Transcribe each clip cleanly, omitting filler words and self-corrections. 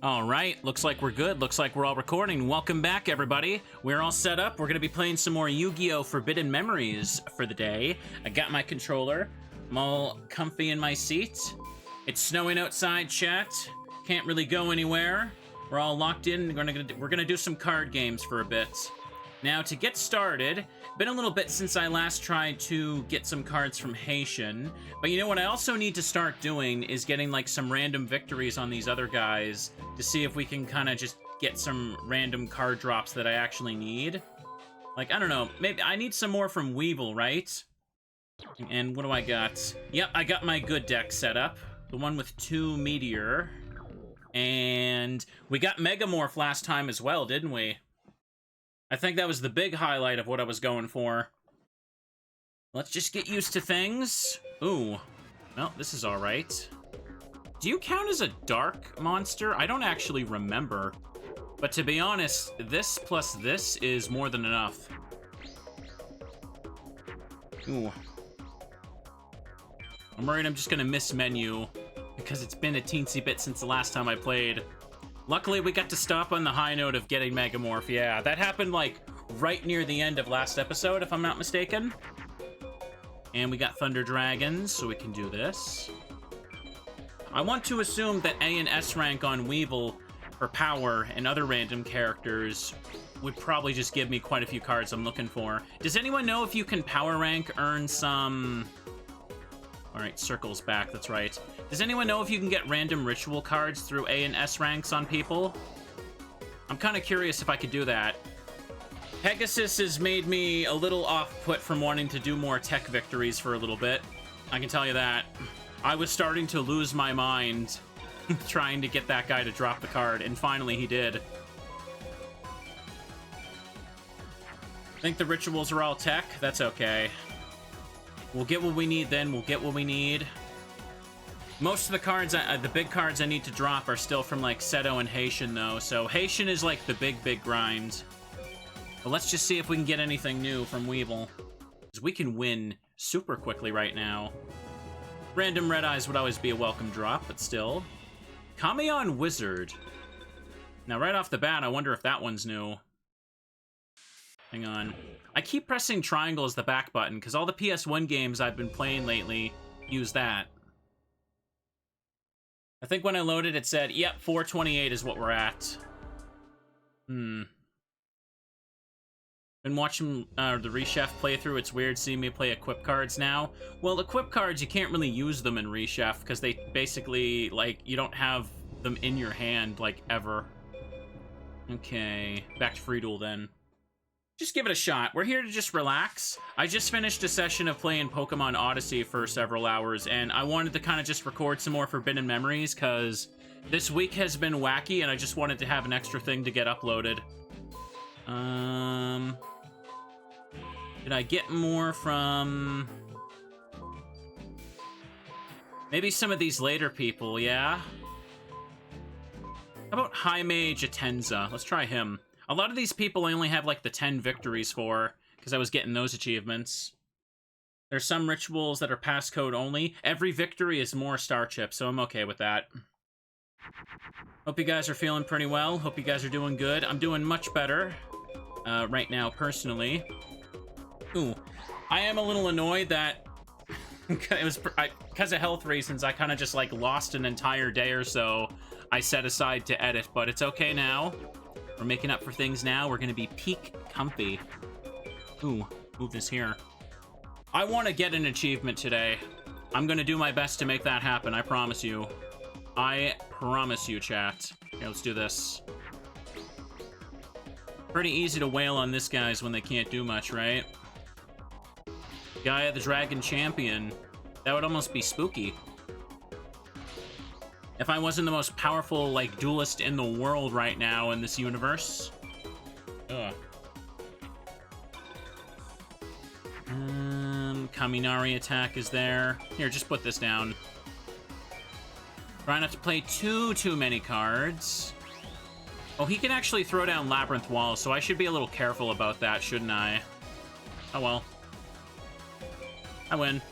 All right, looks like we're good. Looks like we're all recording. Welcome back, everybody. We're all set up. We're going to be playing some more Yu-Gi-Oh! Forbidden Memories for the day. I got my controller. I'm all comfy in my seat. It's snowing outside, chat. Can't really go anywhere. We're all locked in. We're gonna do some card games for a bit. Now, to get started, been a little bit since I last tried to get some cards from Heishin, but you know what I also need to start doing is getting like some random victories on these other guys to see if we can kind of just get some random card drops that I actually need. Like, I don't know, maybe I need some more from Weevil, right? And what do I got? Yep, I got my good deck set up. The one with 2 Meteor. And we got Megamorph last time as well, didn't we? I think that was the big highlight of what I was going for. Let's just get used to things. Ooh. Well, this is alright. Do you count as a dark monster? I don't actually remember. But to be honest, this plus this is more than enough. Ooh. I'm worried I'm just gonna miss menu because it's been a teensy bit since the last time I played. Luckily, we got to stop on the high note of getting Megamorph. Yeah, that happened, like, right near the end of last episode, if I'm not mistaken. And we got Thunder Dragons, so we can do this. I want to assume that A and S rank on Weevil for power and other random characters would probably just give me quite a few cards I'm looking for. Does anyone know if you can power rank, earn some... Alright, Circle's back, that's right. Does anyone know if you can get random ritual cards through A and S ranks on people? I'm kind of curious if I could do that. Pegasus has made me a little off-put from wanting to do more tech victories for a little bit. I can tell you that. I was starting to lose my mind trying to get that guy to drop the card, and finally he did. Think the rituals are all tech? That's okay. We'll get what we need then, we'll get what we need. Most of the cards, the big cards I need to drop are still from, like, Seto and Heishin, though. So Heishin is, like, the big grind. But let's just see if we can get anything new from Weevil. Because we can win super quickly right now. Random Red Eyes would always be a welcome drop, but still. Kamion Wizard. Now, right off the bat, I wonder if that one's new. Hang on. I keep pressing triangle as the back button, because all the PS1 games I've been playing lately use that. I think when I loaded, it said, yep, 428 is what we're at. Been watching the Rechef playthrough. It's weird seeing me play equip cards now. Well, equip cards, you can't really use them in Rechef, because they basically, like, you don't have them in your hand, like, ever. Okay, back to Free Duel then. Just give it a shot. We're here to just relax. I just finished a session of playing Pokemon Odyssey for several hours, and I wanted to kind of just record some more Forbidden Memories, because this week has been wacky, and I just wanted to have an extra thing to get uploaded. Did I get more from... maybe some of these later people, yeah? How about High Mage Atenza? Let's try him. A lot of these people I only have, like, the 10 victories for, because I was getting those achievements. There's some rituals that are passcode only. Every victory is more star chips, so I'm okay with that. Hope you guys are feeling pretty well. Hope you guys are doing good. I'm doing much better right now, personally. Ooh, I am a little annoyed that it was because of health reasons, I kind of just, like, lost an entire day or so I set aside to edit, but it's okay now. We're making up for things now. We're going to be peak comfy. Ooh, move this here. I want to get an achievement today. I'm going to do my best to make that happen. I promise you. I promise you, chat. Okay, let's do this. Pretty easy to wail on this guys when they can't do much, right? Gaia the Dragon Champion. That would almost be spooky. If I wasn't the most powerful, like, duelist in the world right now in this universe. Ugh. Kaminari attack is there. Here, just put this down. Try not to play too many cards. Oh, he can actually throw down Labyrinth Walls, so I should be a little careful about that, shouldn't I? Oh well. I win.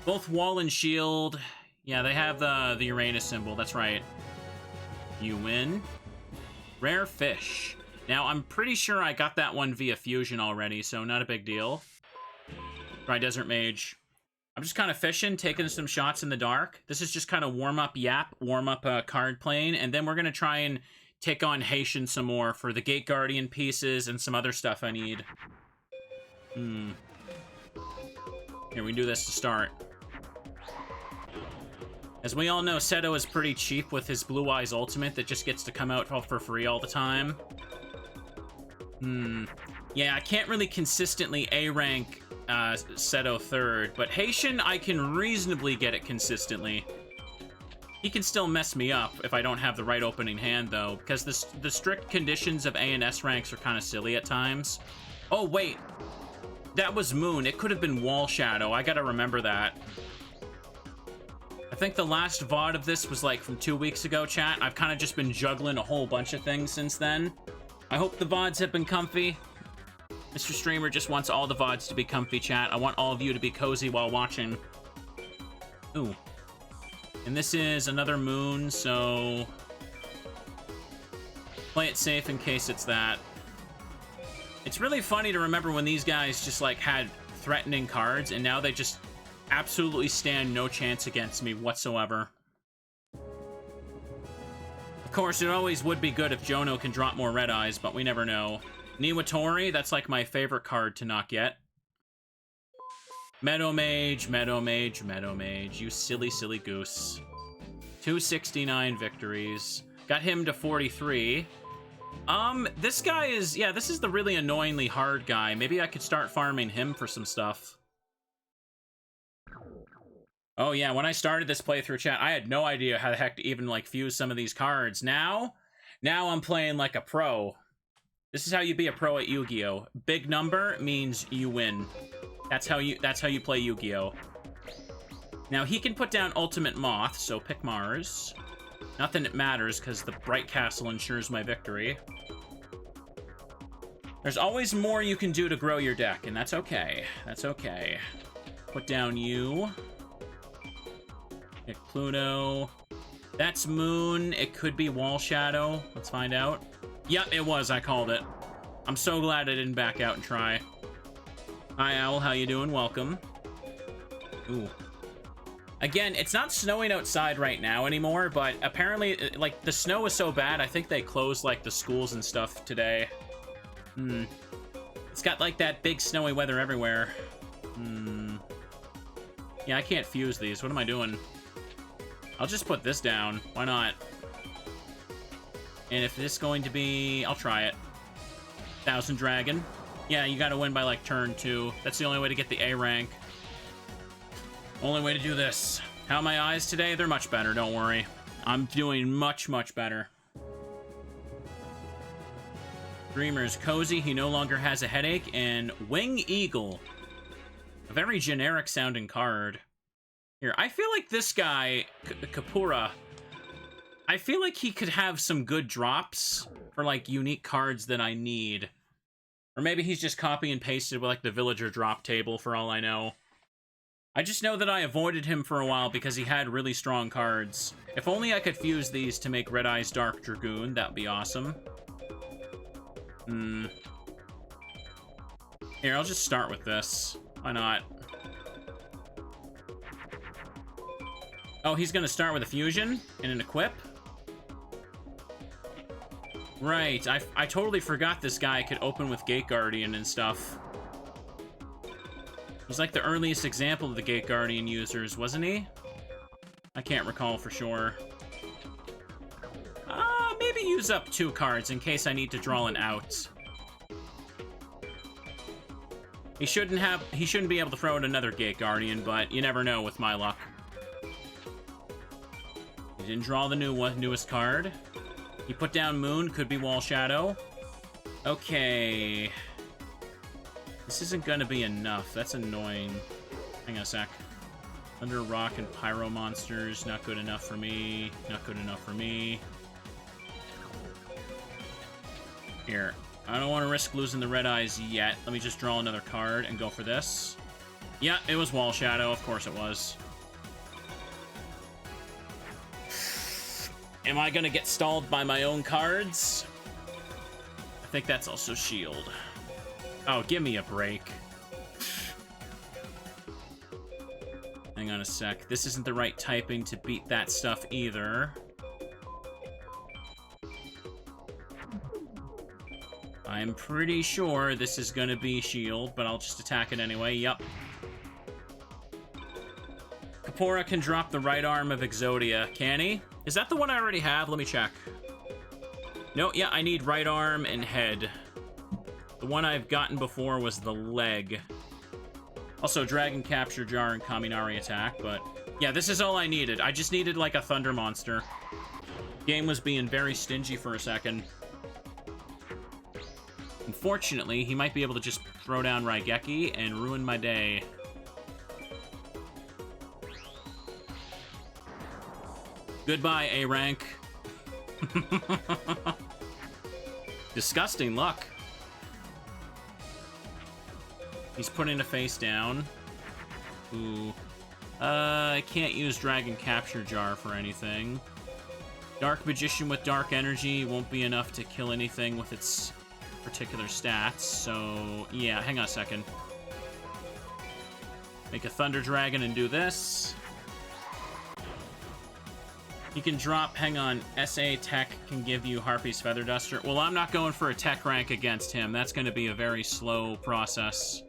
Both Wall and Shield. Yeah, they have the Uranus symbol, that's right. You win. Rare fish. Now, I'm pretty sure I got that one via fusion already, so not a big deal. Try Desert Mage. I'm just kind of fishing, taking some shots in the dark. This is just kind of warm-up card playing, and then we're going to try and take on Heishin some more for the Gate Guardian pieces and some other stuff I need. Here, we can do this to start. As we all know, Seto is pretty cheap with his Blue Eyes ultimate that just gets to come out for free all the time. Yeah, I can't really consistently A-rank Seto third, but Heishin, I can reasonably get it consistently. He can still mess me up if I don't have the right opening hand, though, because the strict conditions of A and S ranks are kind of silly at times. Oh, wait. That was Moon. It could have been Wall Shadow. I gotta remember that. I think the last VOD of this was like from 2 weeks ago, chat. I've kind of just been juggling a whole bunch of things since then. I hope the VODs have been comfy. Mr. Streamer just wants all the VODs to be comfy, chat. I want all of you to be cozy while watching. Ooh. And this is another Moon, so... play it safe in case it's that. It's really funny to remember when these guys just, like, had threatening cards, and now they just absolutely stand no chance against me whatsoever. Of course, it always would be good if Jono can drop more Red Eyes, but we never know. Niwatori, that's like my favorite card to not get. Meadow Mage, Meadow Mage, Meadow Mage, you silly, silly goose. 269 victories. Got him to 43. This guy is, yeah, this is the really annoyingly hard guy. Maybe I could start farming him for some stuff. Oh yeah, when I started this playthrough, chat, I had no idea how the heck to even, like, fuse some of these cards. Now I'm playing like a pro. This is how you be a pro at Yu-Gi-Oh! Big number means you win. That's how you play Yu-Gi-Oh! Now, he can put down Ultimate Moth, so pick Mars. Nothing that matters, because the Bright Castle ensures my victory. There's always more you can do to grow your deck, and that's okay. That's okay. Put down you. Pick Pluto. That's Moon. It could be Wall Shadow. Let's find out. Yep, it was. I called it. I'm so glad I didn't back out and try. Hi, Owl. How you doing? Welcome. Ooh. Again, it's not snowing outside right now anymore, but apparently, like, the snow is so bad, I think they closed, like, the schools and stuff today. It's got, like, that big snowy weather everywhere. Yeah, I can't fuse these. What am I doing? I'll just put this down. Why not? And if this is going to be... I'll try it. 1000 Dragon. Yeah, you gotta win by, like, turn 2. That's the only way to get the A rank. Only way to do this. How are my eyes today? They're much better, don't worry. I'm doing much, much better. Dreamer's Cozy, he no longer has a headache, and Wing Eagle. A very generic sounding card. Here, I feel like this guy, Kapura, I feel like he could have some good drops for, like, unique cards that I need. Or maybe he's just copy and pasted with, like, the villager drop table, for all I know. I just know that I avoided him for a while because he had really strong cards. If only I could fuse these to make Red Eyes Dark Dragoon, that would be awesome. Here, I'll just start with this. Why not? Oh, he's gonna start with a fusion and an equip? Right, I totally forgot this guy could open with Gate Guardian and stuff. He's like the earliest example of the Gate Guardian users, wasn't he? I can't recall for sure. Maybe use up 2 cards in case I need to draw an out. He shouldn't be able to throw out another Gate Guardian, but you never know with my luck. He didn't draw the newest card. He put down Moon, could be Wall Shadow. Okay. This isn't gonna be enough. That's annoying. Hang on a sec. Thunder, Rock, and Pyro monsters. Not good enough for me. Not good enough for me. Here. I don't want to risk losing the Red Eyes yet. Let me just draw another card and go for this. Yeah, it was Wall Shadow. Of course it was. Am I gonna get stalled by my own cards? I think that's also shield. Oh, give me a break. Hang on a sec. This isn't the right typing to beat that stuff either. I'm pretty sure this is gonna be shield, but I'll just attack it anyway. Yup. Kapora can drop the right arm of Exodia. Can he? Is that the one I already have? Let me check. No, yeah, I need right arm and head. The one I've gotten before was the leg. Also, Dragon Capture Jar and Kaminari attack, but... yeah, this is all I needed. I just needed, like, a Thunder Monster. Game was being very stingy for a second. Unfortunately, he might be able to just throw down Raigeki and ruin my day. Goodbye, A rank. Disgusting luck. He's putting a face down. Ooh. I can't use Dragon Capture Jar for anything. Dark Magician with Dark Energy won't be enough to kill anything with its particular stats, so yeah, hang on a second. Make a Thunder Dragon and do this. He can drop, hang on, SA Tech can give you Harpy's Feather Duster. Well, I'm not going for a Tech rank against him. That's going to be a very slow process.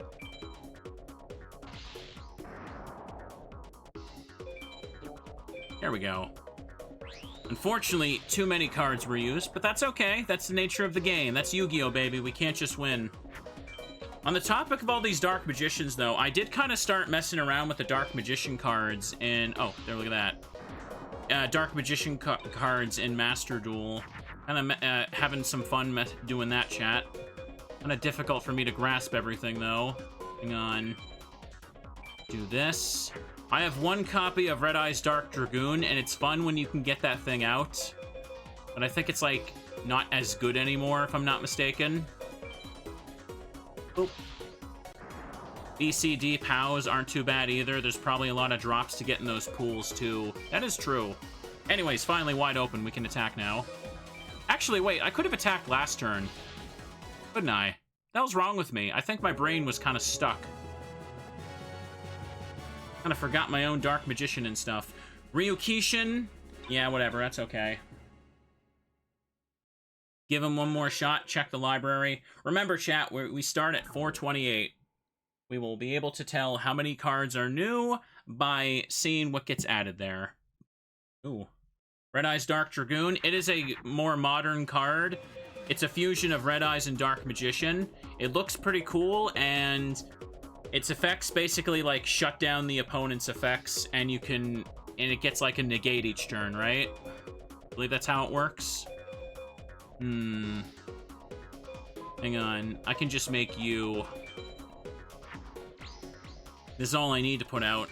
There we go. Unfortunately, too many cards were used, but that's okay. That's the nature of the game. That's Yu-Gi-Oh, baby. We can't just win. On the topic of all these Dark Magicians, though, I did kind of start messing around with the Dark Magician cards in... oh, there, look at that. Dark Magician cards in Master Duel. Kind of having some fun doing that, chat. Kind of difficult for me to grasp everything, though. Hang on. Do this. I have one copy of Red Eye's Dark Dragoon, and it's fun when you can get that thing out. But I think it's, like, not as good anymore, if I'm not mistaken. Oop. BCD POWs aren't too bad either. There's probably a lot of drops to get in those pools, too. That is true. Anyways, finally wide open. We can attack now. Actually, wait. I could have attacked last turn. Couldn't I? That was wrong with me. I think my brain was kind of stuck. Kind of forgot my own Dark Magician and stuff. Ryukishin? Yeah, whatever. That's okay. Give him one more shot. Check the library. Remember, chat, we start at 428. We will be able to tell how many cards are new by seeing what gets added there. Ooh. Red Eye's Dark Dragoon. It is a more modern card. It's a fusion of Red Eyes and Dark Magician. It looks pretty cool, and its effects basically, like, shut down the opponent's effects, and you can... and it gets, like, a negate each turn, right? I believe that's how it works. Hang on. I can just make you... this is all I need to put out.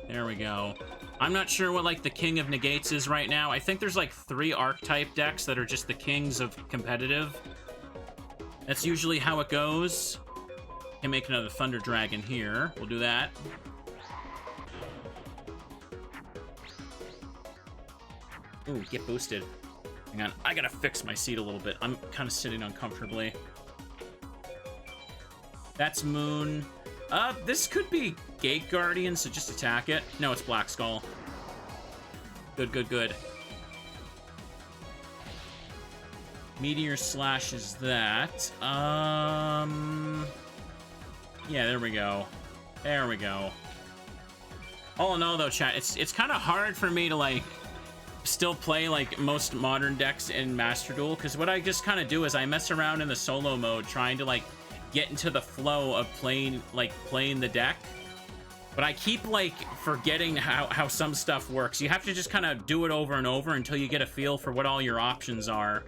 There we go. I'm not sure what, like, the King of Negates is right now. I think there's, like, 3 archetype decks that are just the kings of competitive. That's usually how it goes. Can make another Thunder Dragon here. We'll do that. Ooh, get boosted. Hang on. I gotta fix my seat a little bit. I'm kind of sitting uncomfortably. That's Moon. This could be Gate Guardian, so just attack it. No, it's Black Skull. Good, good, good. Meteor Slash is that. Yeah, there we go. There we go. All in all, though, chat, it's kind of hard for me to, like, still play, like, most modern decks in Master Duel, because what I just kind of do is I mess around in the solo mode, trying to, like, get into the flow of playing the deck. But I keep, like, forgetting how some stuff works. You have to just kind of do it over and over until you get a feel for what all your options are.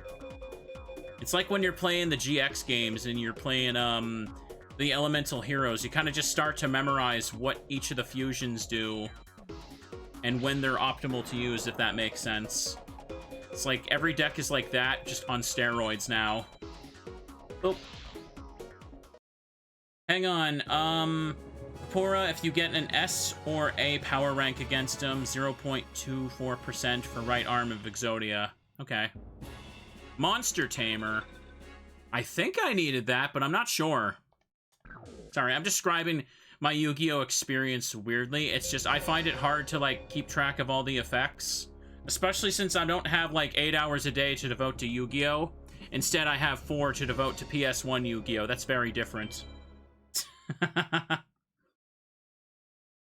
It's like when you're playing the GX games and you're playing, the Elemental Heroes. You kind of just start to memorize what each of the fusions do and when they're optimal to use, if that makes sense. It's like every deck is like that, just on steroids now. Oh. Hang on, Kapura, if you get an S or A power rank against him, 0.24% for right arm of Exodia. Okay. Monster Tamer. I think I needed that, but I'm not sure. Sorry, I'm describing my Yu-Gi-Oh! Experience weirdly. It's just, I find it hard to, like, keep track of all the effects. Especially since I don't have, like, 8 hours a day to devote to Yu-Gi-Oh! Instead, I have 4 to devote to PS1 Yu-Gi-Oh! That's very different.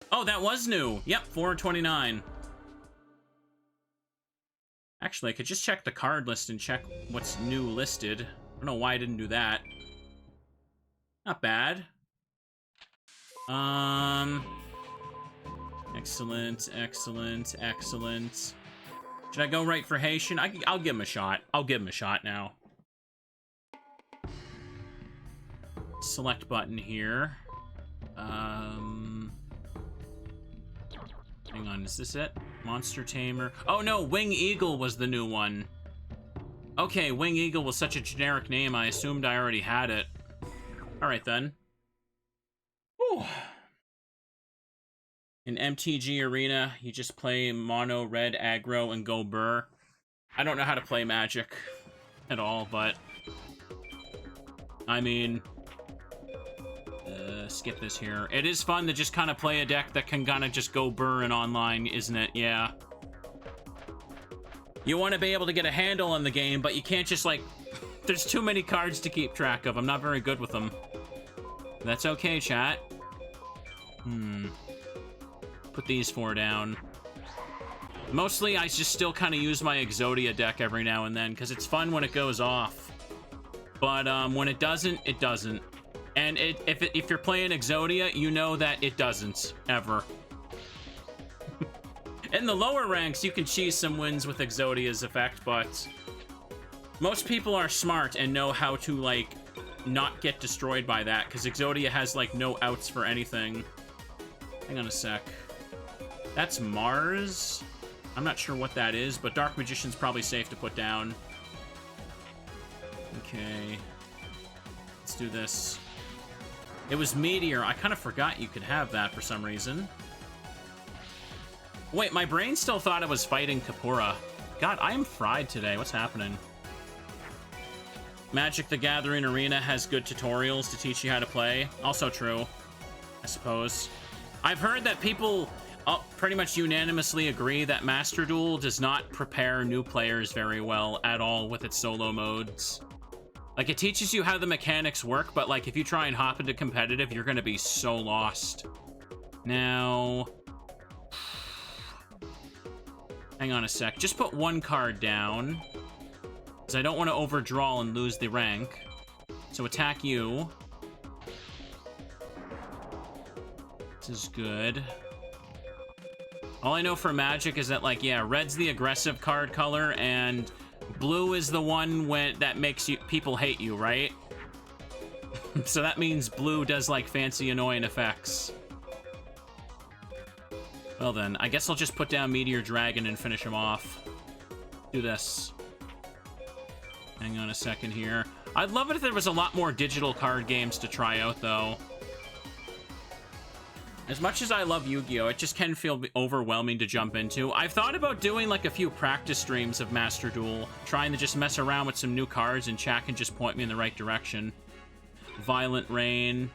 Oh, that was new. Yep, 429. Actually, I could just check the card list and check what's new listed. I don't know why I didn't do that. Not bad. Excellent, excellent, excellent. Should I go right for Heishin? I'll give him a shot. I'll give him a shot now. Select button here. Hang on, is this it? Monster Tamer. Oh no, Wing Eagle was the new one. Okay, Wing Eagle was such a generic name, I assumed I already had it. Alright then. Whew. In MTG Arena, you just play mono, red, aggro, and go burr. I don't know how to play Magic at all, but... I mean... skip this here. It is fun to just kind of play a deck that can kind of just go burr in online, isn't it? Yeah. You want to be able to get a handle on the game, but you can't just, like... There's too many cards to keep track of. I'm not very good with them. That's okay, chat. Put these 4 down. Mostly, I just still kind of use my Exodia deck every now and then, because it's fun when it goes off. But when it doesn't, it doesn't. And if you're playing Exodia, you know that it doesn't, ever. In the lower ranks, you can cheese some wins with Exodia's effect, but... most people are smart and know how to, like, not get destroyed by that, because Exodia has, like, no outs for anything. Hang on a sec. That's Mars? I'm not sure what that is, but Dark Magician's probably safe to put down. Okay. Let's do this. It was Meteor. I kind of forgot you could have that for some reason. Wait, my brain still thought it was fighting Kapura. God, I am fried today. What's happening? Magic the Gathering Arena has good tutorials to teach you how to play. Also true, I suppose. I've heard that people pretty much unanimously agree that Master Duel does not prepare new players very well at all with its solo modes. Like, it teaches you how the mechanics work, but, like, if you try and hop into competitive, you're gonna be so lost. Now... hang on a sec. Just put 1 card down. Because I don't want to overdraw and lose the rank. So attack you. This is good. All I know for Magic is that, like, yeah, red's the aggressive card color, and... blue is the one that makes people hate you, right? So that means blue does, like, fancy annoying effects. Well then, I guess I'll just put down Meteor Dragon and finish him off. Do this. Hang on a second here. I'd love it if there was a lot more digital card games to try out, though. As much as I love Yu-Gi-Oh!, it just can feel overwhelming to jump into. I've thought about doing, like, a few practice streams of Master Duel, trying to just mess around with some new cards, and chat can just point me in the right direction. Violent Rain.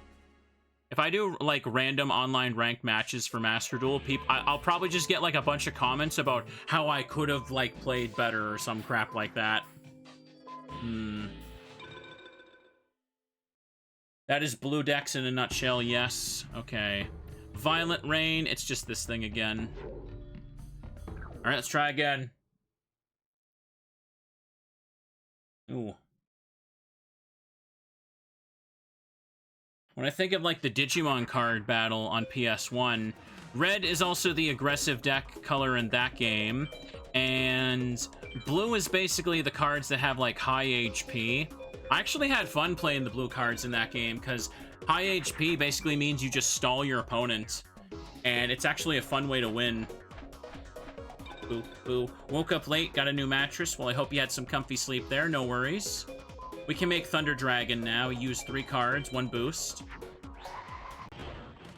If I do, like, random online ranked matches for Master Duel, I'll probably just get, like, a bunch of comments about how I could have, like, played better or some crap like that. That is blue decks in a nutshell, yes. Okay. Violent Rain, it's just this thing again. Alright, let's try again. Ooh. When I think of, like, the Digimon card battle on PS1, red is also the aggressive deck color in that game, and blue is basically the cards that have, like, high HP. I actually had fun playing the blue cards in that game, because high HP basically means you just stall your opponent, and it's actually a fun way to win. Boo, boo. Woke up late, got a new mattress. Well, I hope you had some comfy sleep there. No worries. We can make Thunder Dragon now. Use 3 cards, 1 boost.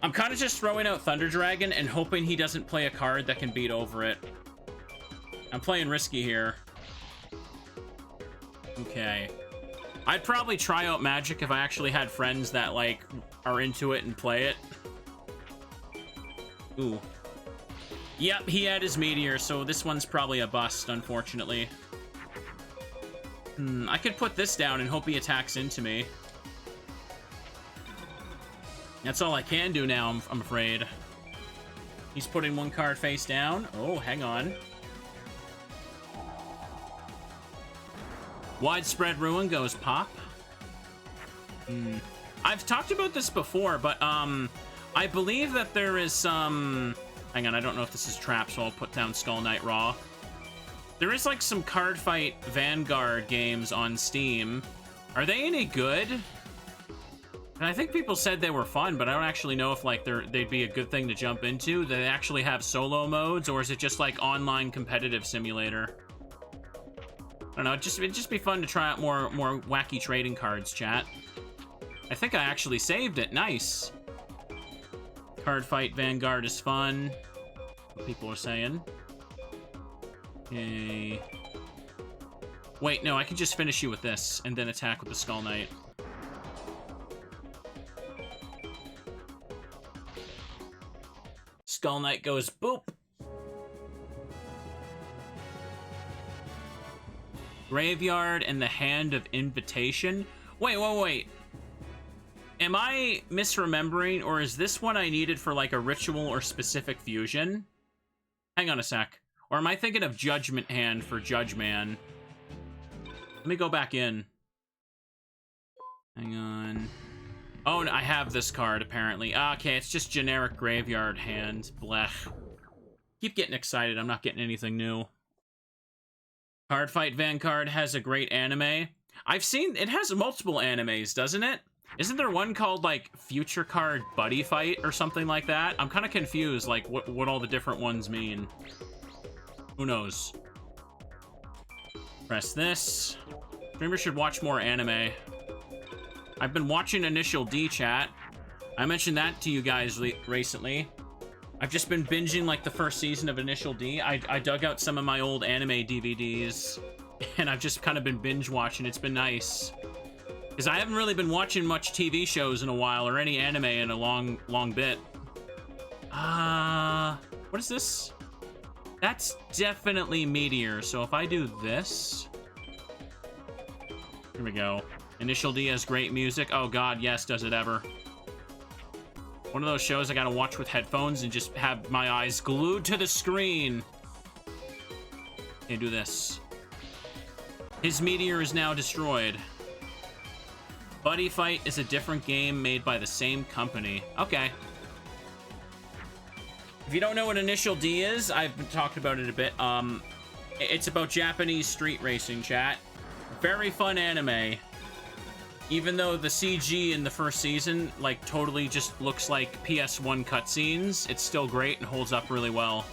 I'm kind of just throwing out Thunder Dragon and hoping he doesn't play a card that can beat over it. I'm playing risky here. Okay. I'd probably try out Magic if I actually had friends that, like, are into it and play it. Ooh. Yep, he had his Meteor, so this one's probably a bust, unfortunately. I could put this down and hope he attacks into me. That's all I can do now, I'm afraid. He's putting one card face down. Oh, hang on. Widespread Ruin goes pop. I've talked about this before, but I believe that there is some... Hang on, I don't know if this is trap, so I'll put down Skull Knight Raw. There is like some card fight Vanguard games on Steam. Are they any good? And I think people said they were fun, but I don't actually know if like they'd be a good thing to jump into. Do they actually have solo modes, or is it just like online competitive simulator? I don't know. It'd just be fun to try out more wacky trading cards, chat. I think I actually saved it. Nice. Card fight Vanguard is fun. What people are saying. Okay. Wait, no, I can just finish you with this and then attack with the Skull Knight. Skull Knight goes boop. Graveyard and the Hand of Invitation. Wait. Am I misremembering, or is this one I needed for like a ritual or specific fusion? Hang on a sec. Or am I thinking of Judgment Hand for Judge Man? Let me go back in. Hang on. Oh, no, I have this card, apparently. Okay, it's just generic Graveyard Hand. Blech. Keep getting excited. I'm not getting anything new. Card Fight Vanguard has a great anime. I've seen... It has multiple animes, doesn't it? Isn't there one called, like, Future Card Buddy Fight or something like that? I'm kind of confused, like, what all the different ones mean. Who knows? Press this. Streamers should watch more anime. I've been watching Initial D, chat. I mentioned that to you guys recently. I've just been binging, like, the first season of Initial D. I dug out some of my old anime DVDs, and I've just kind of been binge-watching. It's been nice. Because I haven't really been watching much TV shows in a while, or any anime in a long bit. What is this? That's definitely Meteor, so if I do this... Here we go. Initial D has great music. Oh god, yes, does it ever. One of those shows I gotta watch with headphones and just have my eyes glued to the screen. Okay, do this. His Meteor is now destroyed. Buddy Fight is a different game made by the same company. Okay. If you don't know what Initial D is, I've talked about it a bit. It's about Japanese street racing, chat. Very fun anime. Even though the CG in the first season, like, totally just looks like PS1 cutscenes, it's still great and holds up really well.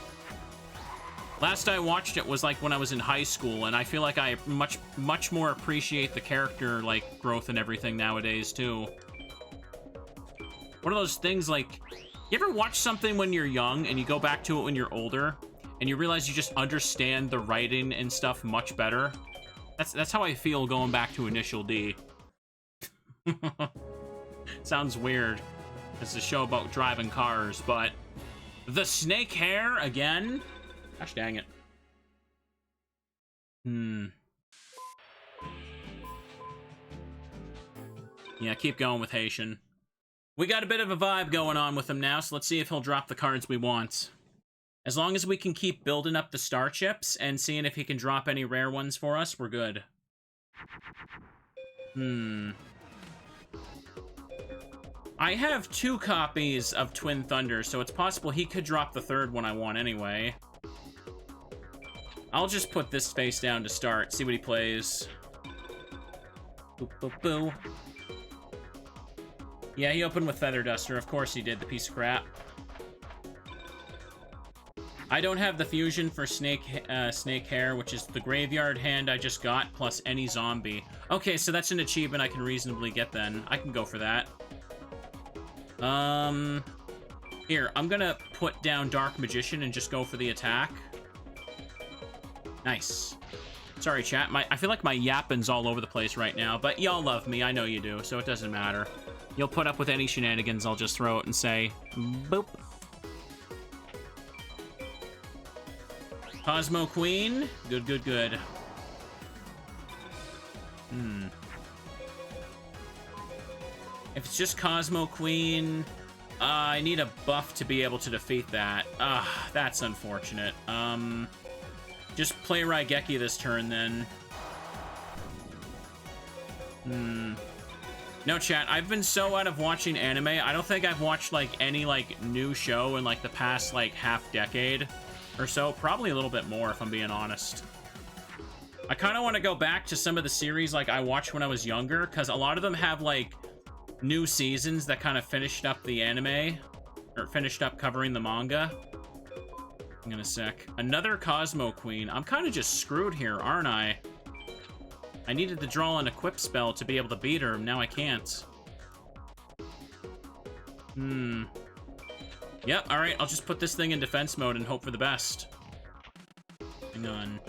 Last I watched it was, like, when I was in high school, and I feel like I much more appreciate the character, like, growth and everything nowadays, too. One of those things, like, you ever watch something when you're young, and you go back to it when you're older, and you realize you just understand the writing and stuff much better? That's how I feel going back to Initial D. Sounds weird. It's a show about driving cars, but... The snake hair, again? Gosh dang it. Yeah, keep going with Heishin. We got a bit of a vibe going on with him now, so let's see if he'll drop the cards we want. As long as we can keep building up the star chips and seeing if he can drop any rare ones for us, we're good. I have 2 copies of Twin Thunder, so it's possible he could drop the third one I want anyway. I'll just put this face down to start, see what he plays. Boop, boop, boo. Yeah, he opened with Feather Duster. Of course he did, the piece of crap. I don't have the fusion for Snake Hair, which is the graveyard hand I just got, plus any zombie. Okay, so that's an achievement I can reasonably get then. I can go for that. Here, I'm gonna put down Dark Magician and just go for the attack. Nice. Sorry, chat. I feel like my yapping's all over the place right now, but y'all love me. I know you do, so it doesn't matter. You'll put up with any shenanigans. I'll just throw it and say, boop. Cosmo Queen. Good, good, good. If it's just Cosmo Queen, I need a buff to be able to defeat that. That's unfortunate. Just play Raigeki this turn, then. No, chat, I've been so out of watching anime, I don't think I've watched, like, any, like, new show in, like, the past, like, half-decade or so. Probably a little bit more, if I'm being honest. I kind of want to go back to some of the series, like, I watched when I was younger, because a lot of them have, like, new seasons that kind of finished up the anime, or finished up covering the manga. Hang on a sec. Another Cosmo Queen. I'm kind of just screwed here, aren't I? I needed to draw an equip spell to be able to beat her. Now I can't. Yep, alright. I'll just put this thing in defense mode and hope for the best. Hang on.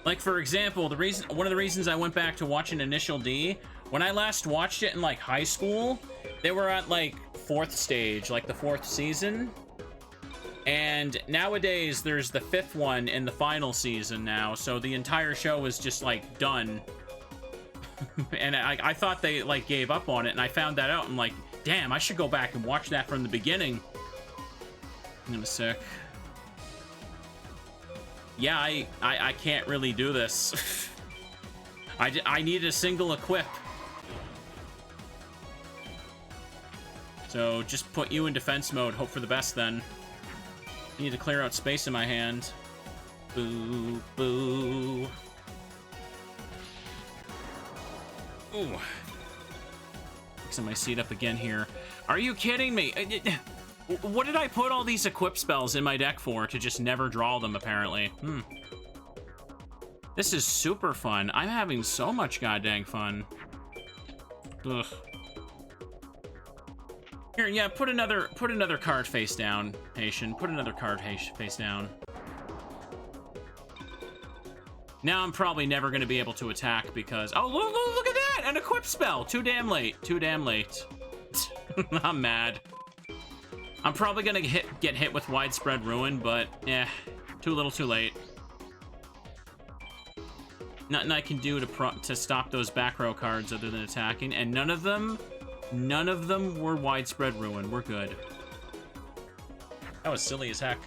Like, for example, one of the reasons I went back to watching Initial D, when I last watched it in, like, high school, they were at, like, 4th stage, like the 4th season. And nowadays, there's the 5th one in the final season now, so the entire show is just, like, done. And I thought they, like, gave up on it, and I found that out. I'm like, damn, I should go back and watch that from the beginning. Hang on a sec. Yeah, I can't really do this. I need a single equip. So just put you in defense mode, hope for the best then. I need to clear out space in my hand. Boo, boo. Ooh. Fixing my seat up again here. Are you kidding me? What did I put all these equip spells in my deck for? To just never draw them, apparently. This is super fun. I'm having so much goddamn fun. Ugh. Here, yeah, put another card face down, Heishin. Put another card face down. Now I'm probably never going to be able to attack because... Oh, look at that! An equip spell! Too damn late. Too damn late. I'm mad. I'm probably going to get hit with Widespread Ruin, but, too little too late. Nothing I can do to stop those back row cards other than attacking, and none of them were Widespread Ruin. We're good. That was silly as heck.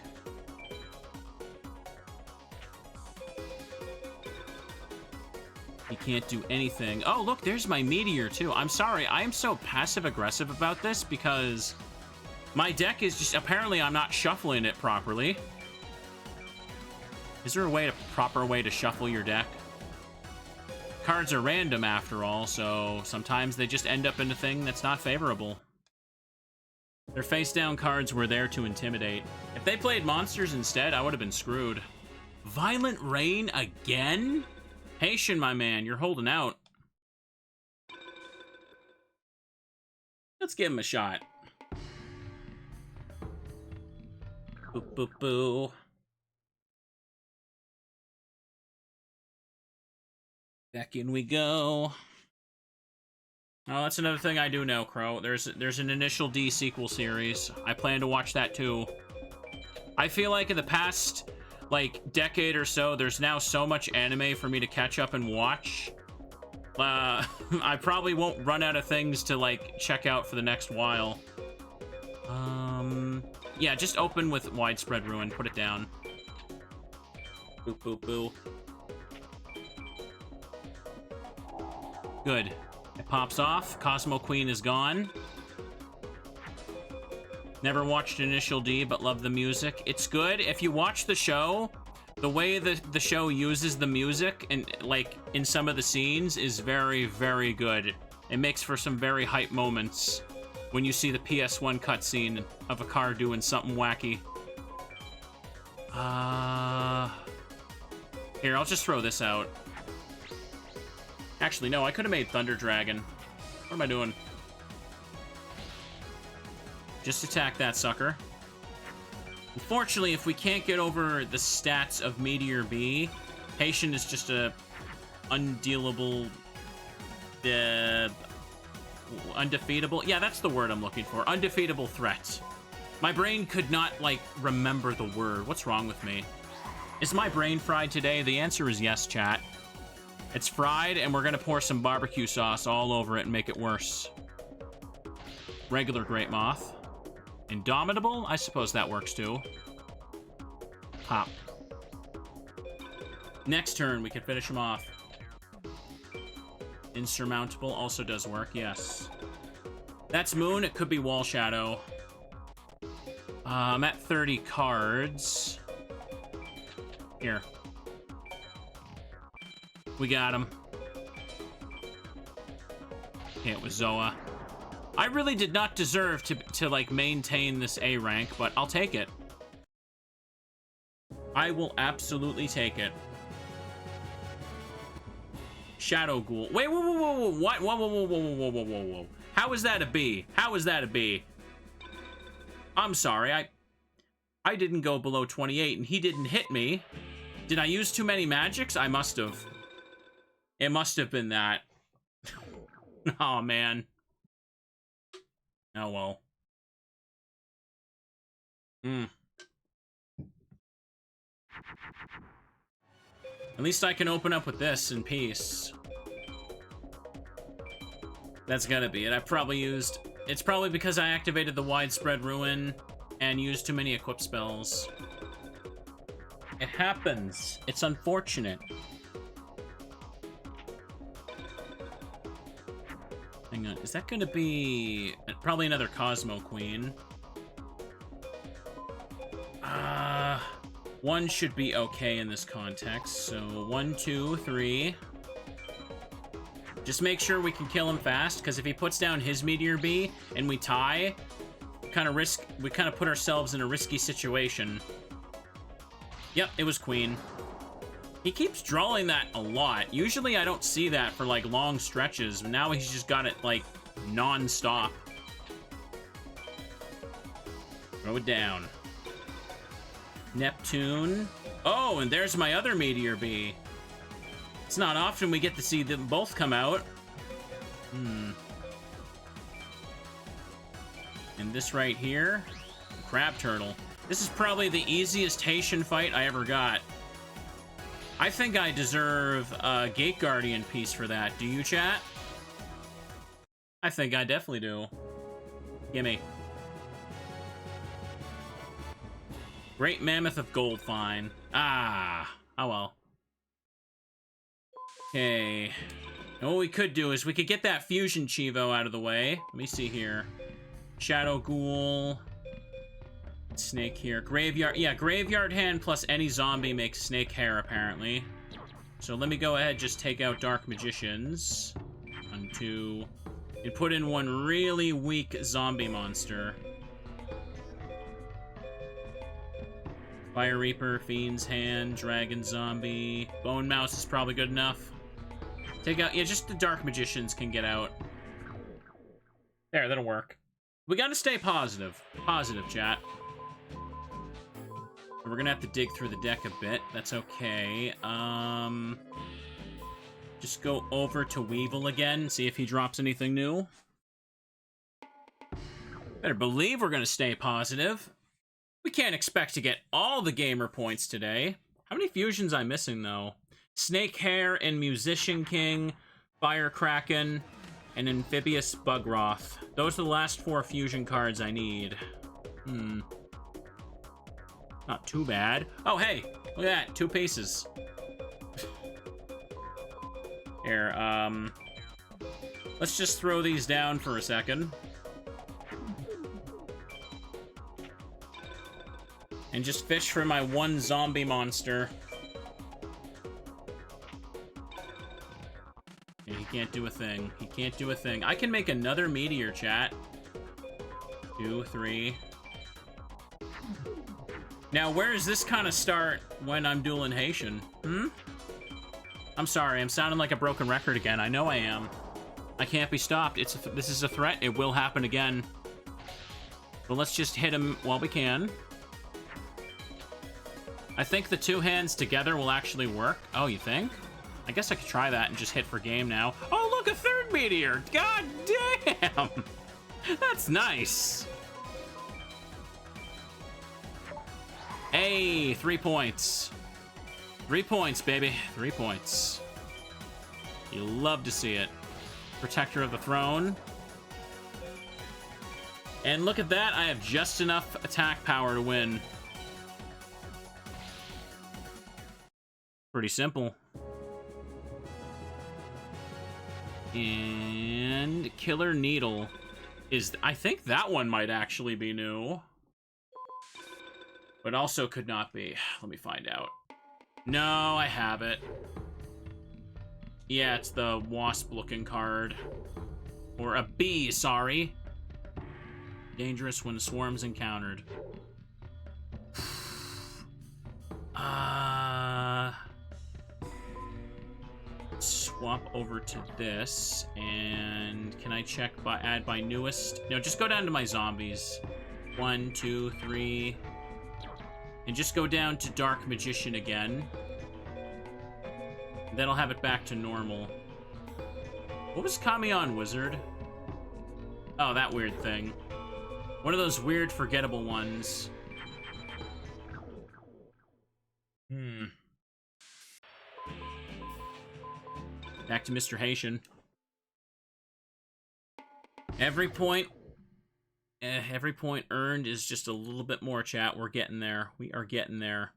He can't do anything. Oh, look, there's my Meteor, too. I'm sorry, I am so passive-aggressive about this because my deck is just... Apparently, I'm not shuffling it properly. Is there a proper way to shuffle your deck? Cards are random, after all, so sometimes they just end up in a thing that's not favorable. Their face-down cards were there to intimidate. If they played monsters instead, I would have been screwed. Violent Rain again? Heishin, my man, you're holding out. Let's give him a shot. Boo, boo, boo. Back in we go. Oh, that's another thing I do know, Crow. There's an Initial D sequel series. I plan to watch that too. I feel like in the past, like, decade or so, there's now so much anime for me to catch up and watch. I probably won't run out of things to, like, check out for the next while. Yeah, just open with Widespread Ruin. Put it down. Boop, boop, boo. Good. It pops off. Cosmo Queen is gone. Never watched Initial D, but love the music. It's good. If you watch the show, the way the show uses the music and, like, in some of the scenes is very, very good. It makes for some very hype moments when you see the PS1 cutscene of a car doing something wacky. Here, I'll just throw this out. Actually, no, I could have made Thunder Dragon. What am I doing? Just attack that sucker. Unfortunately, if we can't get over the stats of Meteor B, Heishin is just a undealable, undefeatable. Yeah, that's the word I'm looking for. Undefeatable threat. My brain could not, like, remember the word. What's wrong with me? Is my brain fried today? The answer is yes, chat. It's fried, and we're gonna pour some barbecue sauce all over it and make it worse. Regular Great Moth. Indomitable? I suppose that works too. Pop. Next turn, we can finish him off. Insurmountable also does work, yes. That's Moon. It could be Wall Shadow. I'm at 30 cards. Here. We got him. Okay, it was Zoa. I really did not deserve to like, maintain this A rank, but I'll take it. I will absolutely take it. Shadow Ghoul. Wait, whoa, whoa, whoa, whoa, what? Whoa, whoa, whoa, whoa, whoa, whoa, whoa, whoa. How is that a B? How is that a B? I'm sorry, I didn't go below 28, and he didn't hit me. Did I use too many magics? I must have. It must have been that. Oh, man. Oh, well. At least I can open up with this in peace. That's gotta be it. I probably used... It's probably because I activated the Widespread Ruin and used too many equip spells. It happens. It's unfortunate. Hang on. Is that gonna be... Probably another Cosmo Queen. One should be okay in this context. So 1, 2, 3. Just make sure we can kill him fast, because if he puts down his Meteor B and we tie, we kind of put ourselves in a risky situation. Yep, it was Queen. He keeps drawing that a lot. Usually I don't see that for like long stretches. Now he's just got it like non-stop. Throw it down. Neptune. Oh, and there's my other Meteor B. It's not often we get to see them both come out. And this right here, Crab Turtle. This is probably the easiest Heishin fight I ever got. I think I deserve a Gate Guardian piece for that. Do you, chat? I think I definitely do. Gimme. Great Mammoth of Gold, fine. Ah, oh well. Okay. And what we could do is we could get that Fusion Chivo out of the way. Let me see here. Shadow Ghoul. Snake here. Graveyard. Yeah, Graveyard Hand plus any zombie makes Snake Hair, apparently. So let me go ahead, just take out Dark Magicians. 1, 2. And put in one really weak zombie monster. Fire Reaper, Fiend's Hand, Dragon Zombie. Bone Mouse is probably good enough. Take out, yeah, just the Dark Magicians can get out. There, that'll work. We gotta stay positive. Positive, chat. We're gonna have to dig through the deck a bit. That's okay. Just go over to Weevil again, see if he drops anything new. Better believe we're gonna stay positive. We can't expect to get all the gamer points today. How many fusions am I missing, though? Snake Hair and Musician King, Fire Kraken, and Amphibious Bugroth. Those are the last 4 fusion cards I need. Not too bad. Oh, hey! Look at that, 2 pieces. Here, let's just throw these down for a second. And just fish for my 1 zombie monster. Yeah, he can't do a thing. He can't do a thing. I can make another meteor, chat. 2, 3. Now, where does this kind of start when I'm dueling Heishin? I'm sorry, I'm sounding like a broken record again. I know I am. I can't be stopped. This is a threat. It will happen again. But let's just hit him while we can. I think the two hands together will actually work. Oh, you think? I guess I could try that and just hit for game now. Oh, look, a third meteor! God damn! That's nice. Hey, 3 points. 3 points, baby. 3 points. You love to see it. Protector of the throne. And look at that, I have just enough attack power to win. Pretty simple. And Killer Needle is... I think that one might actually be new. But also could not be. Let me find out. No, I have it. Yeah, it's the wasp-looking card. Or a bee, sorry. Dangerous when swarms encountered. Swap over to this, and can I check by add by newest? No, just go down to my zombies. 1, 2, 3, and just go down to Dark Magician again. Then I'll have it back to normal. What was Kamion Wizard? Oh, that weird thing. One of those weird, forgettable ones. Back to Mr. Heishin. Every point earned is just a little bit more, chat. We're getting there. We are getting there.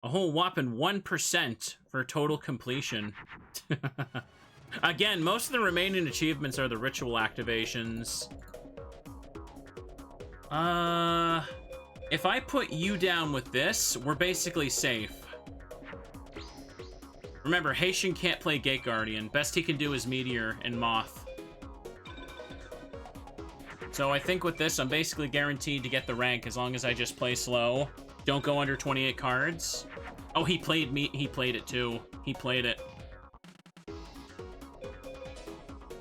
A whole whopping 1% for total completion. Again, most of the remaining achievements are the ritual activations. If I put you down with this, we're basically safe. Remember, Heishin can't play Gate Guardian. Best he can do is Meteor and Moth. So I think with this, I'm basically guaranteed to get the rank as long as I just play slow. Don't go under 28 cards. Oh, he played it too. He played it.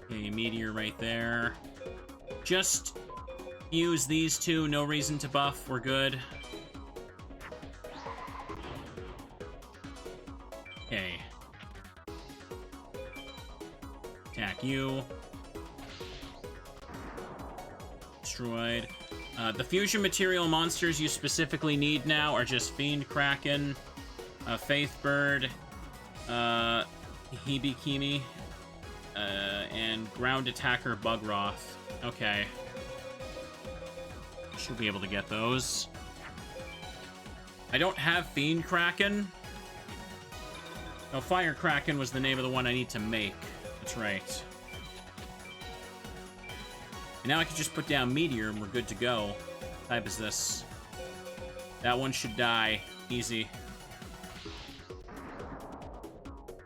Okay, Meteor right there. Just use these two. No reason to buff. We're good. Okay. Attack you. Destroyed. The fusion material monsters you specifically need now are just Fiend Kraken, Faith Bird, Hibikimi, and Ground Attacker Bugroth. Okay. Should be able to get those. I don't have Fiend Kraken. No, Fire Kraken was the name of the one I need to make. That's right. And now I can just put down Meteor and we're good to go. What type is this? That one should die. Easy.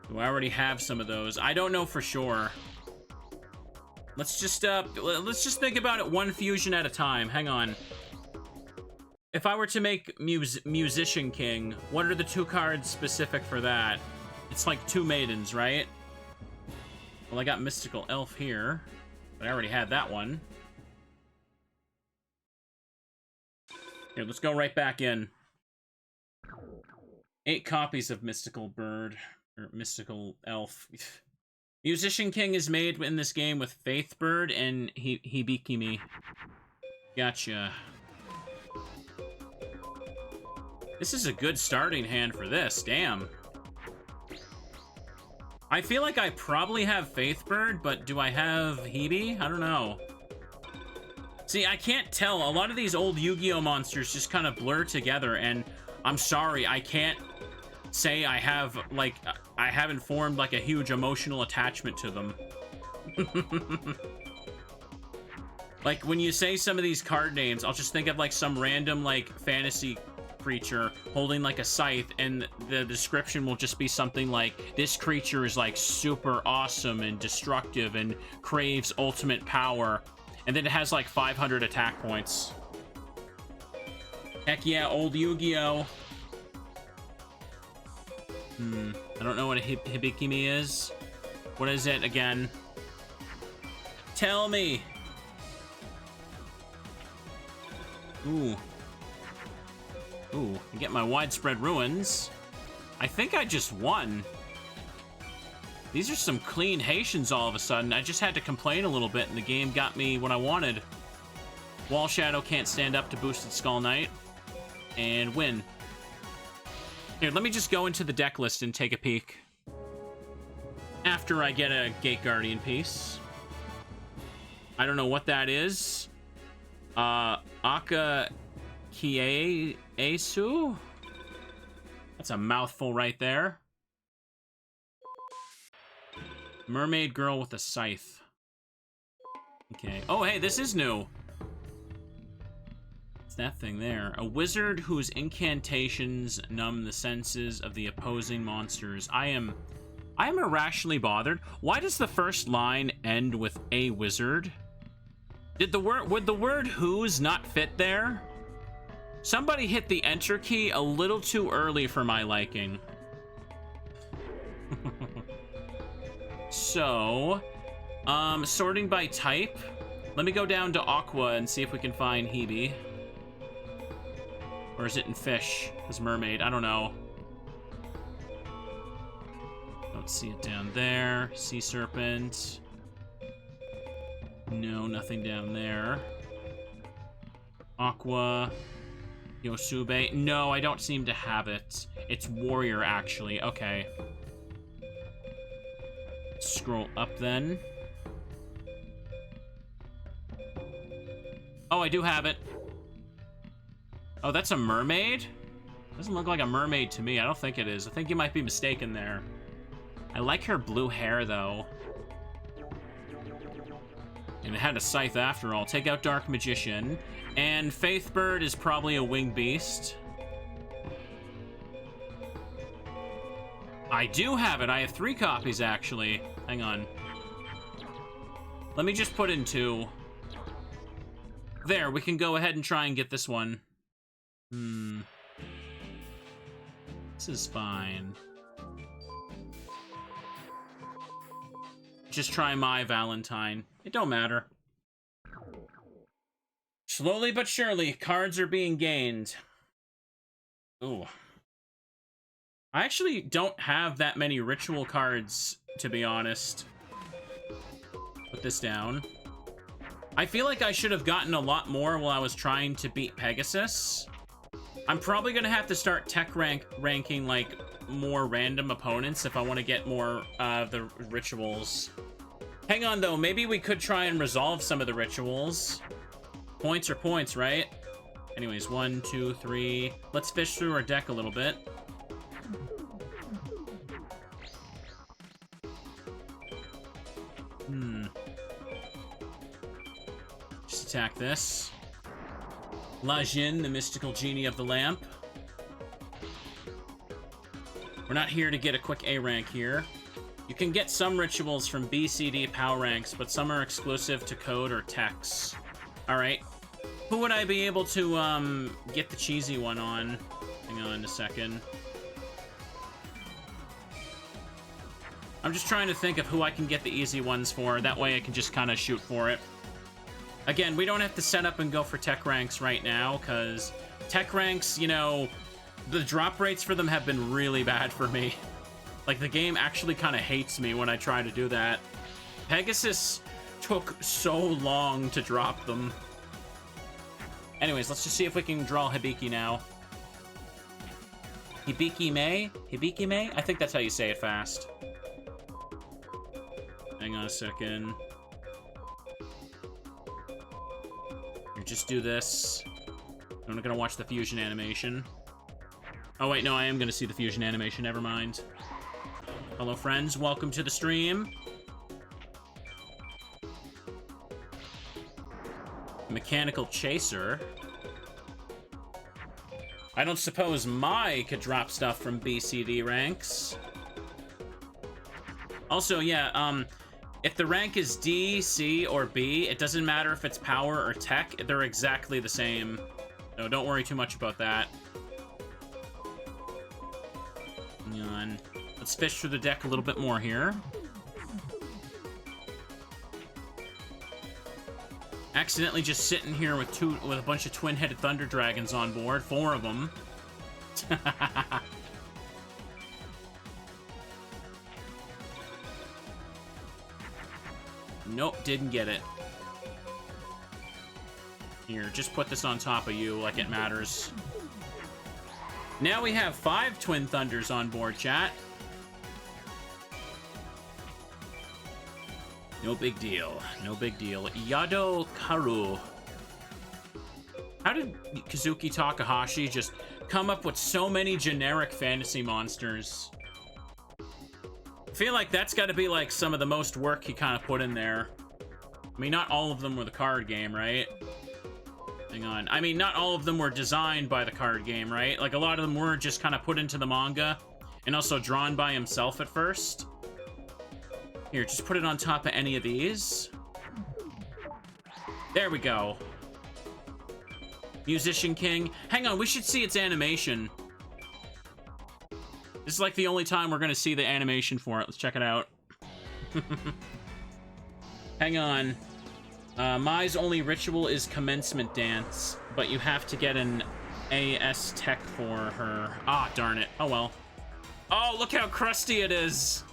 Do I already have some of those? I don't know for sure. Let's just think about it one fusion at a time. Hang on. If I were to make Musician King, what are the 2 cards specific for that? It's like 2 maidens, right? Well, I got Mystical Elf here, but I already had that one. Here, let's go right back in. 8 copies of Mystical Bird, or Mystical Elf. Musician King is made in this game with Faith Bird and Hibikimi. Gotcha. This is a good starting hand for this, damn. I feel like I probably have Faith Bird, but do I have Hibi? I don't know. See, I can't tell. A lot of these old Yu-Gi-Oh monsters just kind of blur together, and I'm sorry, I can't say I have, like, I haven't formed, like, a huge emotional attachment to them. Like, when you say some of these card names, I'll just think of, like, some random, like, fantasy creature holding like a scythe, and the description will just be something like, this creature is like super awesome and destructive and craves ultimate power, and then it has like 500 attack points. Heck yeah, old Yu-Gi-Oh! I don't know what a Hibikimi is. What is it again? Tell me. Ooh. Ooh, I get my widespread ruins. I think I just won. These are some clean Heishins all of a sudden. I just had to complain a little bit and the game got me what I wanted. Wall Shadow can't stand up to Boosted Skull Knight. And win. Here, let me just go into the deck list and take a peek. After I get a Gate Guardian piece. I don't know what that is. Aka Kiesu? That's a mouthful right there. Mermaid Girl with a Scythe. Okay. Oh, hey, this is new. It's that thing there. A wizard whose incantations numb the senses of the opposing monsters. I am irrationally bothered. Why does the first line end with a wizard? Would the word whose not fit there? Somebody hit the enter key a little too early for my liking. So, sorting by type. Let me go down to Aqua and see if we can find Hebe. Or is it in Fish? Because Mermaid, I don't know. Don't see it down there. Sea Serpent. No, nothing down there. Aqua. Yosube. No, I don't seem to have it. It's Warrior, actually. Okay. Scroll up, then. Oh, I do have it. Oh, that's a mermaid? Doesn't look like a mermaid to me. I don't think it is. I think you might be mistaken there. I like her blue hair, though. And it had a scythe after all. Take out Dark Magician. And Faithbird is probably a winged beast. I do have it. I have 3 copies, actually. Hang on. Let me just put in 2. There, we can go ahead and try and get this one. This is fine. Just try my Valentine. It don't matter. Slowly but surely, cards are being gained. Ooh. I actually don't have that many ritual cards, to be honest. Put this down. I feel like I should have gotten a lot more while I was trying to beat Pegasus. I'm probably gonna have to start ranking, like, more random opponents if I want to get more of the rituals. Hang on, though. Maybe we could try and resolve some of the rituals. Points are points, right? Anyways, 1, 2, 3. Let's fish through our deck a little bit. Just attack this. Lajin, the mystical genie of the lamp. We're not here to get a quick A rank here. You can get some rituals from B, C, D POW ranks, but some are exclusive to code or text. Alright. Who would I be able to, get the cheesy one on? Hang on a second. I'm just trying to think of who I can get the easy ones for. That way I can just kind of shoot for it. Again, we don't have to set up and go for tech ranks right now, because tech ranks, you know, the drop rates for them have been really bad for me. Like, the game actually kind of hates me when I try to do that. Pegasus took so long to drop them. Anyways, let's just see if we can draw Hibiki now. Hibiki May? Hibiki May? I think that's how you say it fast. Hang on a second. Just do this. I'm not gonna watch the fusion animation. Oh wait, no, I am gonna see the fusion animation, never mind. Hello friends, welcome to the stream. Mechanical Chaser. I don't suppose Mai could drop stuff from BCD ranks. Also, yeah, if the rank is D, C, or B, it doesn't matter if it's power or tech, they're exactly the same. So don't worry too much about that. Hang on. Let's fish through the deck a little bit more here. Accidentally just sitting here with a bunch of twin-headed thunder dragons on board. 4 of them. Nope, didn't get it. Here, just put this on top of you like it matters. Now we have 5 twin thunders on board, chat. No big deal. No big deal. Yado Karu. How did Kazuki Takahashi just come up with so many generic fantasy monsters? I feel like that's got to be like some of the most work he kind of put in there. I mean, not all of them were the card game, right? Hang on. I mean, not all of them were designed by the card game, right? Like, a lot of them were just kind of put into the manga and also drawn by himself at first. Here, just put it on top of any of these. There we go. Musician King. Hang on, we should see its animation. This is like the only time we're gonna see the animation for it. Let's check it out. Hang on. Mai's only ritual is commencement dance, but you have to get an AS tech for her. Ah, darn it. Oh, well. Oh, look how crusty it is.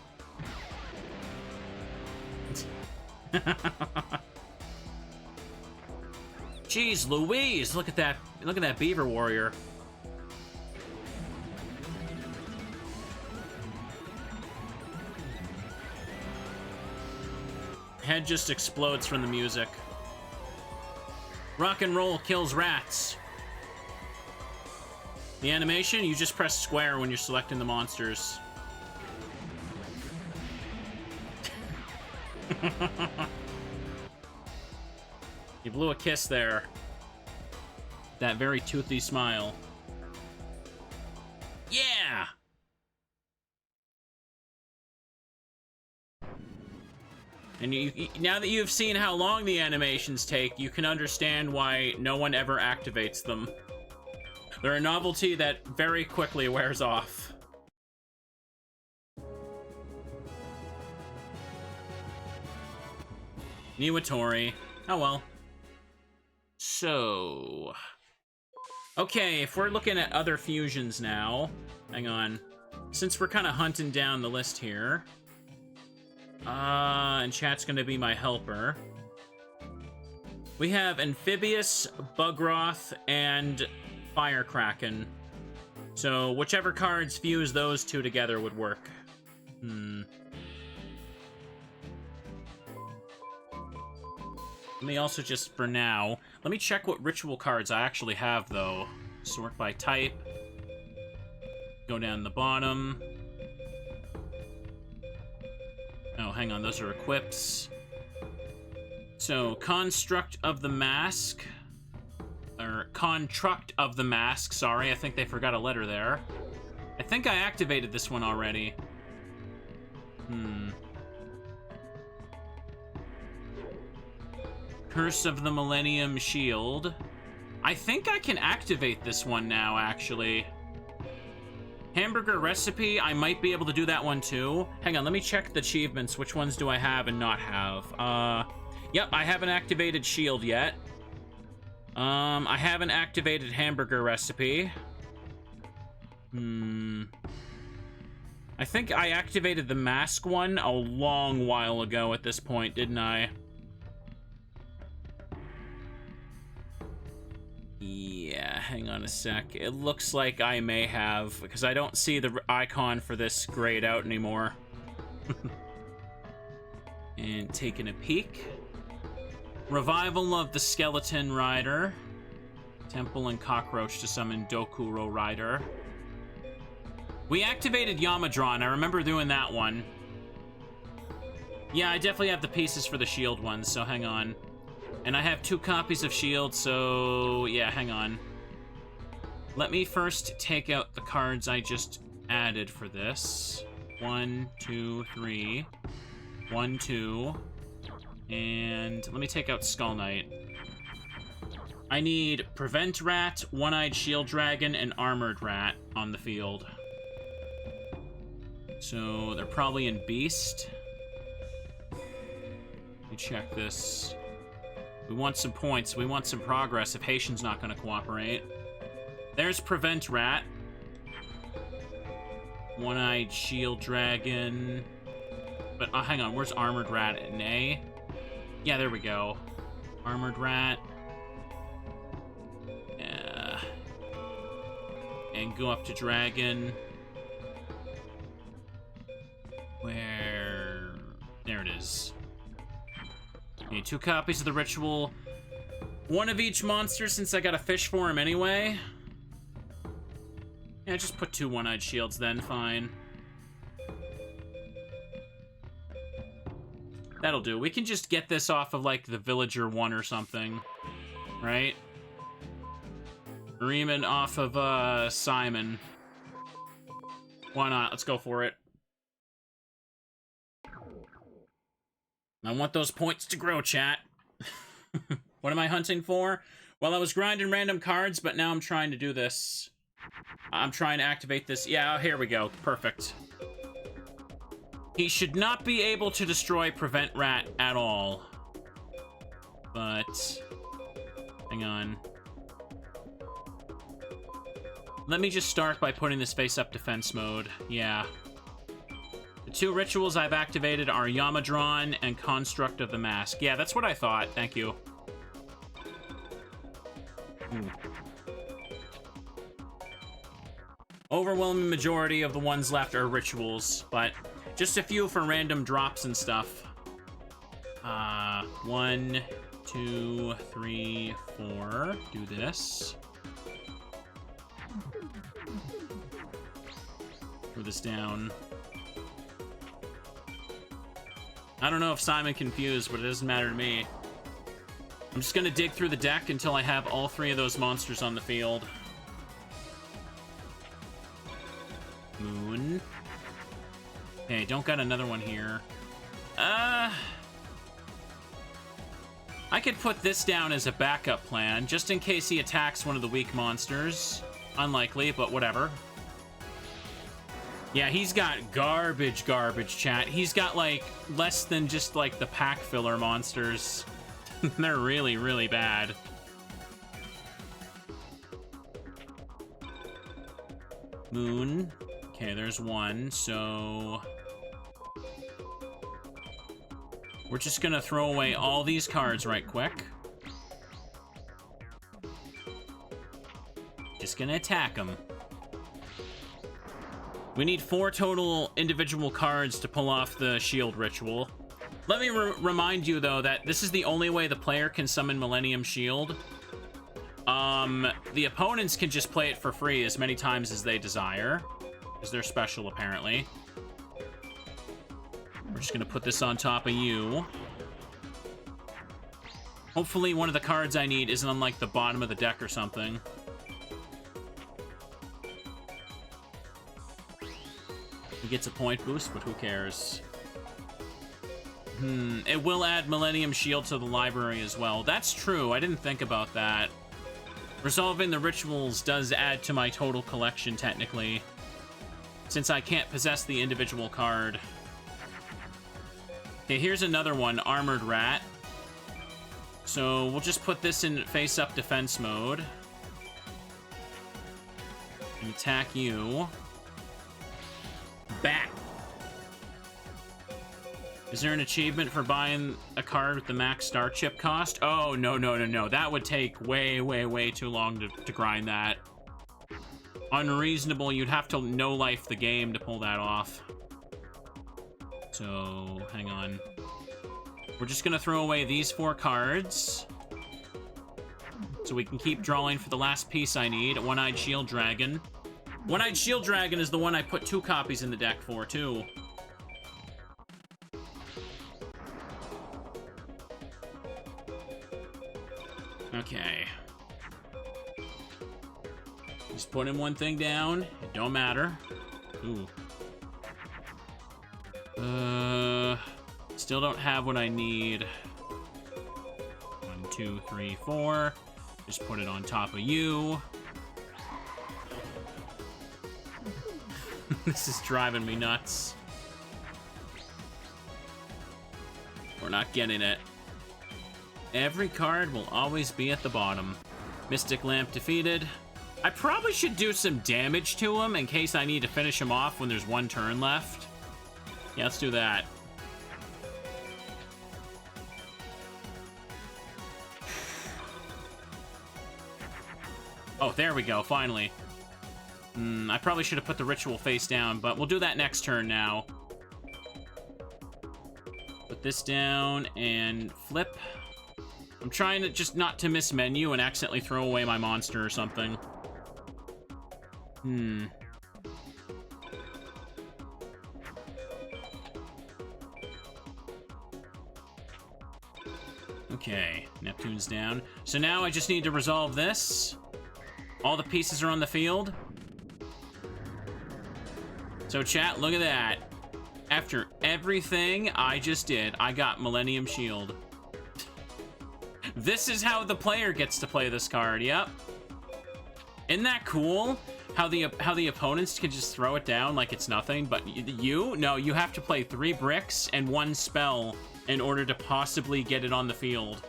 Jeez Louise, look at that. Look at that beaver warrior. Head just explodes from the music. Rock and roll kills rats. The animation, you just press square when you're selecting the monsters. You blew a kiss there. That very toothy smile. Yeah! And now that you've seen how long the animations take, you can understand why no one ever activates them. They're a novelty that very quickly wears off. Niwatori. Oh well. So... okay, if we're looking at other fusions now... hang on. Since we're kind of hunting down the list here... and chat's gonna be my helper. We have Amphibious, Bugroth, and Firekraken. So, whichever cards fuse those two together would work. Let me also just, for now, let me check what ritual cards I actually have, though. Sort by type. Go down the bottom. Oh, hang on, those are equips. So, Construct of the Mask. Or, Contract of the Mask, sorry, I think they forgot a letter there. I think I activated this one already. Curse of the Millennium Shield. I think I can activate this one now, actually. Hamburger Recipe, I might be able to do that one too. Hang on, let me check the achievements. Which ones do I have and not have? Yep, I haven't activated Shield yet. I haven't activated Hamburger Recipe. I think I activated the Mask one a long while ago at this point, didn't I? Yeah, hang on a sec. It looks like I may have, because I don't see the icon for this grayed out anymore. And taking a peek. Revival of the Skeleton Rider. Temple and Cockroach to summon Dokuro Rider. We activated Yamadron. I remember doing that one. Yeah, I definitely have the pieces for the Shield ones, so hang on. And I have 2 copies of Shield, so yeah, hang on. Let me first take out the cards I just added for this. 1, 2, 3. 1, 2. And let me take out Skull Knight. I need Prevent Rat, One-Eyed Shield Dragon, and Armored Rat on the field. So they're probably in Beast. Let me check this. We want some points. We want some progress if Heishin's not going to cooperate. There's Prevent Rat. One-Eyed Shield Dragon. But, hang on. Where's Armored Rat in A? Yeah, there we go. Armored Rat. Yeah. And go up to Dragon. Where... There it is. Need 2 copies of the ritual. 1 of each monster since I got a fish for him anyway. Yeah, just put 2 one-eyed shields then, fine. That'll do. We can just get this off of, like, the Villager 1 or something. Right? Reman off of, Simon. Why not? Let's go for it. I want those points to grow, chat. What am I hunting for? Well, I was grinding random cards, but now I'm trying to do this. I'm trying to activate this. Yeah, here we go. Perfect. He should not be able to destroy Prevent Rat at all. But... hang on. Let me just start by putting this face-up defense mode. Yeah. The 2 rituals I've activated are Yamadron and Construct of the Mask. Yeah, that's what I thought. Thank you. Overwhelming majority of the ones left are rituals, but just a few for random drops and stuff. 1, 2, 3, 4. Do this. Throw this down. I don't know if Simon confused, but it doesn't matter to me. I'm just gonna dig through the deck until I have all 3 of those monsters on the field. Moon. Okay, don't got another one here. I could put this down as a backup plan, just in case he attacks one of the weak monsters. Unlikely, but whatever. Yeah, he's got garbage, chat. He's got, like, less than just, like, the pack filler monsters. They're really, really bad. Moon. Okay, there's 1, so... we're just gonna throw away all these cards right quick. Just gonna attack them. We need 4 total individual cards to pull off the shield ritual. Let me remind you, though, that this is the only way the player can summon Millennium Shield. The opponents can just play it for free as many times as they desire, because they're special, apparently. We're just gonna put this on top of you. Hopefully one of the cards I need isn't on, like, the bottom of the deck or something. He gets a point boost, but who cares? It will add Millennium Shield to the library as well. That's true, I didn't think about that. Resolving the rituals does add to my total collection, technically, since I can't possess the individual card. Okay, here's another one, Armored Rat. So we'll just put this in face-up defense mode. And attack you. Bat! Is there an achievement for buying a card with the max star chip cost? Oh, no, no, no, no. That would take way, way, way too long to grind that. Unreasonable. You'd have to no-life the game to pull that off. So, hang on. We're just gonna throw away these 4 cards. So we can keep drawing for the last piece I need. One-Eyed Shield Dragon. One-Eyed Shield Dragon is the one I put 2 copies in the deck for, too. Okay. Just putting one thing down. It don't matter. Ooh. Still don't have what I need. 1, 2, 3, 4. Just put it on top of you. This is driving me nuts. We're not getting it. Every card will always be at the bottom. Mystic Lamp defeated. I probably should do some damage to him in case I need to finish him off when there's one turn left. Yeah, let's do that. Oh, there we go, finally. I probably should have put the ritual face down, but we'll do that next turn now. Put this down and flip. I'm trying to just not to miss menu and accidentally throw away my monster or something. Okay, Neptune's down. So now I just need to resolve this. All the pieces are on the field. So chat, look at that. After everything I just did, I got Millennium Shield. This is how the player gets to play this card, yep. Isn't that cool? How the opponents can just throw it down like it's nothing, but no, you have to play 3 bricks and 1 spell in order to possibly get it on the field.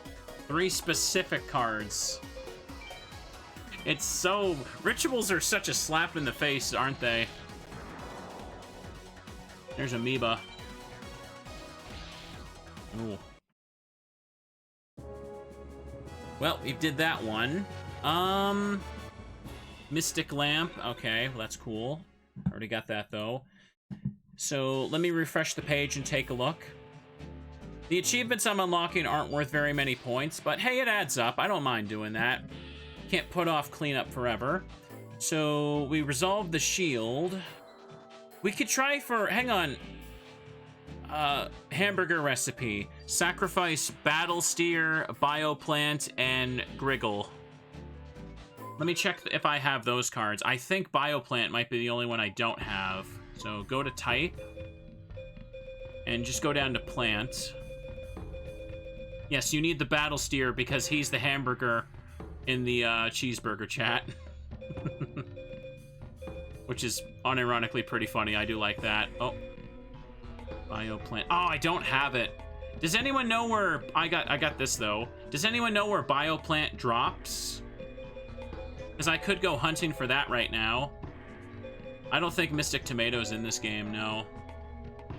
3 specific cards. It's so... Rituals are such a slap in the face, aren't they? There's Amoeba. Ooh. Well, we did that one. Mystic Lamp. Okay, well, that's cool. Already got that, though. So, let me refresh the page and take a look. The achievements I'm unlocking aren't worth very many points, but hey, it adds up. I don't mind doing that. Can't put off cleanup forever. So, we resolved the shield. We could try for... Hang on. Hamburger recipe. Sacrifice Battle Steer, Bioplant, and Griggle. Let me check if I have those cards. I think Bioplant might be the only one I don't have. So go to type. And just go down to plant. Yes, you need the Battle Steer because he's the hamburger in the cheeseburger chat. Which is unironically pretty funny. I do like that. Oh. Bioplant. Oh, I don't have it. Does anyone know where... I got this, though. Does anyone know where Bioplant drops? Because I could go hunting for that right now. I don't think Mystic Tomato's in this game, no.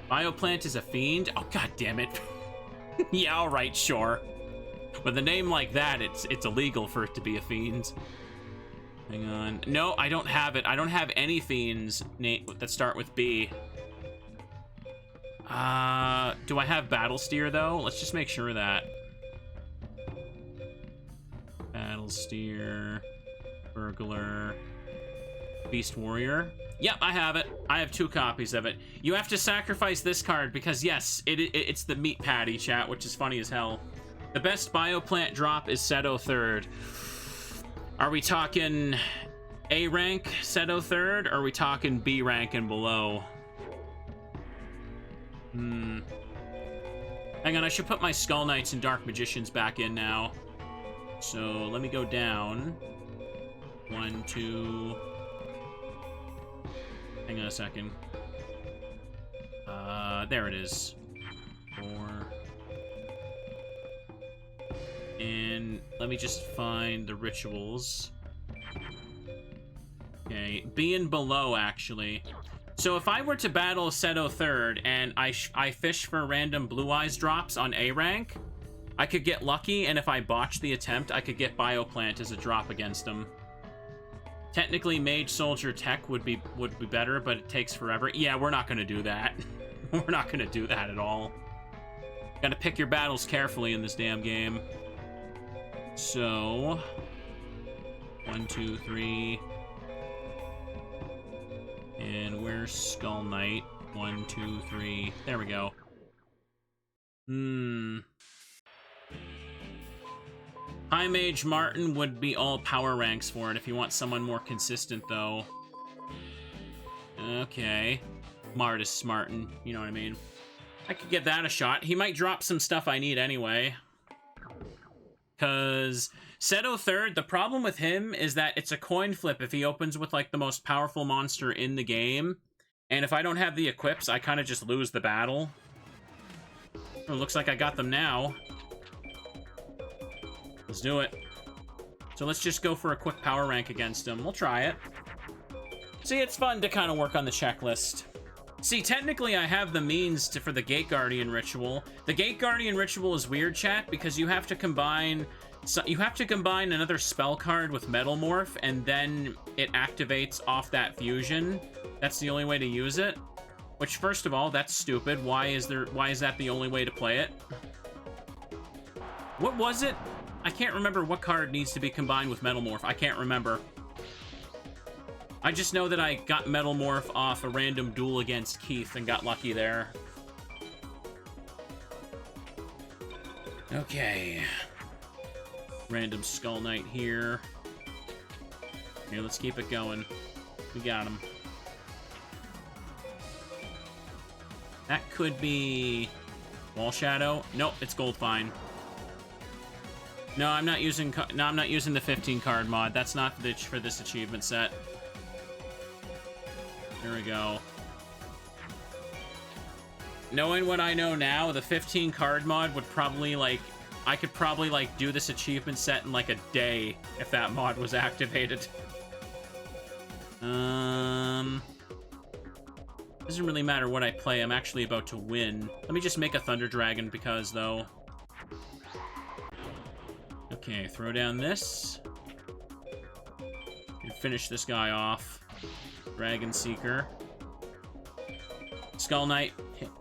Bioplant is a fiend? Oh, god damn it. Yeah, alright, sure. With a name like that, it's illegal for it to be a fiend. Hang on. No, I don't have it. I don't have any fiends that start with B. Do I have Battle Steer, though? Let's just make sure of that. Battle Steer, Burglar, Beast Warrior. Yep, I have it. I have 2 copies of it. You have to sacrifice this card because, yes, it's the meat patty, chat, which is funny as hell. The best Bioplant drop is Seto 3rd. Are we talking A rank Seto 3rd, or are we talking B rank and below? Hang on, I should put my Skull Knights and Dark Magicians back in now. So, let me go down. 1, 2... Hang on a second. There it is. 4... And let me just find the rituals. Okay, B and below, actually. So if I were to battle Seto 3rd and I fish for random Blue Eyes drops on A rank, I could get lucky, and if I botch the attempt, I could get Bioplant as a drop against him. Technically, Mage Soldier Tech would be better, but it takes forever. Yeah, we're not going to do that. We're not going to do that at all. Gotta pick your battles carefully in this damn game. So... 1, 2, 3... And where's Skull Knight? 1, 2, 3. There we go. High Mage Martin would be all power ranks for it if you want someone more consistent, though. Okay. Martis Martin, you know what I mean. I could give that a shot. He might drop some stuff I need anyway. Because Seto 3rd, the problem with him is that it's a coin flip if he opens with, like, the most powerful monster in the game. And if I don't have the equips, I kind of just lose the battle. It looks like I got them now. Let's do it. So let's just go for a quick power rank against him. We'll try it. See, it's fun to kind of work on the checklist. See, technically I have the means for the Gate Guardian ritual. The Gate Guardian ritual is weird, chat, because you have to combine another spell card with Metal Morph, and then it activates off that fusion. That's the only way to use it. Which, first of all, that's stupid. Why is that the only way to play it? What was it? I can't remember what card needs to be combined with Metal Morph. I can't remember. I just know that I got Metal Morph off a random duel against Keith and got lucky there. Okay. Random Skull Knight here. Here, let's keep it going. We got him. That could be Wall Shadow. Nope, it's Goldfine. No, I'm not using the 15 card mod. That's not for this achievement set. There we go. Knowing what I know now, the 15 card mod would probably, like, I could probably, like, do this achievement set in, like, a day if that mod was activated. Doesn't really matter what I play. I'm actually about to win. Let me just make a Thunder Dragon because, though. Okay, throw down this. And finish this guy off. Dragon Seeker. Skull Knight.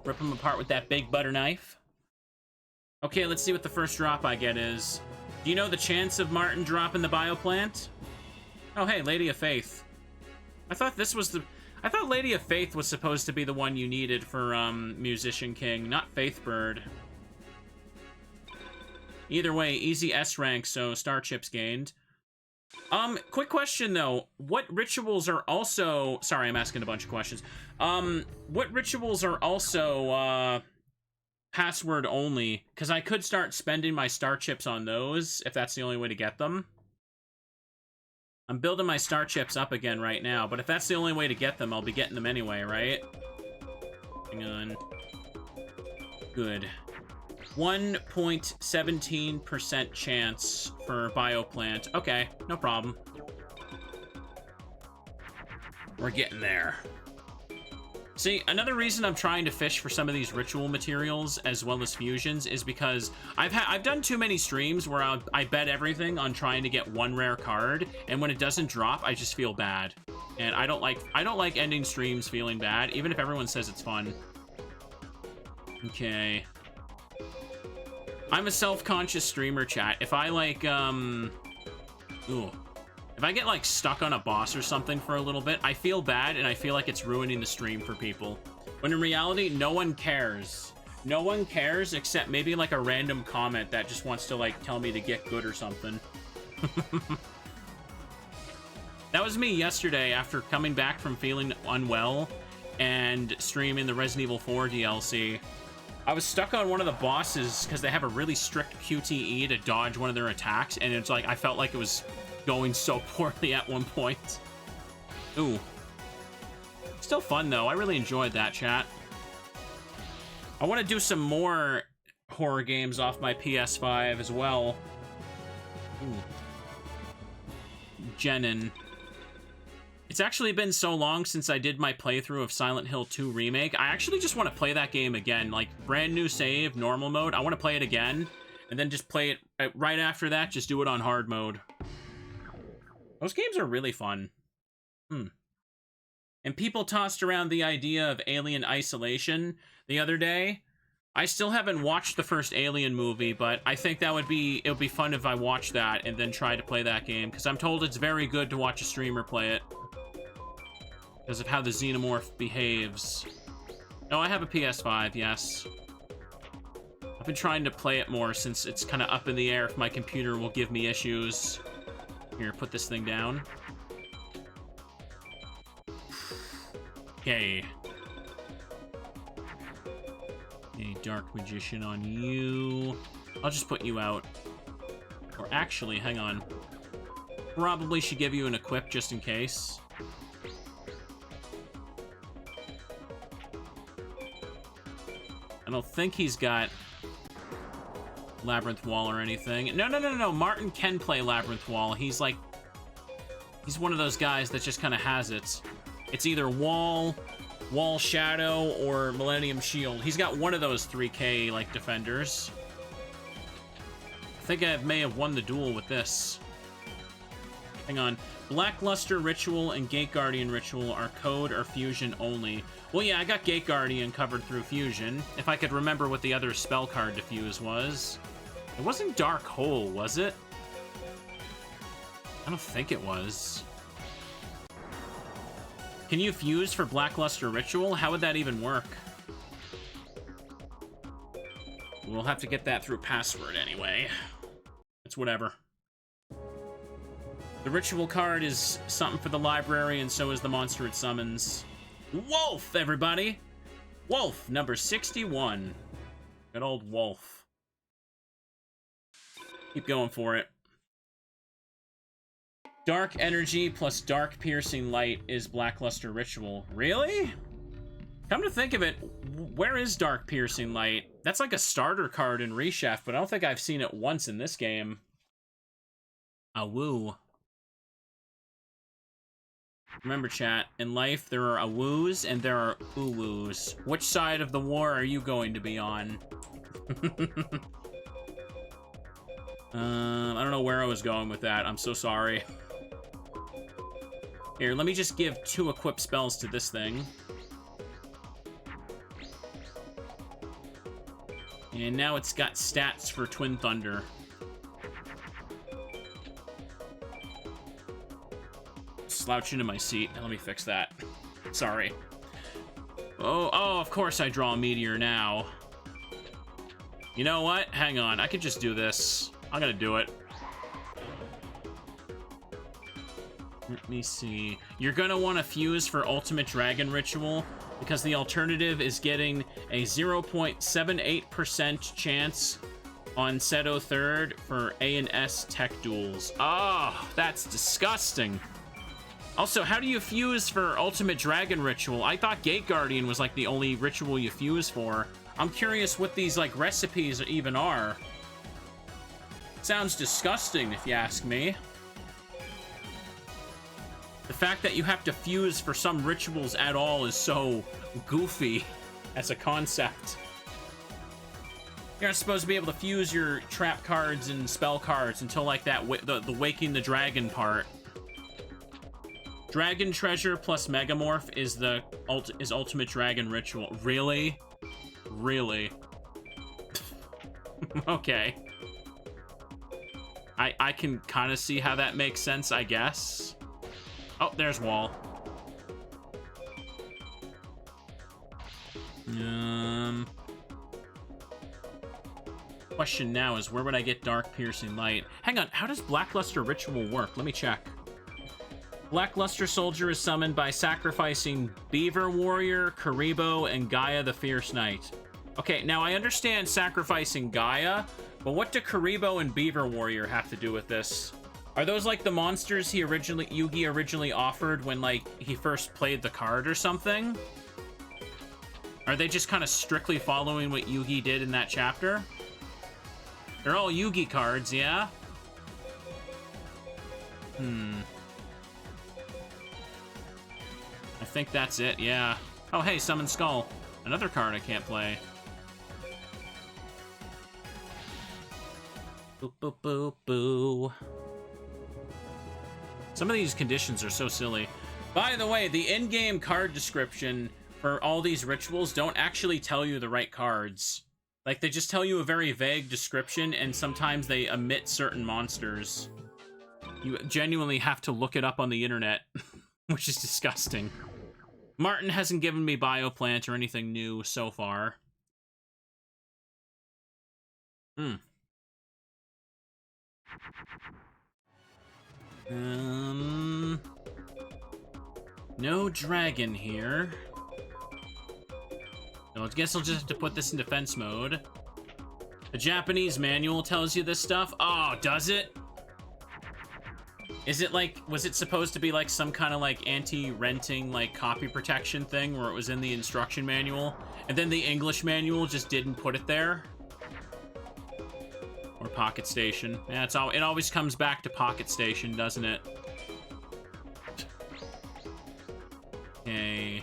Rip him apart with that big butter knife. Okay, let's see what the first drop I get is. Do you know the chance of Martin dropping the Bioplant? Oh, hey, Lady of Faith. I thought Lady of Faith was supposed to be the one you needed for, Musician King, not Faith Bird. Either way, easy S rank, so star chips gained. Quick question, though. What rituals are also... Sorry, I'm asking a bunch of questions. What rituals are also, password only? Because I could start spending my star chips on those, if that's the only way to get them. I'm building my star chips up again right now, but if that's the only way to get them, I'll be getting them anyway, right? Hang on. Good. 1.17% chance for Bioplant. Okay, no problem. We're getting there. See, another reason I'm trying to fish for some of these ritual materials as well as fusions is because I've done too many streams where I bet everything on trying to get one rare card, and when it doesn't drop, I just feel bad. And I don't like ending streams feeling bad, even if everyone says it's fun. Okay. I'm a self-conscious streamer, chat. If I, like, if I get, like, stuck on a boss or something for a little bit, I feel bad, and I feel like it's ruining the stream for people. When in reality, no one cares. No one cares except maybe, like, a random comment that just wants to, like, tell me to get good or something. That was me yesterday after coming back from feeling unwell and streaming the Resident Evil 4 DLC. I was stuck on one of the bosses because they have a really strict QTE to dodge one of their attacks, and it's like, I felt like it was going so poorly at one point. Ooh. Still fun, though. I really enjoyed that, chat. I want to do some more horror games off my PS5 as well. Ooh. Jenin. It's actually been so long since I did my playthrough of Silent Hill 2 Remake. I actually just want to play that game again. Like, brand new save, normal mode. I want to play it again, and then just play it right after that. Just do it on hard mode. Those games are really fun. And people tossed around the idea of Alien Isolation the other day. I still haven't watched the first Alien movie, but I think it would be fun if I watched that and then try to play that game, because I'm told it's very good to watch a streamer play it. Because of how the Xenomorph behaves. No, I have a PS5, yes. I've been trying to play it more since it's kind of up in the air if my computer will give me issues. Here, put this thing down. Okay. A Dark Magician on you. I'll just put you out. Or actually, hang on. Probably should give you an equip just in case. I don't think he's got... Labyrinth Wall or anything. No. Martin can play Labyrinth Wall. He's like... He's one of those guys that just kind of has it. It's either Wall Shadow, or Millennium Shield. He's got one of those 3K, like, defenders. I think I may have won the duel with this. Hang on. Blackluster Ritual and Gate Guardian Ritual are code or fusion only. Well, yeah, I got Gate Guardian covered through fusion. If I could remember what the other spell card to fuse was. It wasn't Dark Hole, was it? I don't think it was. Can you fuse for Blackluster Ritual? How would that even work? We'll have to get that through password anyway. It's whatever. The ritual card is something for the library, and so is the monster it summons. Wolf, everybody! Wolf, number 61. Good old Wolf. Keep going for it. Dark Energy plus Dark Piercing Light is Blackluster Ritual. Really? Come to think of it, where is Dark Piercing Light? That's like a starter card in Rechef, but I don't think I've seen it once in this game. Awoo. Remember, chat, in life there are awoos and there are uwoos. Which side of the war are you going to be on? I don't know where I was going with that. I'm so sorry. Here, let me just give 2 equip spells to this thing. And now it's got stats for Twin Thunder. Slouch into my seat. Let me fix that. Sorry. Oh, of course I draw a meteor now. You know what? Hang on. I could just do this. I'm gonna do it. Let me see. You're gonna want to fuse for Ultimate Dragon Ritual, because the alternative is getting a 0.78% chance on Seto 3rd for A and S tech duels. Oh, that's disgusting. Also, how do you fuse for Ultimate Dragon Ritual? I thought Gate Guardian was like the only ritual you fuse for. I'm curious what these like recipes even are. Sounds disgusting if you ask me. The fact that you have to fuse for some rituals at all is so goofy as a concept. You're not supposed to be able to fuse your trap cards and spell cards until like that the Waking the Dragon part. Dragon Treasure plus Megamorph is the Ultimate Dragon Ritual. Really? Really? Okay. I can kind of see how that makes sense, I guess. Oh, there's Wall. Question now is, where would I get Dark Piercing Light? Hang on, how does Blackluster Ritual work? Let me check. Blackluster Soldier is summoned by sacrificing Beaver Warrior, Karibo, and Gaia the Fierce Knight. Okay, now I understand sacrificing Gaia, but what do Karibo and Beaver Warrior have to do with this? Are those like the monsters Yugi originally offered when like he first played the card or something? Are they just kind of strictly following what Yugi did in that chapter? They're all Yugi cards, yeah? I think that's it, yeah. Oh, hey, Summon Skull. Another card I can't play. Boop, boop, boop, boo. Some of these conditions are so silly. By the way, the in-game card description for all these rituals don't actually tell you the right cards. Like, they just tell you a very vague description, and sometimes they omit certain monsters. You genuinely have to look it up on the internet, which is disgusting. Martin hasn't given me Bioplant or anything new so far. No dragon here. So I guess I'll just have to put this in defense mode. The Japanese manual tells you this stuff? Oh, does it? Is it like, was it supposed to be like some kind of like anti-renting like copy protection thing where it was in the instruction manual and then the English manual just didn't put it there? Or Pocket Station. Yeah, it always comes back to Pocket Station, doesn't it? Okay.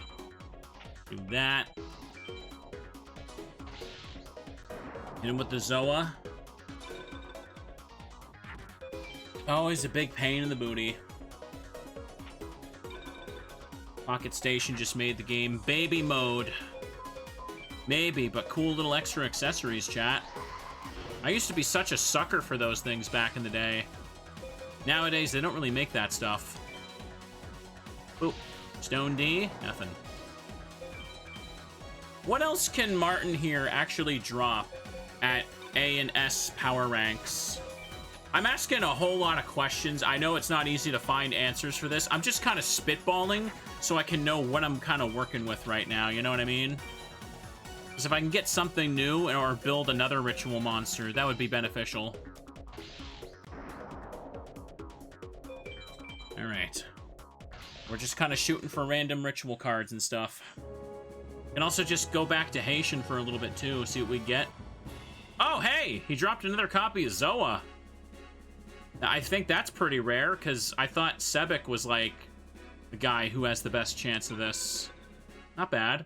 Do that. Hit him with the Zoa. Always a big pain in the booty. Pocket Station just made the game baby mode. Maybe, but cool little extra accessories, chat. I used to be such a sucker for those things back in the day. Nowadays, they don't really make that stuff. Oop. Stone D? Nothing. What else can Martin here actually drop at A and S power ranks? I'm asking a whole lot of questions. I know it's not easy to find answers for this. I'm just kind of spitballing so I can know what I'm kind of working with right now, you know what I mean? Because if I can get something new or build another ritual monster, that would be beneficial. Alright. We're just kind of shooting for random ritual cards and stuff. And also just go back to Heishin for a little bit too, see what we get. Oh, hey! He dropped another copy of Zoa. I think that's pretty rare, because I thought Sebek was, like, the guy who has the best chance of this. Not bad.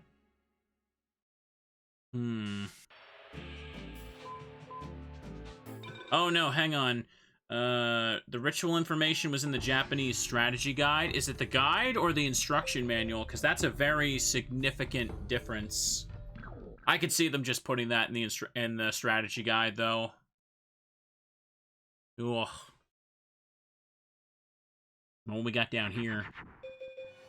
Oh, no, hang on. The ritual information was in the Japanese strategy guide. Is it the guide or the instruction manual? Because that's a very significant difference. I could see them just putting that in the strategy guide, though. Ugh. What we got down here?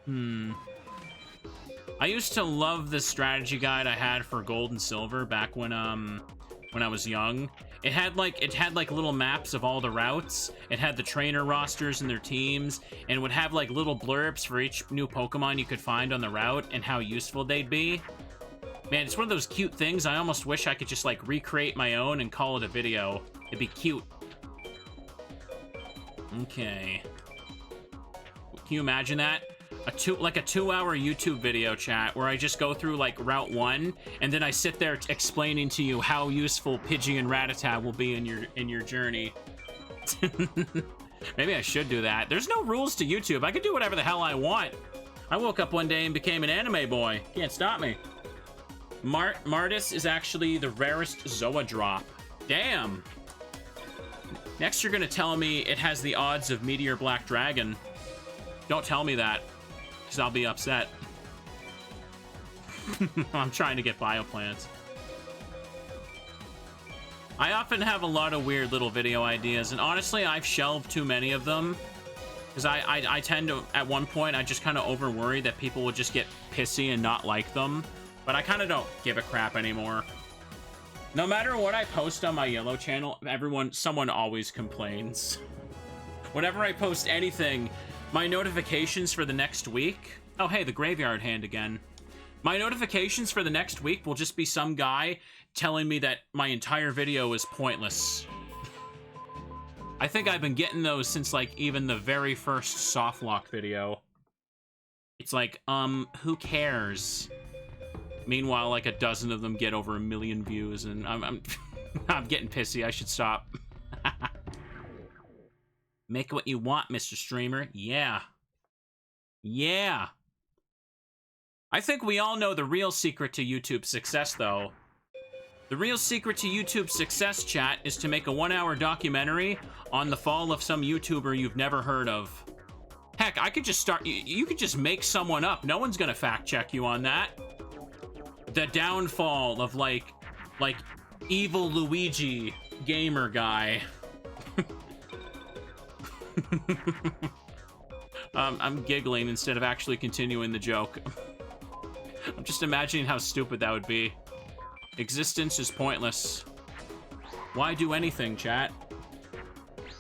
I used to love the strategy guide I had for Gold and Silver back when I was young. It had like little maps of all the routes. It had the trainer rosters and their teams, and it would have like little blurbs for each new Pokemon you could find on the route and how useful they'd be. Man, it's one of those cute things. I almost wish I could just like recreate my own and call it a video. It'd be cute. Okay. Can you imagine that? Like a 2-hour YouTube video, chat, where I just go through like Route 1, and then I sit there explaining to you how useful Pidgey and Rattata will be in your journey. Maybe I should do that. There's no rules to YouTube. I can do whatever the hell I want. I woke up one day and became an anime boy. Can't stop me. Martis is actually the rarest Zoa drop. Damn. Next, you're gonna tell me it has the odds of Meteor Black Dragon. Don't tell me that, because I'll be upset. I'm trying to get Bioplant. I often have a lot of weird little video ideas, and honestly, I've shelved too many of them. Because I tend to, at one point, I just kind of over-worry that people will just get pissy and not like them. But I kind of don't give a crap anymore. No matter what I post on my yellow channel, someone always complains. Whenever I post anything, my notifications for the next week... Oh, hey, the graveyard hand again. My notifications for the next week will just be some guy telling me that my entire video is pointless. I think I've been getting those since, like, even the very first softlock video. It's like, who cares? Meanwhile, like, a dozen of them get over 1 million views, and I'm getting pissy. I should stop. Make what you want, Mr. Streamer. Yeah. Yeah. I think we all know the real secret to YouTube's success, though. The real secret to YouTube's success, chat, is to make a 1-hour documentary on the fall of some YouTuber you've never heard of. Heck, I could just start... You could just make someone up. No one's gonna fact-check you on that. The downfall of, like evil Luigi gamer guy. I'm giggling instead of actually continuing the joke. I'm just imagining how stupid that would be. Existence is pointless. Why do anything, chat?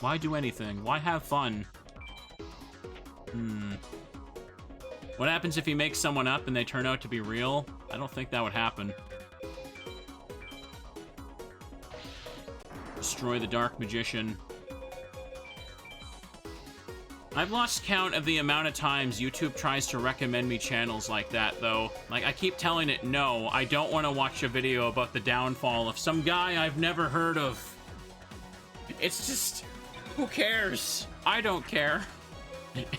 Why do anything? Why have fun? What happens if you make someone up and they turn out to be real? I don't think that would happen. Destroy the Dark Magician. I've lost count of the amount of times YouTube tries to recommend me channels like that, though. Like, I keep telling it, no, I don't want to watch a video about the downfall of some guy I've never heard of. It's just, who cares? I don't care.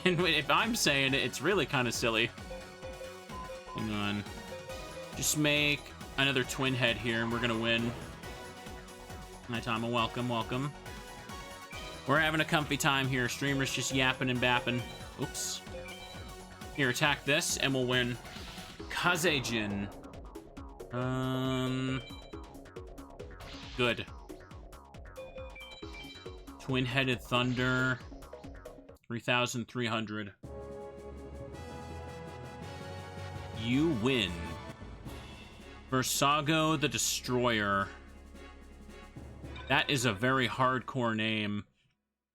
And if I'm saying it, it's really kind of silly. Hang on. Just make another twin head here, and we're gonna win. Hi, Tama. Welcome, welcome. We're having a comfy time here. Streamers just yapping and bapping. Oops. Here, attack this, and we'll win. Kazejin. Good. Twin-headed thunder. 3,300. You win. Versago the Destroyer. That is a very hardcore name.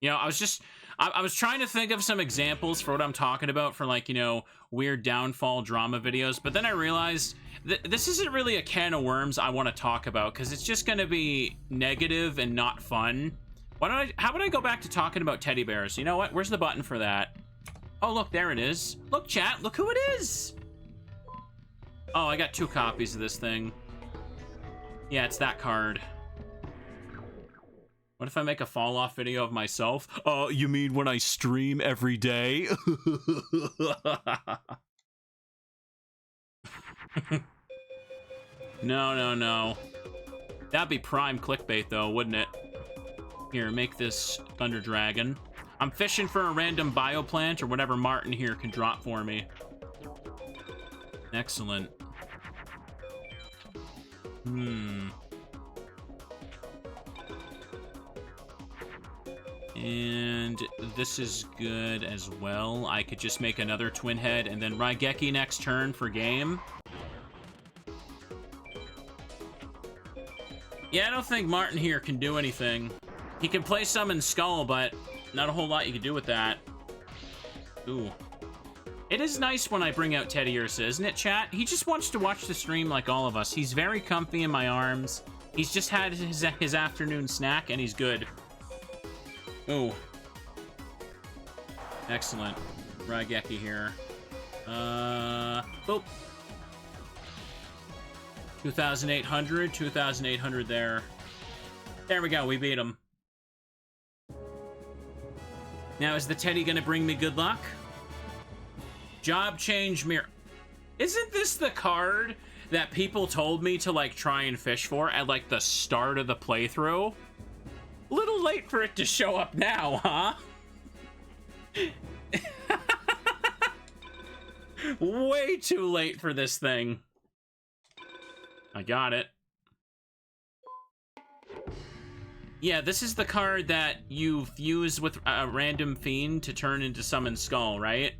You know, I was trying to think of some examples for what I'm talking about for, like, you know, weird downfall drama videos, but then I realized this isn't really a can of worms I want to talk about, because it's just going to be negative and not fun. How about I go back to talking about teddy bears? You know what? Where's the button for that? Oh, look, there it is. Look, chat, look who it is. Oh, I got 2 copies of this thing. Yeah, it's that card. What if I make a fall-off video of myself? Oh, you mean when I stream every day? No. That'd be prime clickbait, though, wouldn't it? Here, make this Thunder Dragon. I'm fishing for a random Bioplant or whatever Martin here can drop for me. Excellent. And this is good as well. I could just make another twin head and then Raigeki next turn for game. Yeah, I don't think Martin here can do anything. He can play Summon Skull, but not a whole lot you can do with that. Ooh. It is nice when I bring out Teddy Ursa, isn't it, chat? He just wants to watch the stream like all of us. He's very comfy in my arms. He's just had his afternoon snack, and he's good. Ooh. Excellent. Raigeki here. Boop. 2,800, 2,800 there. There we go, we beat him. Now, is the Teddy gonna bring me good luck? Job change mirror. Isn't this the card that people told me to, like, try and fish for at, like, the start of the playthrough? Little late for it to show up now, huh? Way too late for this thing. I got it. Yeah, this is the card that you fuse with a random fiend to turn into Summon Skull, right?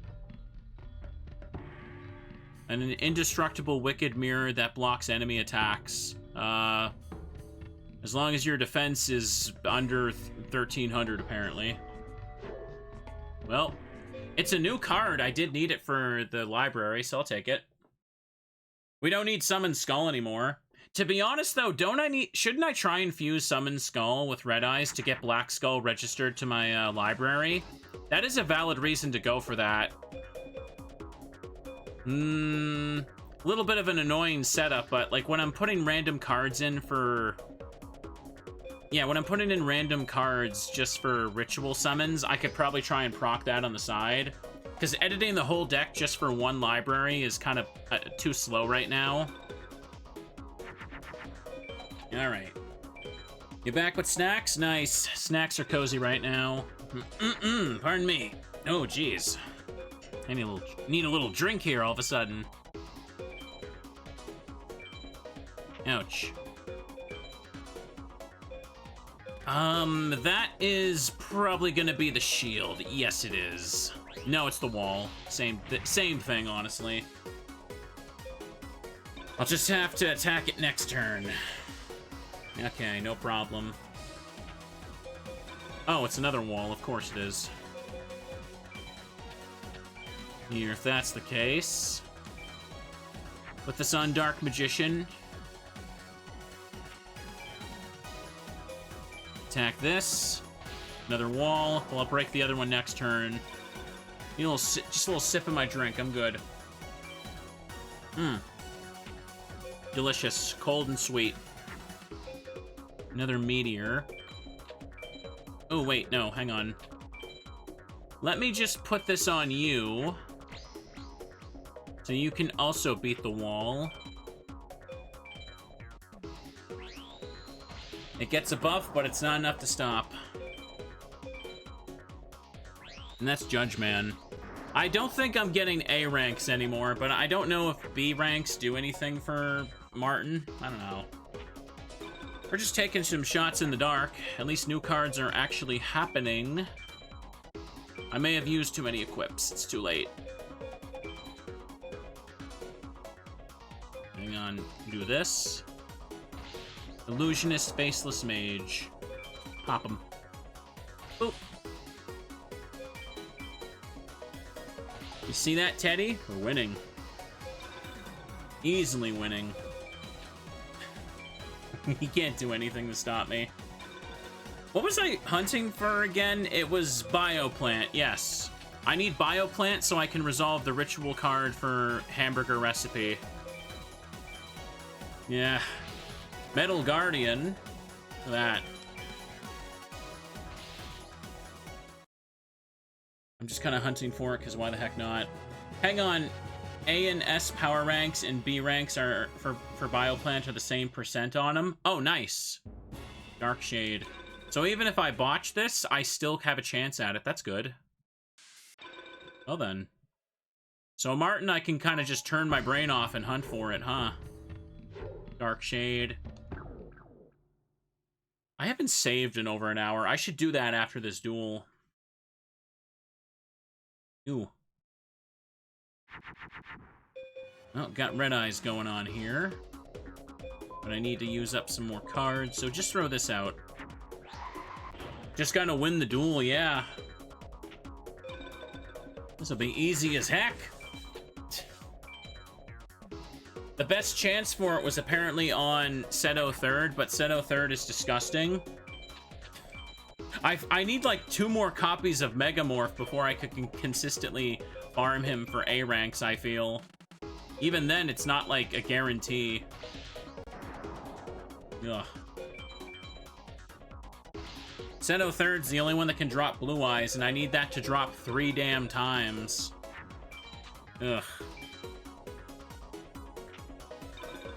And an indestructible wicked mirror that blocks enemy attacks. As long as your defense is under 1,300, apparently. Well, it's a new card. I did need it for the library, so I'll take it. We don't need Summon Skull anymore. To be honest, though, shouldn't I try and fuse Summon Skull with Red Eyes to get Black Skull registered to my library? That is a valid reason to go for that. A little bit of an annoying setup, but, like, when I'm putting random cards in for... Yeah, when I'm putting in random cards just for ritual summons, I could probably try and proc that on the side. Because editing the whole deck just for one library is kind of too slow right now. Alright. You back with snacks? Nice. Snacks are cozy right now. Pardon me. Oh, jeez. I need a little drink here all of a sudden. Ouch. That is probably gonna be the shield. Yes, it is. No, it's the wall. Same thing, honestly. I'll just have to attack it next turn. Okay, no problem. Oh, it's another wall. Of course it is. Here, if that's the case. Put this on Dark Magician. Attack this. Another wall. Well, I'll break the other one next turn. Just a little sip of my drink. I'm good. Delicious. Cold and sweet. Another meteor. Oh, wait, no, hang on. Let me just put this on you. So you can also beat the wall. It gets a buff, but it's not enough to stop. And that's Judge Man. I don't think I'm getting A ranks anymore, but I don't know if B ranks do anything for Martin. I don't know. We're just taking some shots in the dark. At least new cards are actually happening. I may have used too many equips. It's too late. Hang on. Do this. Illusionist, Faceless Mage. Pop him. Boop. You see that, Teddy? We're winning. Easily winning. He can't do anything to stop me. What was I hunting for again? It was Bioplant, yes. I need Bioplant so I can resolve the ritual card for Hamburger Recipe. Yeah. Metal Guardian. Look at that. I'm just kind of hunting for it, because why the heck not? Hang on. A and S power ranks and B ranks are for Bioplant are the same percent on them. Oh, nice. Dark Shade. So even if I botch this, I still have a chance at it. That's good. Well then. So Martin, I can kind of just turn my brain off and hunt for it, huh? Dark Shade. I haven't saved in over an hour. I should do that after this duel. Ooh. Oh, got red eyes going on here. But I need to use up some more cards, so just throw this out. Just gotta win the duel, yeah. This'll be easy as heck. The best chance for it was apparently on Seto third, but Seto third is disgusting. I need like 2 more copies of Megamorph before I could consistently farm him for A ranks, I feel. Even then, it's not like a guarantee. Ugh. Seto third's the only one that can drop Blue Eyes, and I need that to drop 3 damn times. Ugh.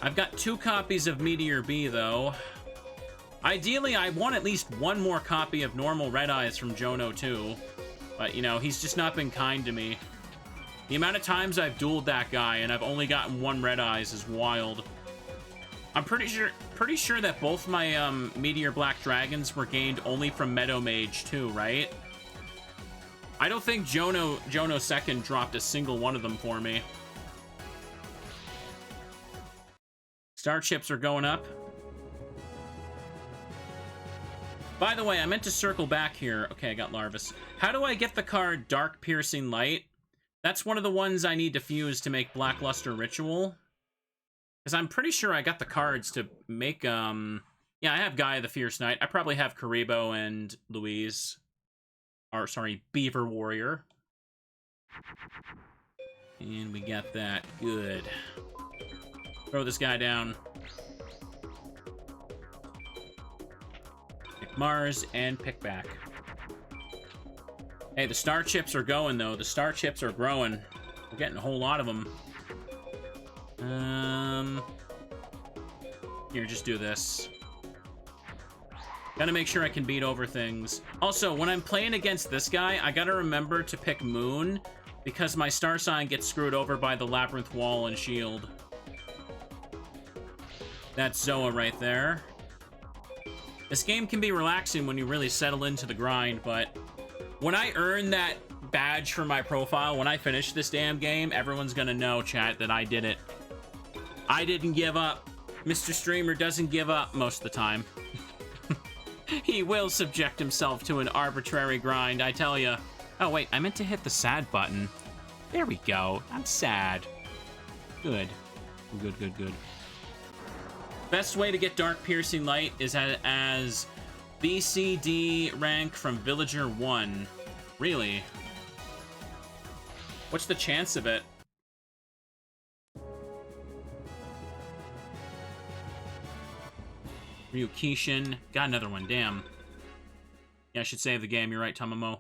I've got 2 copies of Meteor B, though. Ideally, I want at least 1 more copy of normal Red Eyes from Jono 2. But, you know, he's just not been kind to me. The amount of times I've dueled that guy and I've only gotten 1 Red Eyes is wild. I'm pretty sure that both my Meteor Black Dragons were gained only from Meadow Mage too, right? I don't think Jono 2nd dropped a single one of them for me. Star chips are going up. By the way, I meant to circle back here. Okay, I got Larvis. How do I get the card Dark Piercing Light? That's one of the ones I need to fuse to make Blackluster Ritual. Because I'm pretty sure I got the cards to make, yeah, I have Gaia the Fierce Knight. I probably have Karibo and Louise. Or, sorry, Beaver Warrior. And we got that. Good. Throw this guy down. Pick Mars and pick back. Hey, the star chips are going, though. The star chips are growing. We're getting a whole lot of them. Here, just do this. Gotta make sure I can beat over things. Also, when I'm playing against this guy, I gotta remember to pick Moon, because my star sign gets screwed over by the Labyrinth Wall and Shield. That's Zoa right there. This game can be relaxing when you really settle into the grind, but when I earn that badge for my profile, when I finish this damn game, everyone's gonna know, chat, that I did it. I didn't give up. Mr. Streamer doesn't give up most of the time. He will subject himself to an arbitrary grind, I tell ya. Oh, wait, I meant to hit the sad button. There we go. I'm sad. Good. Good, good, good. Best way to get Dark Piercing Light is as BCD rank from Villager 1. Really? What's the chance of it? Ryukishin. Got another one, damn. Yeah, I should save the game. You're right, Tamamo.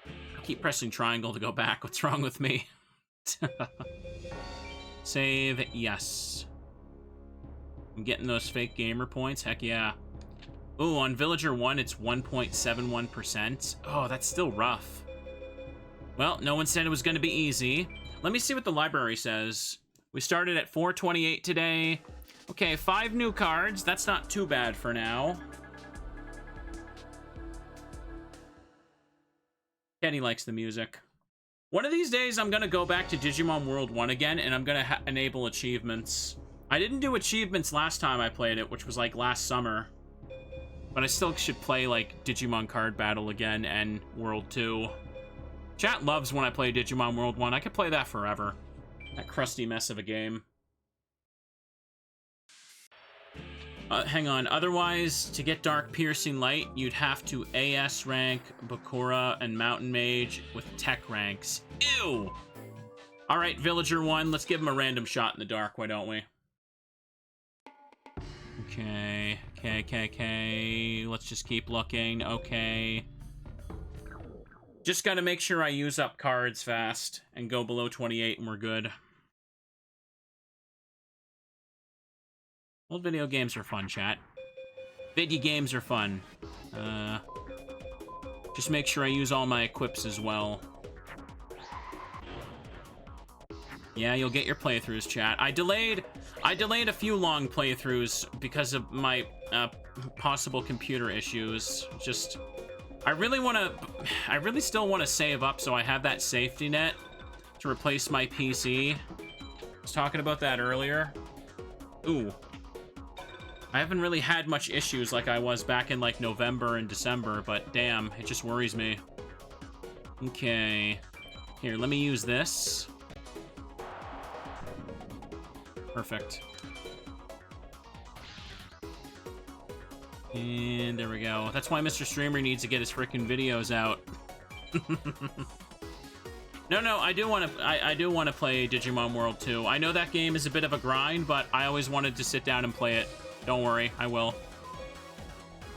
I keep pressing triangle to go back. What's wrong with me? Save, yes. I'm getting those fake gamer points. Heck yeah. Ooh, on Villager 1, it's 1.71%. Oh, that's still rough. Well, no one said it was going to be easy. Let me see what the library says. We started at 428 today. Okay, 5 new cards. That's not too bad for now. Kenny likes the music. One of these days, I'm going to go back to Digimon World 1 again, and I'm going to enable achievements. I didn't do achievements last time I played it, which was like last summer. But I still should play like Digimon Card Battle again and World 2. Chat loves when I play Digimon World 1. I could play that forever. That crusty mess of a game. Hang on. Otherwise, to get Dark Piercing Light, you'd have to AS rank Bakura and Mountain Mage with tech ranks. Ew! Alright, Villager 1, let's give him a random shot in the dark, why don't we? Okay. Let's just keep looking. Okay. Just gotta make sure I use up cards fast and go below 28 and we're good. Old video games are fun, chat. Video games are fun. Just make sure I use all my equips as well. Yeah, you'll get your playthroughs, chat. I delayed a few long playthroughs because of my possible computer issues. Just, I really still want to save up so I have that safety net to replace my PC. I was talking about that earlier. Ooh. I haven't really had much issues like I was back in like November and December, but damn, it just worries me. Okay. Here, let me use this. Perfect. And there we go. That's why Mr. Streamer needs to get his freaking videos out. No, I do want to play Digimon World 2. I know that game is a bit of a grind, but I always wanted to sit down and play it. Don't worry, I will.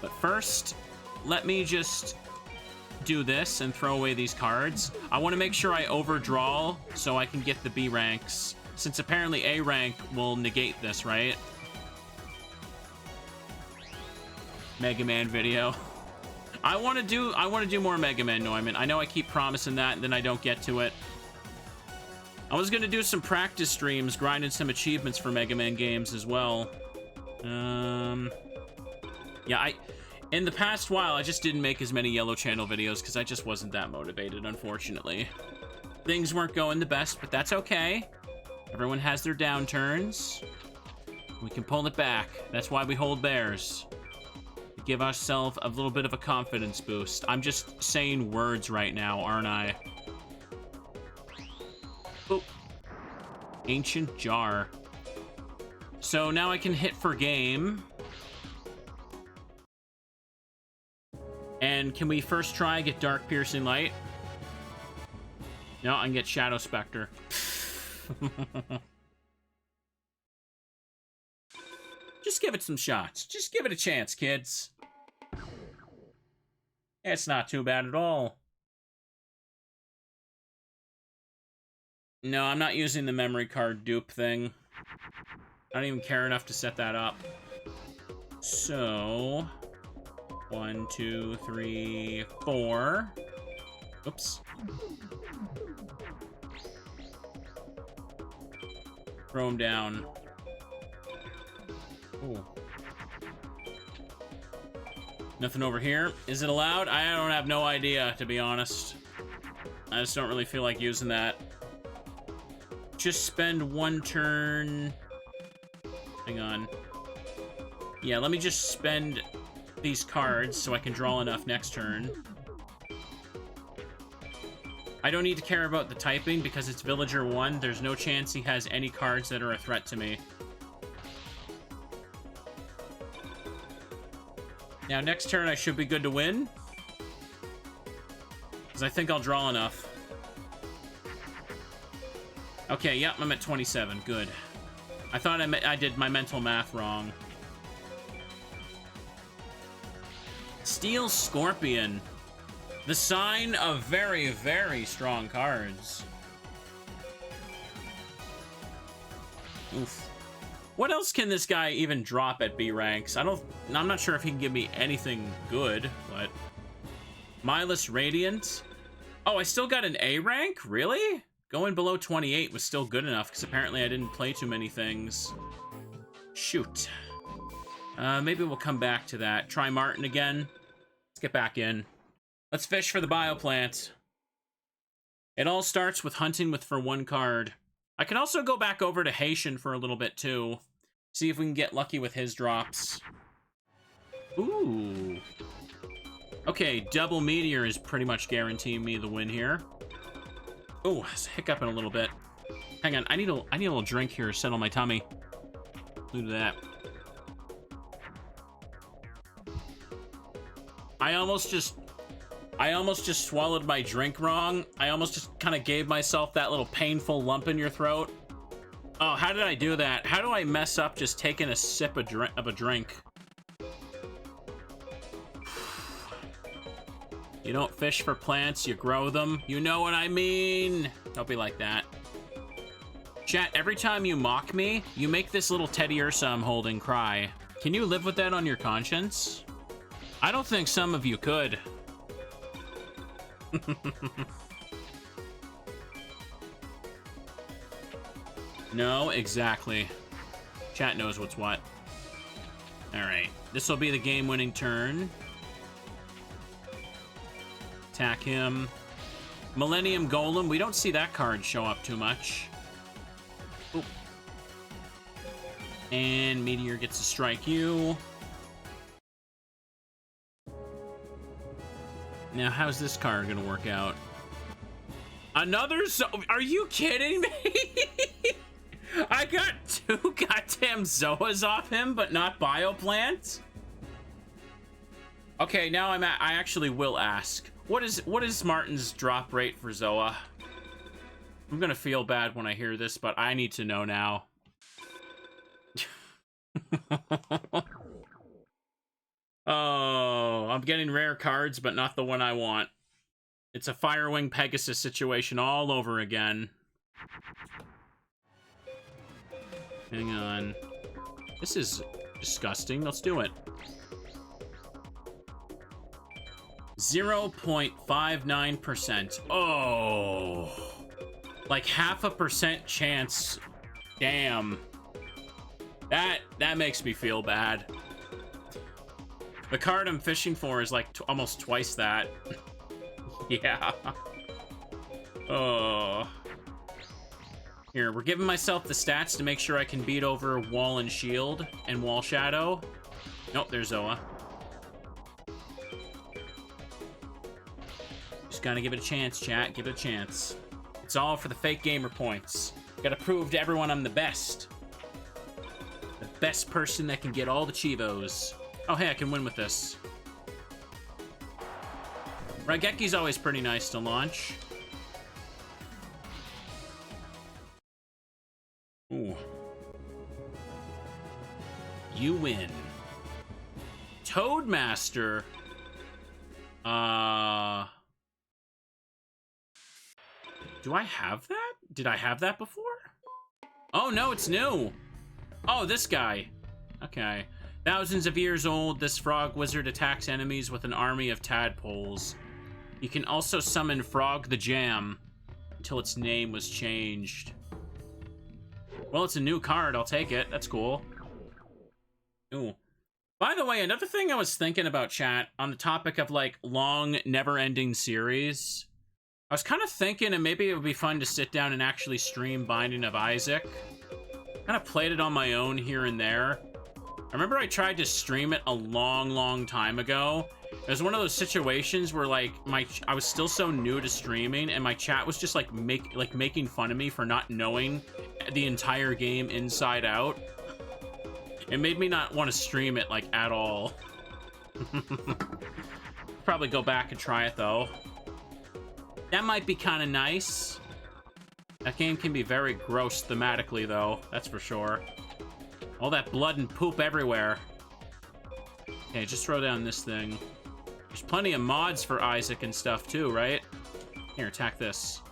But first, let me just do this and throw away these cards. I want to make sure I overdraw so I can get the B ranks. Since apparently A rank will negate this, right? Mega Man video. I want to do more Mega Man Neumann. I know I keep promising that, and then I don't get to it. I was gonna do some practice streams, grinding some achievements for Mega Man games as well. Yeah, in the past while, I just didn't make as many Yellow Channel videos because I just wasn't that motivated, unfortunately. Things weren't going the best, but that's okay. Everyone has their downturns. We can pull it back. That's why we hold bears. We give ourselves a little bit of a confidence boost. I'm just saying words right now, aren't I? Boop. Ancient Jar. So now I can hit for game. And can we first try get Dark Piercing Light? No, I can get Shadow Spectre. Just give it some shots. Just give it a chance, kids. It's not too bad at all. No, I'm not using the memory card dupe thing. I don't even care enough to set that up. So, 1, 2, 3, 4. Oops. Throw him down. Ooh. Nothing over here. Is it allowed? I don't have no idea, to be honest. I just don't really feel like using that. Just spend one turn. Hang on. Yeah, let me just spend these cards so I can draw enough next turn. I don't need to care about the typing because it's Villager 1. There's no chance he has any cards that are a threat to me. Now, next turn I should be good to win. Because I think I'll draw enough. Okay, yep, I'm at 27. Good. I thought I did my mental math wrong. Steel Scorpion. The sign of very, very strong cards. Oof. What else can this guy even drop at B ranks? I'm not sure if he can give me anything good, but... Milus Radiant. Oh, I still got an A rank? Really? Going below 28 was still good enough, because apparently I didn't play too many things. Shoot. Maybe we'll come back to that. Try Martin again. Let's get back in. Let's fish for the Bioplant. It all starts with hunting for one card. I can also go back over to Heishin for a little bit, too. See if we can get lucky with his drops. Ooh. Okay, double Meteor is pretty much guaranteeing me the win here. Oh, I was hiccuping a little bit. Hang on, I need a little drink here to settle my tummy. Do that. I almost just swallowed my drink wrong. I almost just kind of gave myself that little painful lump in your throat. Oh, how did I do that? How do I mess up just taking a sip of a drink? You don't fish for plants, you grow them. You know what I mean? Don't be like that. Chat, every time you mock me, you make this little Teddy Ursa I'm holding cry. Can you live with that on your conscience? I don't think some of you could. No, exactly. Chat knows what's what. Alright, this will be the game-winning turn. Attack him. Millennium Golem, we don't see that card show up too much. Oop. And Meteor gets to strike you. Now, how's this card gonna work out? Another Are you kidding me? I got 2 goddamn Zoas off him, but not Bioplant? Okay, now I actually will ask. What is Martin's drop rate for Zoa? I'm gonna feel bad when I hear this, but I need to know now. Oh, I'm getting rare cards, but not the one I want. It's a Firewing Pegasus situation all over again. Hang on. This is disgusting. Let's do it. 0.59%. Oh. Like 0.5% chance. Damn. That makes me feel bad. The card I'm fishing for is like almost twice that. Yeah. Oh. Here, we're giving myself the stats to make sure I can beat over Wall and Shield and Wall Shadow. Nope, there's Zoa. Just gotta give it a chance, chat. Give it a chance. It's all for the fake gamer points. Gotta prove to everyone I'm the best. The best person that can get all the Chivos. Oh, hey, I can win with this. Raigeki's always pretty nice to launch. Ooh. You win. Toadmaster. Do I have that? Did I have that before? Oh, no, it's new. Oh, this guy. Okay. Thousands of years old, this frog wizard attacks enemies with an army of tadpoles. You can also summon Frog the Jam until its name was changed. Well, it's a new card. I'll take it. That's cool. Ooh. By the way, another thing I was thinking about, chat, on the topic of, like, long, never-ending series, I was kind of thinking, and maybe it would be fun to sit down and actually stream Binding of Isaac. Kind of played it on my own here and there. I remember I tried to stream it a long time ago. It was one of those situations where, like, I was still so new to streaming, and my chat was just, like, making fun of me for not knowing the entire game inside out. It made me not want to stream it, like, at all. Probably go back and try it, though. That might be kind of nice. That game can be very gross thematically, though. That's for sure. All that blood and poop everywhere. Okay, just throw down this thing. There's plenty of mods for Isaac and stuff too, right? Here, attack this.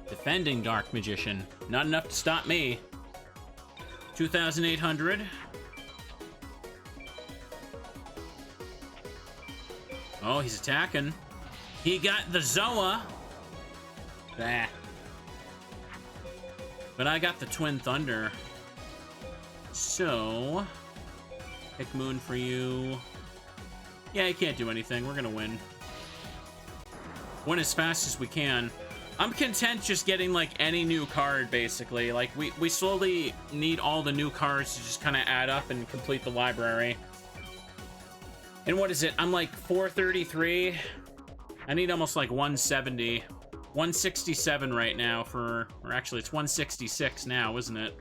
Defending Dark Magician. Not enough to stop me. 2,800. Oh, he's attacking. He got the Zoa. Bah. But I got the Twin Thunder. So... pick Moon for you. Yeah, you can't do anything. We're gonna win. Win as fast as we can. I'm content just getting, like, any new card, basically. Like, we slowly need all the new cards to just kind of add up and complete the library. And what is it? I'm, like, 433. I need almost, like, 170. 167 right now for... or actually, it's 166 now, isn't it?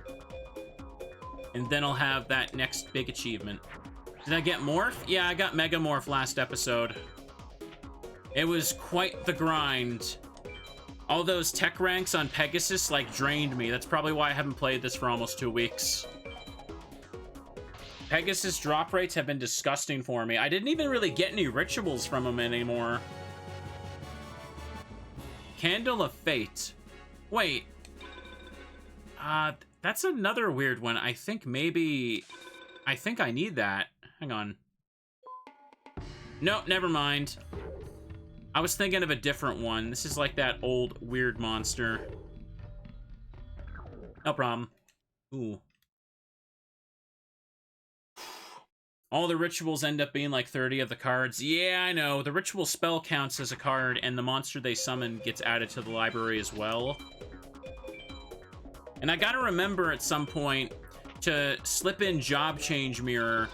And then I'll have that next big achievement. Did I get Morph? Yeah, I got Mega Morph last episode. It was quite the grind. All those tech ranks on Pegasus, like, drained me. That's probably why I haven't played this for almost 2 weeks. Pegasus drop rates have been disgusting for me. I didn't even really get any rituals from them anymore. Candle of Fate. Wait. That's another weird one. I think maybe... I think I need that. Hang on. Nope, never mind. I was thinking of a different one. This is like that old weird monster. No problem. Ooh. All the rituals end up being like 30 of the cards. Yeah, I know. The ritual spell counts as a card, and the monster they summon gets added to the library as well. And I gotta remember at some point to slip in Job Change Mirror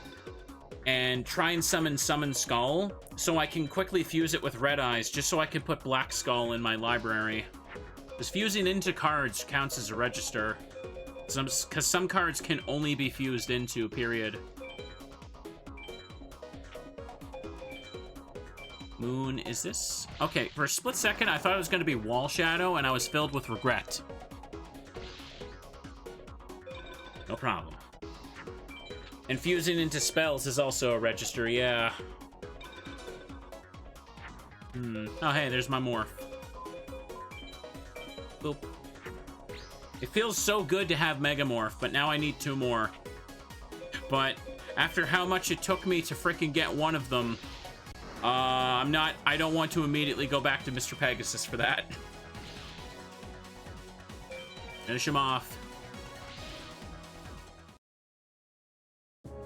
and try and summon Skull, so I can quickly fuse it with Red Eyes, just so I can put Black Skull in my library. Because fusing into cards counts as a register. Because some cards can only be fused into, period. Moon, is this? Okay, for a split second, I thought it was going to be Wall Shadow, and I was filled with regret. No problem. And fusing into spells is also a register, yeah. Oh, hey, there's my Morph. Boop. It feels so good to have Mega Morph, but now I need 2 more. But after how much it took me to freaking get one of them, I don't want to immediately go back to Mr. Pegasus for that. Finish him off.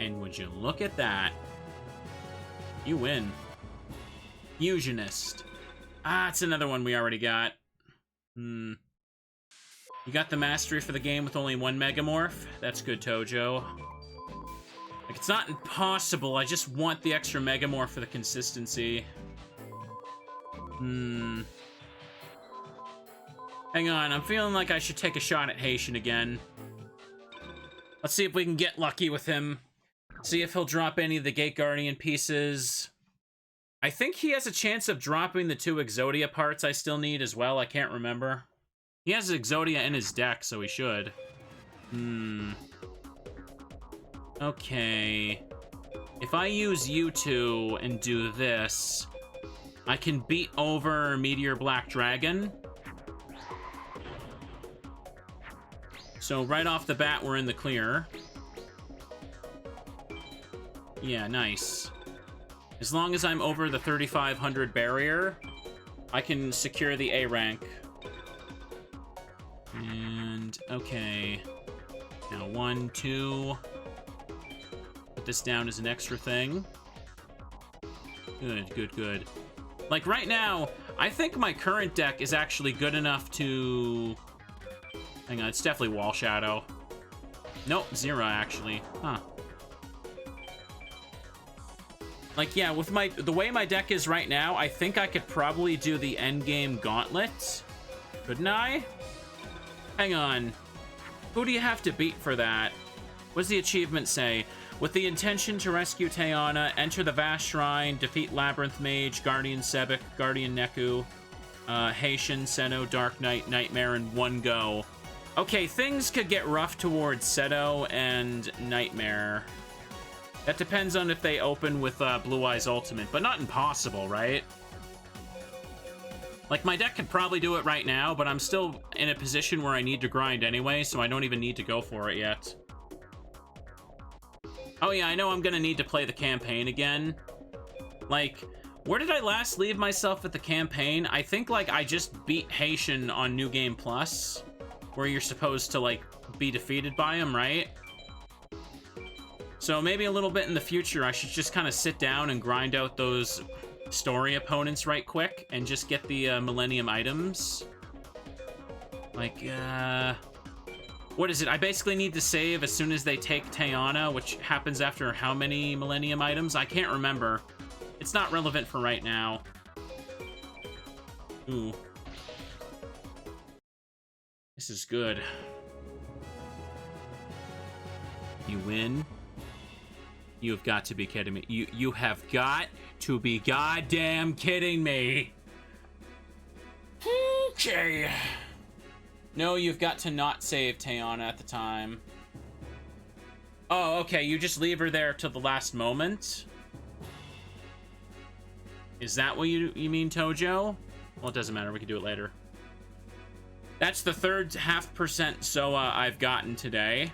And would you look at that? You win. Fusionist. Ah, it's another one we already got. You got the mastery for the game with only 1 Megamorph? That's good, Tojo. Like, it's not impossible, I just want the extra Megamorph for the consistency. Hang on, I'm feeling like I should take a shot at Heishin again. Let's see if we can get lucky with him. See if he'll drop any of the Gate Guardian pieces. I think he has a chance of dropping the 2 Exodia parts I still need as well. I can't remember. He has Exodia in his deck, so he should. Okay. If I use you 2 and do this, I can beat over Meteor Black Dragon. So right off the bat, we're in the clear. Yeah, nice. As long as I'm over the 3,500 barrier, I can secure the A rank. And, okay. Now, 1, 2. Put this down as an extra thing. Good, good, good. Like, right now, I think my current deck is actually good enough to... Hang on, it's definitely Wall Shadow. Nope, Zera, actually. Huh. Like, yeah, with the way my deck is right now, I think I could probably do the endgame gauntlet. Couldn't I? Hang on. Who do you have to beat for that? What does the achievement say? With the intention to rescue Teana, enter the Vast Shrine, defeat Labyrinth Mage, Guardian Sebek, Guardian Neku, Heishin, Seto, Dark Knight, Nightmare in 1 go. Okay, things could get rough towards Seto and Nightmare. That depends on if they open with Blue Eyes Ultimate, but not impossible, right? Like, my deck could probably do it right now, but I'm still in a position where I need to grind anyway, so I don't even need to go for it yet. Oh yeah, I know I'm gonna need to play the campaign again. Like, where did I last leave myself at the campaign? I think, like, I just beat Heishin on New Game Plus, where you're supposed to, like, be defeated by him, right? So maybe a little bit in the future, I should just kind of sit down and grind out those story opponents right quick and just get the Millennium items. Like, what is it? I basically need to save as soon as they take Tayana, which happens after how many Millennium items? I can't remember. It's not relevant for right now. Ooh. This is good. You win? You have got to be kidding me. You have got to be goddamn kidding me. Okay. No, you've got to not save Tayana at the time. Oh, okay. You just leave her there till the last moment? Is that what you mean, Tojo? Well, it doesn't matter. We can do it later. That's the third 0.5% SOA I've gotten today.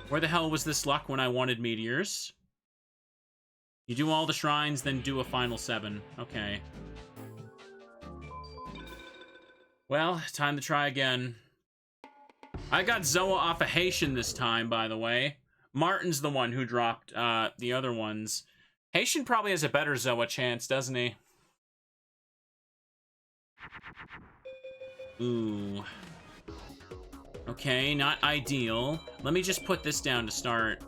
Where the hell was this luck when I wanted meteors? You do all the shrines, then do a final 7. Okay. Well, time to try again. I got Zoa off of Heishin this time, by the way. Martin's the one who dropped the other ones. Heishin probably has a better Zoa chance, doesn't he? Ooh. Okay, not ideal. Let me just put this down to start.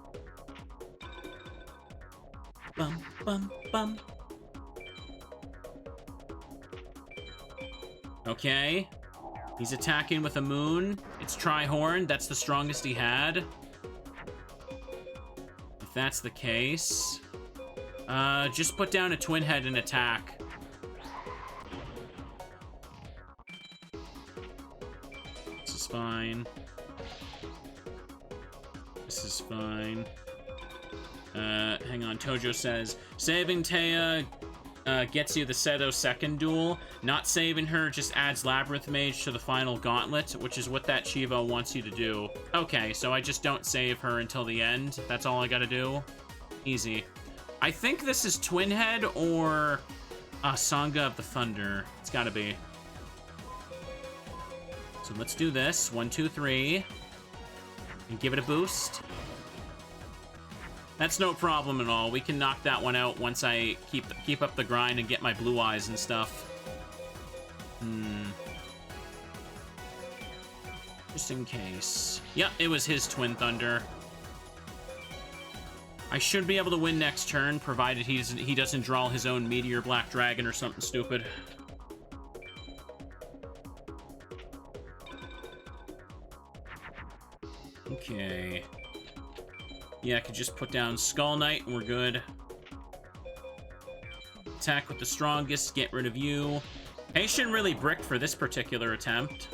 Bum, bum, bum. Okay. He's attacking with a moon. It's Trihorn. That's the strongest he had. If that's the case... just put down a Twin Head and attack. This is fine. This is fine. Hang on. Tojo says, saving Taya gets you the Seto second duel. Not saving her just adds Labyrinth Mage to the final gauntlet, which is what that Chivo wants you to do. Okay, so I just don't save her until the end. That's all I gotta do. Easy. I think this is Twin Head or Sangha of the Thunder. It's gotta be. So let's do this. 1, 2, 3. And give it a boost. That's no problem at all. We can knock that one out once I keep up the grind and get my blue eyes and stuff. Just in case. Yep, it was his Twin Thunder. I should be able to win next turn, provided he doesn't draw his own Meteor Black Dragon or something stupid. Okay. Yeah, I could just put down Skull Knight and we're good. Attack with the strongest, get rid of you. Heishin really bricked for this particular attempt.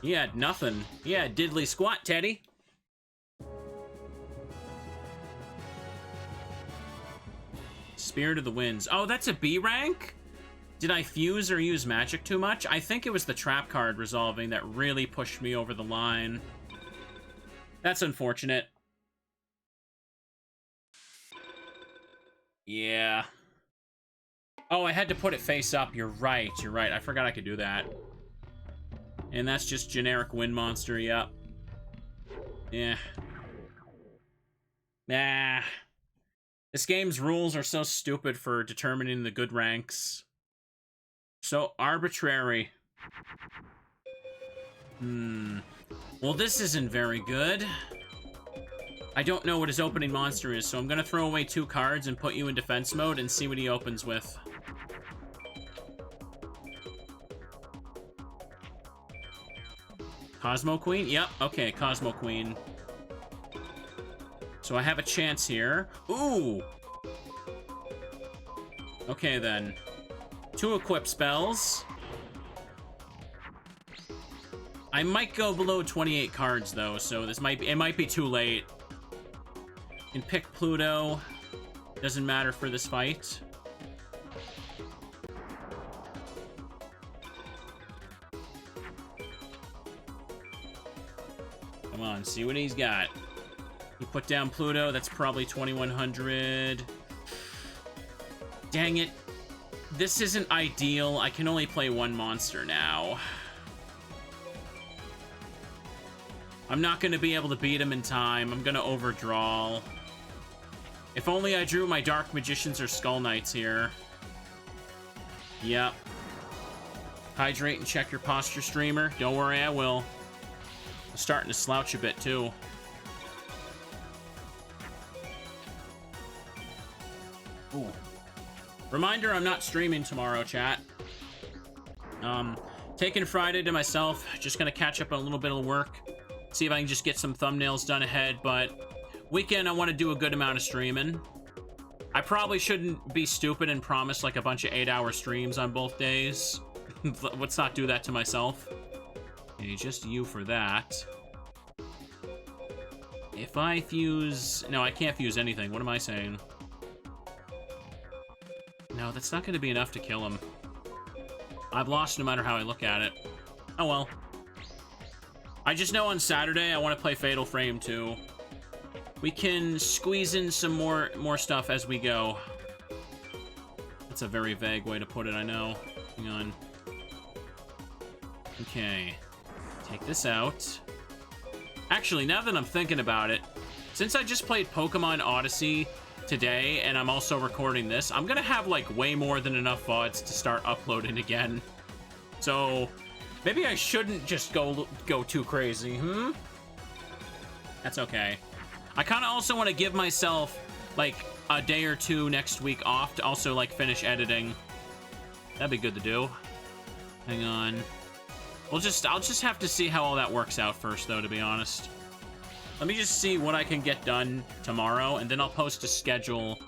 He had nothing. He had diddly squat, Teddy. Spirit of the Winds. Oh, that's a B rank? Did I fuse or use magic too much? I think it was the trap card resolving that really pushed me over the line. That's unfortunate. Yeah. Oh, I had to put it face up. You're right. You're right. I forgot I could do that. And that's just generic wind monster. Yep. Yeah. Nah. This game's rules are so stupid for determining the good ranks. So arbitrary. Well, this isn't very good. I don't know what his opening monster is, so I'm gonna throw away 2 cards and put you in defense mode and see what he opens with. Cosmo Queen? Yep, okay, Cosmo Queen. So I have a chance here. Ooh! Okay, then. 2 equip spells. I might go below 28 cards, though, so this might be, it might be too late. Can pick Pluto. Doesn't matter for this fight. Come on, see what he's got. You put down Pluto, that's probably 2100. Dang it. This isn't ideal. I can only play one monster now. I'm not going to be able to beat him in time. I'm going to overdraw. If only I drew my Dark Magicians or Skull Knights here. Yep. Hydrate and check your posture, streamer. Don't worry, I will. I'm starting to slouch a bit, too. Ooh. Reminder, I'm not streaming tomorrow, chat. Taking Friday to myself. Just gonna catch up on a little bit of work. See if I can just get some thumbnails done ahead, but weekend I want to do a good amount of streaming. I probably shouldn't be stupid and promise like a bunch of 8-hour streams on both days. Let's not do that to myself. Okay, just you for that. If I fuse... No, I can't fuse anything. What am I saying? No, that's not going to be enough to kill him. I've lost no matter how I look at it. Oh well. I just know on Saturday I want to play Fatal Frame 2. We can squeeze in some more stuff as we go. That's a very vague way to put it, I know. Hang on. Okay. Take this out. Actually, now that I'm thinking about it, since I just played Pokemon Odyssey today, and I'm also recording this, I'm gonna have, like, way more than enough VODs to start uploading again. So, maybe I shouldn't just go too crazy, That's okay. I kind of also want to give myself, like, a day or two next week off to also, like, finish editing. That'd be good to do. Hang on. I'll just have to see how all that works out first, though, to be honest. Let me just see what I can get done tomorrow, and then I'll post a schedule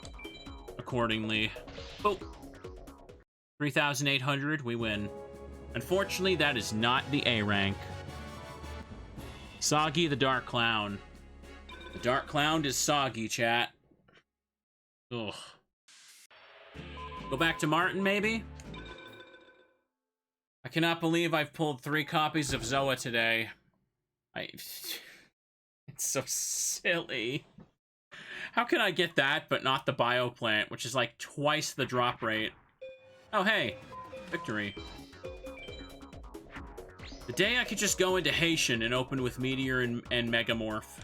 accordingly. Oh. 3,800, we win. Unfortunately, that is not the A rank. Soggy the Dark Clown. The Dark Clown is soggy, chat. Ugh. Go back to Martin, maybe? I cannot believe I've pulled 3 copies of Zoa today. It's so silly. How can I get that, but not the Bioplant, which is like twice the drop rate? Oh, hey. Victory. The day I could just go into Heishin and open with Meteor and Megamorph.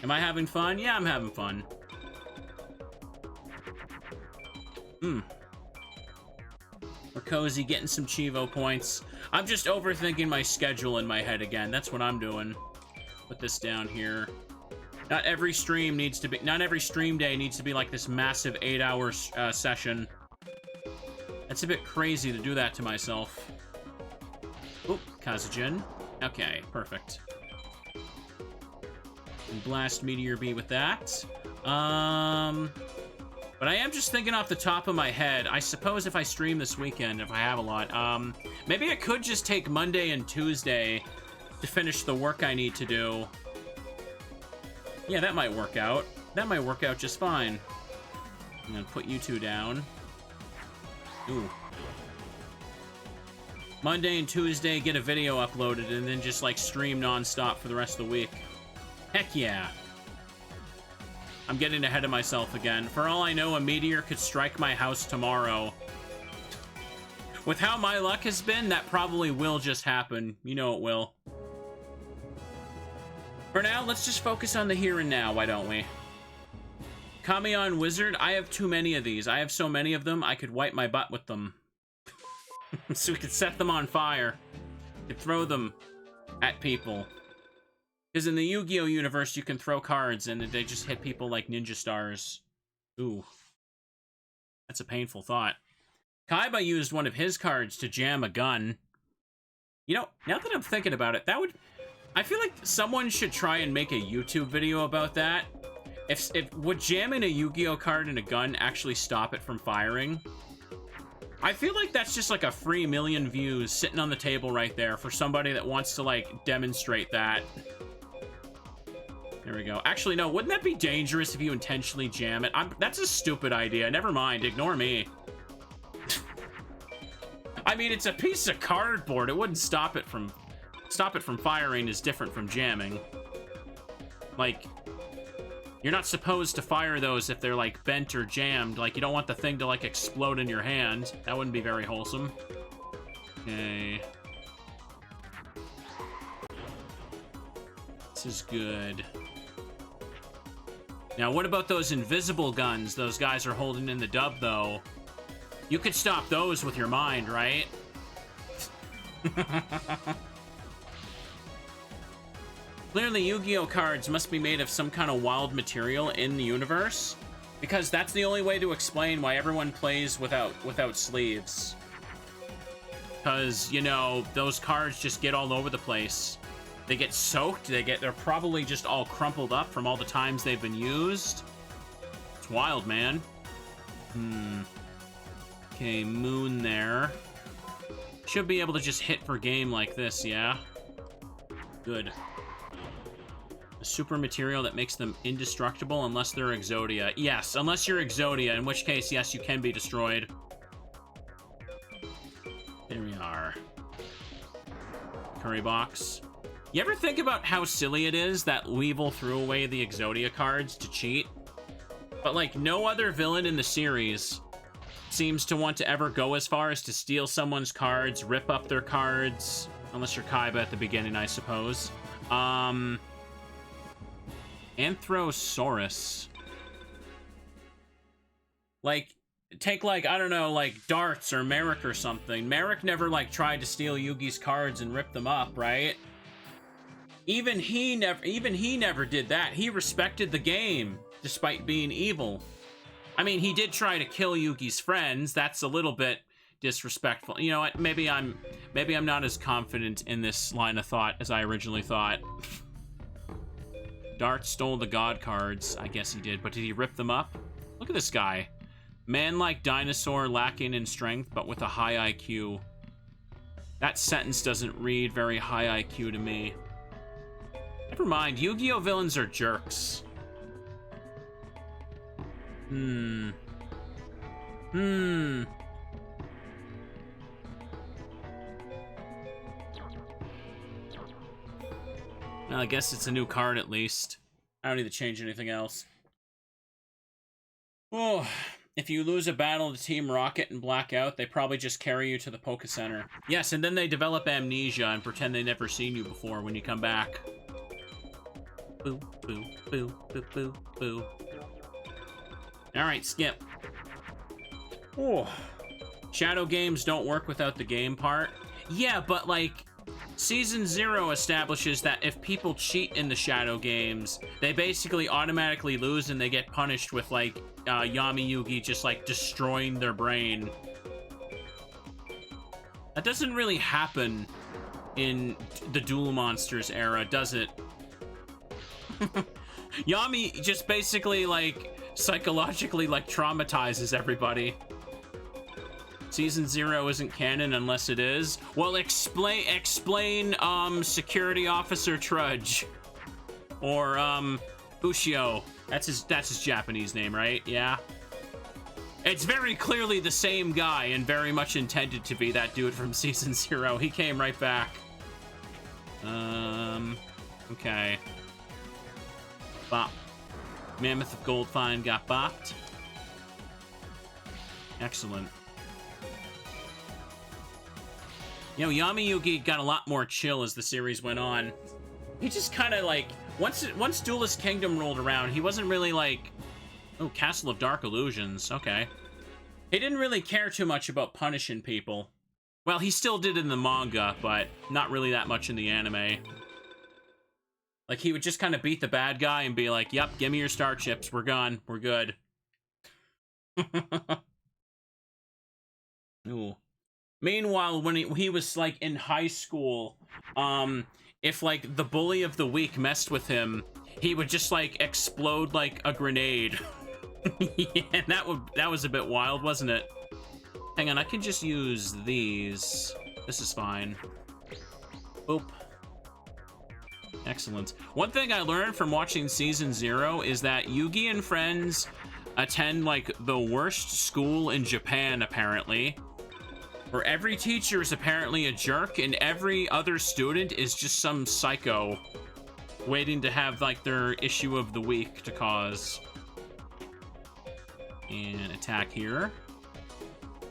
Am I having fun? Yeah, I'm having fun. We're cozy, getting some Chivo points. I'm just overthinking my schedule in my head again. That's what I'm doing. Put this down here. Not every stream needs to be... Not every stream day needs to be like this massive 8-hour session. That's a bit crazy to do that to myself. Oop, Kazujin. Okay, perfect. And blast Meteor B with that. But I am just thinking off the top of my head, I suppose if I stream this weekend, if I have a lot, maybe I could just take Monday and Tuesday to finish the work I need to do. Yeah, that might work out. That might work out just fine. I'm gonna put you 2 down. Ooh. Monday and Tuesday, get a video uploaded, and then just, like, stream non-stop for the rest of the week. Heck yeah. I'm getting ahead of myself again. For all I know, a meteor could strike my house tomorrow. With how my luck has been, that probably will just happen. You know it will. For now, let's just focus on the here and now, why don't we? Kamion Wizard, I have too many of these. I have so many of them, I could wipe my butt with them. So we could set them on fire. We could throw them at people. Because in the Yu-Gi-Oh universe, you can throw cards and they just hit people like ninja stars. Ooh. That's a painful thought. Kaiba used one of his cards to jam a gun. You know, now that I'm thinking about it, that would... I feel like someone should try and make a YouTube video about that. If would jamming a Yu-Gi-Oh card in a gun actually stop it from firing? I feel like that's just like a free million views sitting on the table right there for somebody that wants to, like, demonstrate that. There we go. Actually, no, wouldn't that be dangerous if you intentionally jam it? That's a stupid idea. Never mind. Ignore me. I mean, it's a piece of cardboard. It wouldn't stop it from firing is different from jamming. Like, you're not supposed to fire those if they're, like, bent or jammed. Like, you don't want the thing to, like, explode in your hand. That wouldn't be very wholesome. Okay. This is good. Now, what about those invisible guns those guys are holding in the dub, though? You could stop those with your mind, right? Clearly, Yu-Gi-Oh cards must be made of some kind of wild material in the universe, because that's the only way to explain why everyone plays without sleeves. Because, you know, those cards just get all over the place. They get soaked, they're probably just all crumpled up from all the times they've been used. It's wild, man. Okay, Moon there. Should be able to just hit for game like this, yeah? Good. A super material that makes them indestructible unless they're Exodia. Yes, unless you're Exodia, in which case, yes, you can be destroyed. There we are. Curry box. You ever think about how silly it is that Weevil threw away the Exodia cards to cheat? But, like, no other villain in the series seems to want to ever go as far as to steal someone's cards, rip up their cards. Unless you're Kaiba at the beginning, I suppose. Anthrosaurus. Like, take, like, I don't know, like, Darts or Merrick or something. Merrick never, like, tried to steal Yugi's cards and rip them up, right? Even he never did that. He respected the game, despite being evil. I mean, he did try to kill Yugi's friends. That's a little bit disrespectful. You know what? Maybe I'm not as confident in this line of thought as I originally thought. Dart stole the god cards. I guess he did, but did he rip them up? Look at this guy. Man-like dinosaur lacking in strength, but with a high IQ. That sentence doesn't read very high IQ to me. Never mind, Yu-Gi-Oh! Villains are jerks. Well, I guess it's a new card at least. I don't need to change anything else. Oh, if you lose a battle to Team Rocket and black out, they probably just carry you to the Poké Center. Yes, and then they develop amnesia and pretend they never seen you before when you come back. Boo, boo, boo, boo, boo, boo. Alright, skip. Oh. Shadow games don't work without the game part. Yeah, but like, Season 0 establishes that if people cheat in the Shadow games, they basically automatically lose and they get punished with like, Yami Yugi just like destroying their brain. That doesn't really happen in the Duel Monsters era, does it? Yami just basically, like, psychologically, like, traumatizes everybody. Season 0 isn't canon unless it is. Well, explain, Security Officer Trudge. Or, Ushio. That's his Japanese name, right? Yeah. It's very clearly the same guy and very much intended to be that dude from Season 0. He came right back. Okay. Bop. Mammoth of Gold Find got bopped. Excellent. You know, Yami Yugi got a lot more chill as the series went on. He just kind of like, once Duelist Kingdom rolled around, he wasn't really like, oh, Castle of Dark Illusions, okay. He didn't really care too much about punishing people. Well, he still did in the manga, but not really that much in the anime. Like, he would just kind of beat the bad guy and be like, yep, give me your star chips. We're gone. We're good. Ooh. Meanwhile, when he was, like, in high school, if, like, the bully of the week messed with him, he would just, like, explode like a grenade. Yeah, that was a bit wild, wasn't it? Hang on, I can just use these. This is fine. Boop. Excellent. One thing I learned from watching Season 0 is that Yugi and friends attend, like, the worst school in Japan, apparently. Where every teacher is apparently a jerk, and every other student is just some psycho waiting to have, like, their issue of the week to cause. And attack here.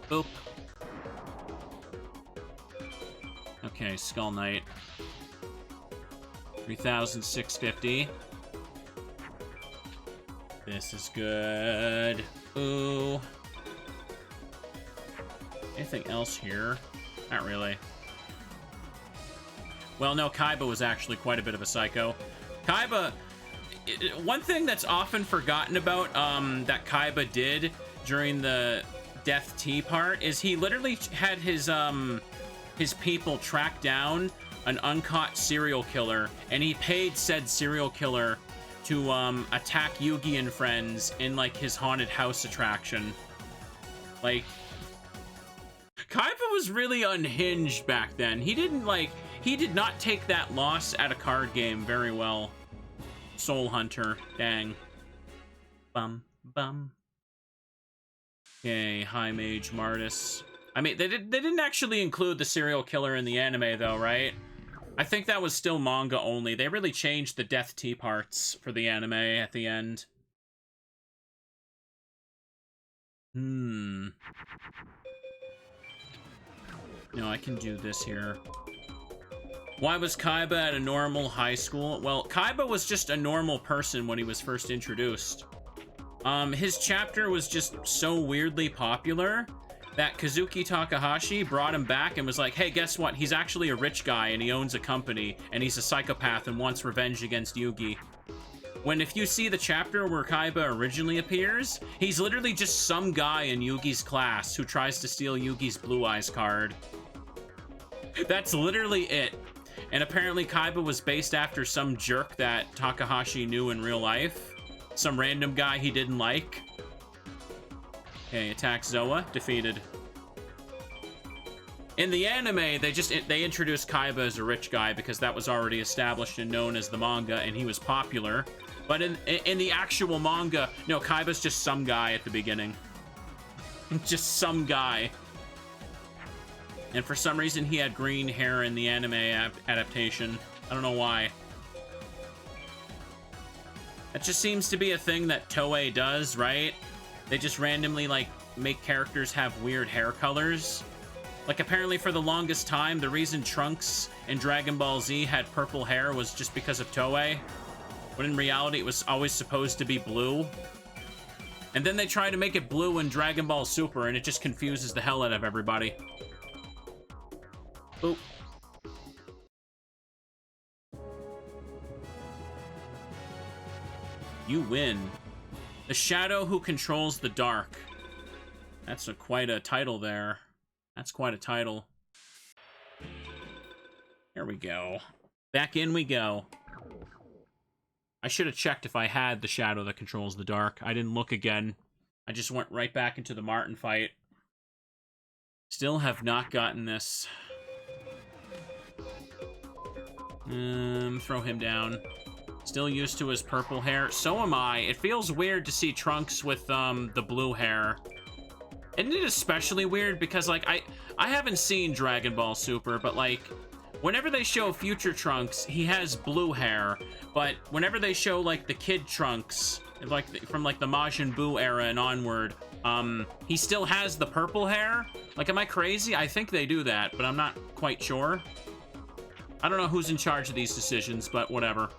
Boop. Okay, Skull Knight. 3,650. This is good. Ooh. Anything else here? Not really. Well, no, Kaiba was actually quite a bit of a psycho. Kaiba... One thing that's often forgotten about that Kaiba did during the Death Tea part is he literally had his people track down an uncaught serial killer, and he paid said serial killer to attack Yugi and friends in, like, his haunted house attraction. Like, Kaiba was really unhinged back then. He did not take that loss at a card game very well. Soul Hunter, dang. Bum, bum. Okay, High Mage Martis. I mean, they didn't actually include the serial killer in the anime, though, right? I think that was still manga only. They really changed the Death Tea parts for the anime at the end. No, I can do this here. Why was Kaiba at a normal high school? Well, Kaiba was just a normal person when he was first introduced. His chapter was just so weirdly popular that Kazuki Takahashi brought him back and was like, hey, guess what? He's actually a rich guy and he owns a company and he's a psychopath and wants revenge against Yugi. When if you see the chapter where Kaiba originally appears, he's literally just some guy in Yugi's class who tries to steal Yugi's Blue Eyes card. That's literally it. And apparently Kaiba was based after some jerk that Takahashi knew in real life. Some random guy he didn't like. Okay, attack Zoa. Defeated. In the anime, they introduced Kaiba as a rich guy because that was already established and known as the manga, and he was popular. But in the actual manga, no, Kaiba's just some guy at the beginning. Just some guy. And for some reason, he had green hair in the anime adaptation. I don't know why. That just seems to be a thing that Toei does, right? They just randomly, like, make characters have weird hair colors. Like, apparently for the longest time, the reason Trunks in Dragon Ball Z had purple hair was just because of Toei. When in reality, it was always supposed to be blue. And then they try to make it blue in Dragon Ball Super, and it just confuses the hell out of everybody. Boop. You win. The Shadow Who Controls the Dark. That's quite a title there. That's quite a title. Here we go. Back in we go. I should have checked if I had the Shadow that controls the dark. I didn't look again. I just went right back into the Martin fight. Still have not gotten this. Throw him down. Still used to his purple hair. So am I. It feels weird to see Trunks with the blue hair. Isn't it especially weird because, like, I haven't seen Dragon Ball Super, but, like, whenever they show future Trunks, he has blue hair. But whenever they show, like, the kid Trunks, like, from, like, the Majin Buu era and onward, he still has the purple hair. Like, am I crazy? I think they do that, but I'm not quite sure. I don't know who's in charge of these decisions, but whatever.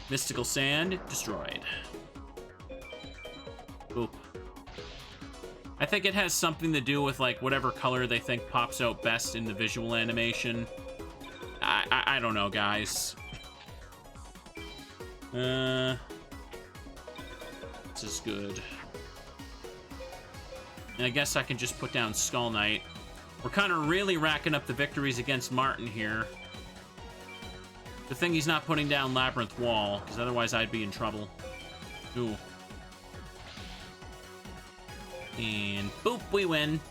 Mystical Sand, destroyed. Oop. I think it has something to do with, like, whatever color they think pops out best in the visual animation. I don't know, guys. This is good. And I guess I can just put down Skull Knight. We're kind of really racking up the victories against Martin here. The thing he's not putting down Labyrinth Wall, because otherwise I'd be in trouble. Ooh. And boop, we win.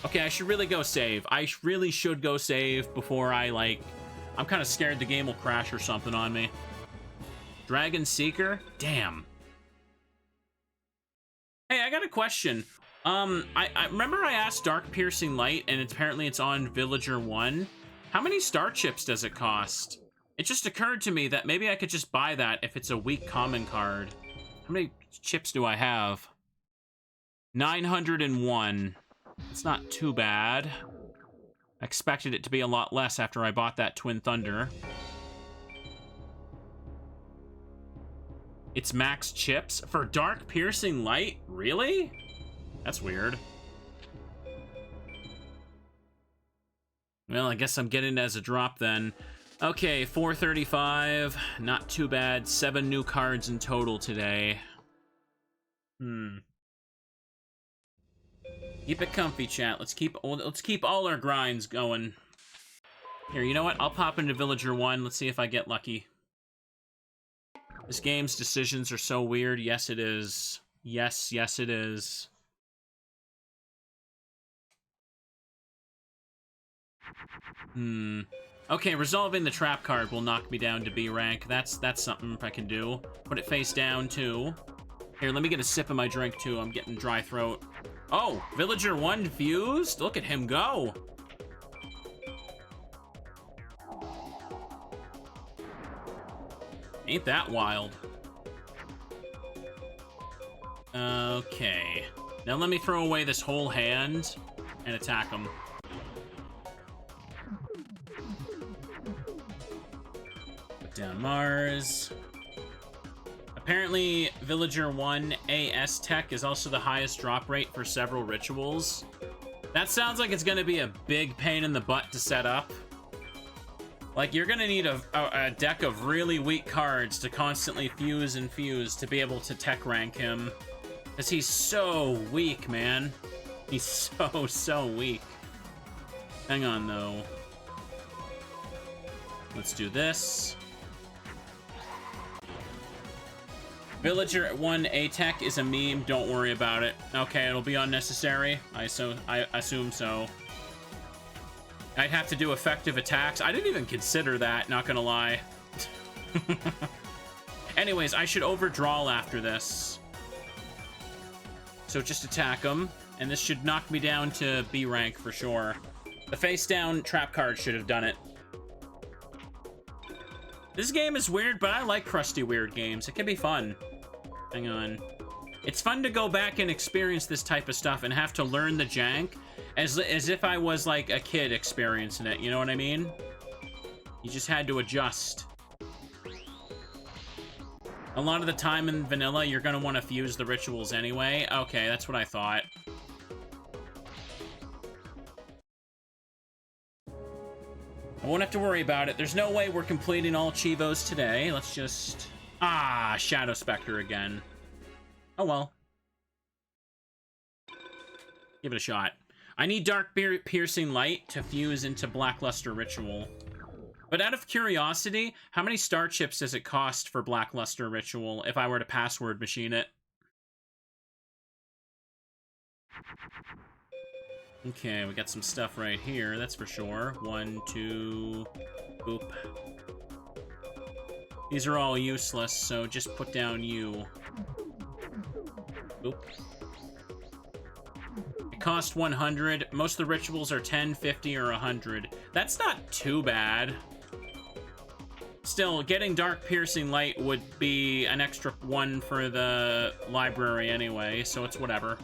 Okay, I should really go save. I really should go save before I, like, I'm kind of scared the game will crash or something on me. Dragon Seeker? Damn. Hey, I got a question. I remember I asked Dark Piercing Light, and apparently it's on Villager 1. How many star chips does it cost? It just occurred to me that maybe I could just buy that if it's a weak common card. How many chips do I have? 901. It's not too bad. I expected it to be a lot less after I bought that Twin Thunder. It's max chips for Dark Piercing Light? Really? That's weird. Well, I guess I'm getting it as a drop then. Okay, 435. Not too bad. 7 new cards in total today. Keep it comfy, chat. Let's keep all our grinds going. Here, you know what? I'll pop into Villager 1. Let's see if I get lucky. This game's decisions are so weird. Yes, it is. Yes, yes, it is. Okay, resolving the trap card will knock me down to B rank. That's something I can do. Put it face down, too. Here, let me get a sip of my drink, too. I'm getting dry throat. Oh, Villager 1 fused? Look at him go. Ain't that wild. Okay. Now let me throw away this whole hand and attack him. Put down Mars. Apparently, Villager 1 AS Tech is also the highest drop rate for several rituals. That sounds like it's going to be a big pain in the butt to set up. Like, you're going to need a deck of really weak cards to constantly fuse and fuse to be able to tech rank him. Because he's so weak, man. He's so weak. Hang on, though. Let's do this. Villager 1 A-Tech is a meme. Don't worry about it. Okay, it'll be unnecessary. I assume so. I'd have to do effective attacks. I didn't even consider that, not gonna lie. Anyways, I should overdraw after this. So just attack him, and this should knock me down to B rank for sure. The face down trap card should have done it. This game is weird, but I like crusty weird games. It can be fun. Hang on. It's fun to go back and experience this type of stuff and have to learn the jank as if I was like a kid experiencing it, you know what I mean? You just had to adjust. A lot of the time in vanilla, you're gonna want to fuse the rituals anyway. Okay, that's what I thought. I won't have to worry about it. There's no way we're completing all Chivos today. Let's just... Ah, Shadow Spectre again. Oh well. Give it a shot. I need Dark Piercing Light to fuse into Blackluster Ritual. But out of curiosity, how many star chips does it cost for Blackluster Ritual if I were to password machine it? Okay, we got some stuff right here, that's for sure. 1, 2, boop. These are all useless, so just put down you. Boop. It cost 100. Most of the rituals are 10, 50, or 100. That's not too bad. Still, getting Dark Piercing Light would be an extra one for the library anyway, so it's whatever.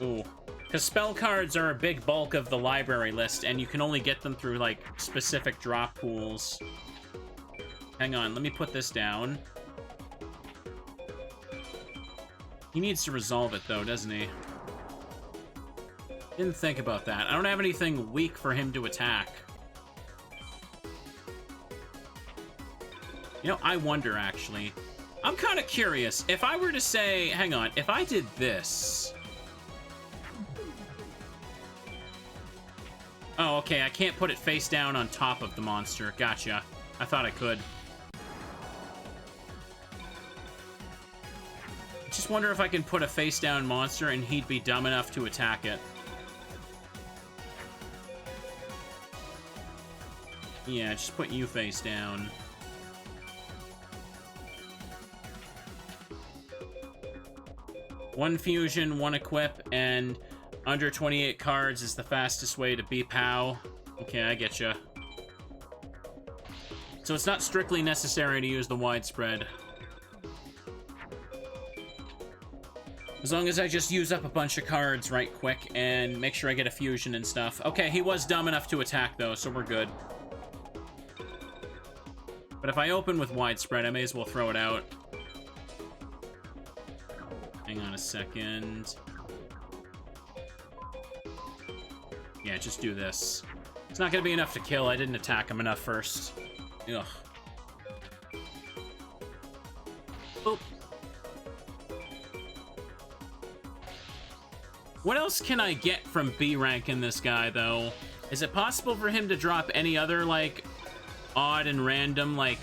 Ooh. Because spell cards are a big bulk of the library list, and you can only get them through, like, specific drop pools. Hang on, let me put this down. He needs to resolve it, though, doesn't he? Didn't think about that. I don't have anything weak for him to attack. You know, I wonder, actually. I'm kind of curious. If I were to say... Hang on. If I did this... Oh, okay. I can't put it face down on top of the monster. Gotcha. I thought I could. Just wonder if I can put a face down monster and he'd be dumb enough to attack it. Yeah, just put you face down. One fusion, one equip, and under 28 cards is the fastest way to beat POW. Okay, I get ya. So it's not strictly necessary to use the widespread. As long as I just use up a bunch of cards right quick and make sure I get a fusion and stuff. Okay, he was dumb enough to attack though, so we're good. But if I open with widespread, I may as well throw it out. Hang on a second. Yeah, just do this. It's not gonna be enough to kill. I didn't attack him enough first. Ugh. Boop. What else can I get from B rank in this guy, though? Is it possible for him to drop any other, like, odd and random, like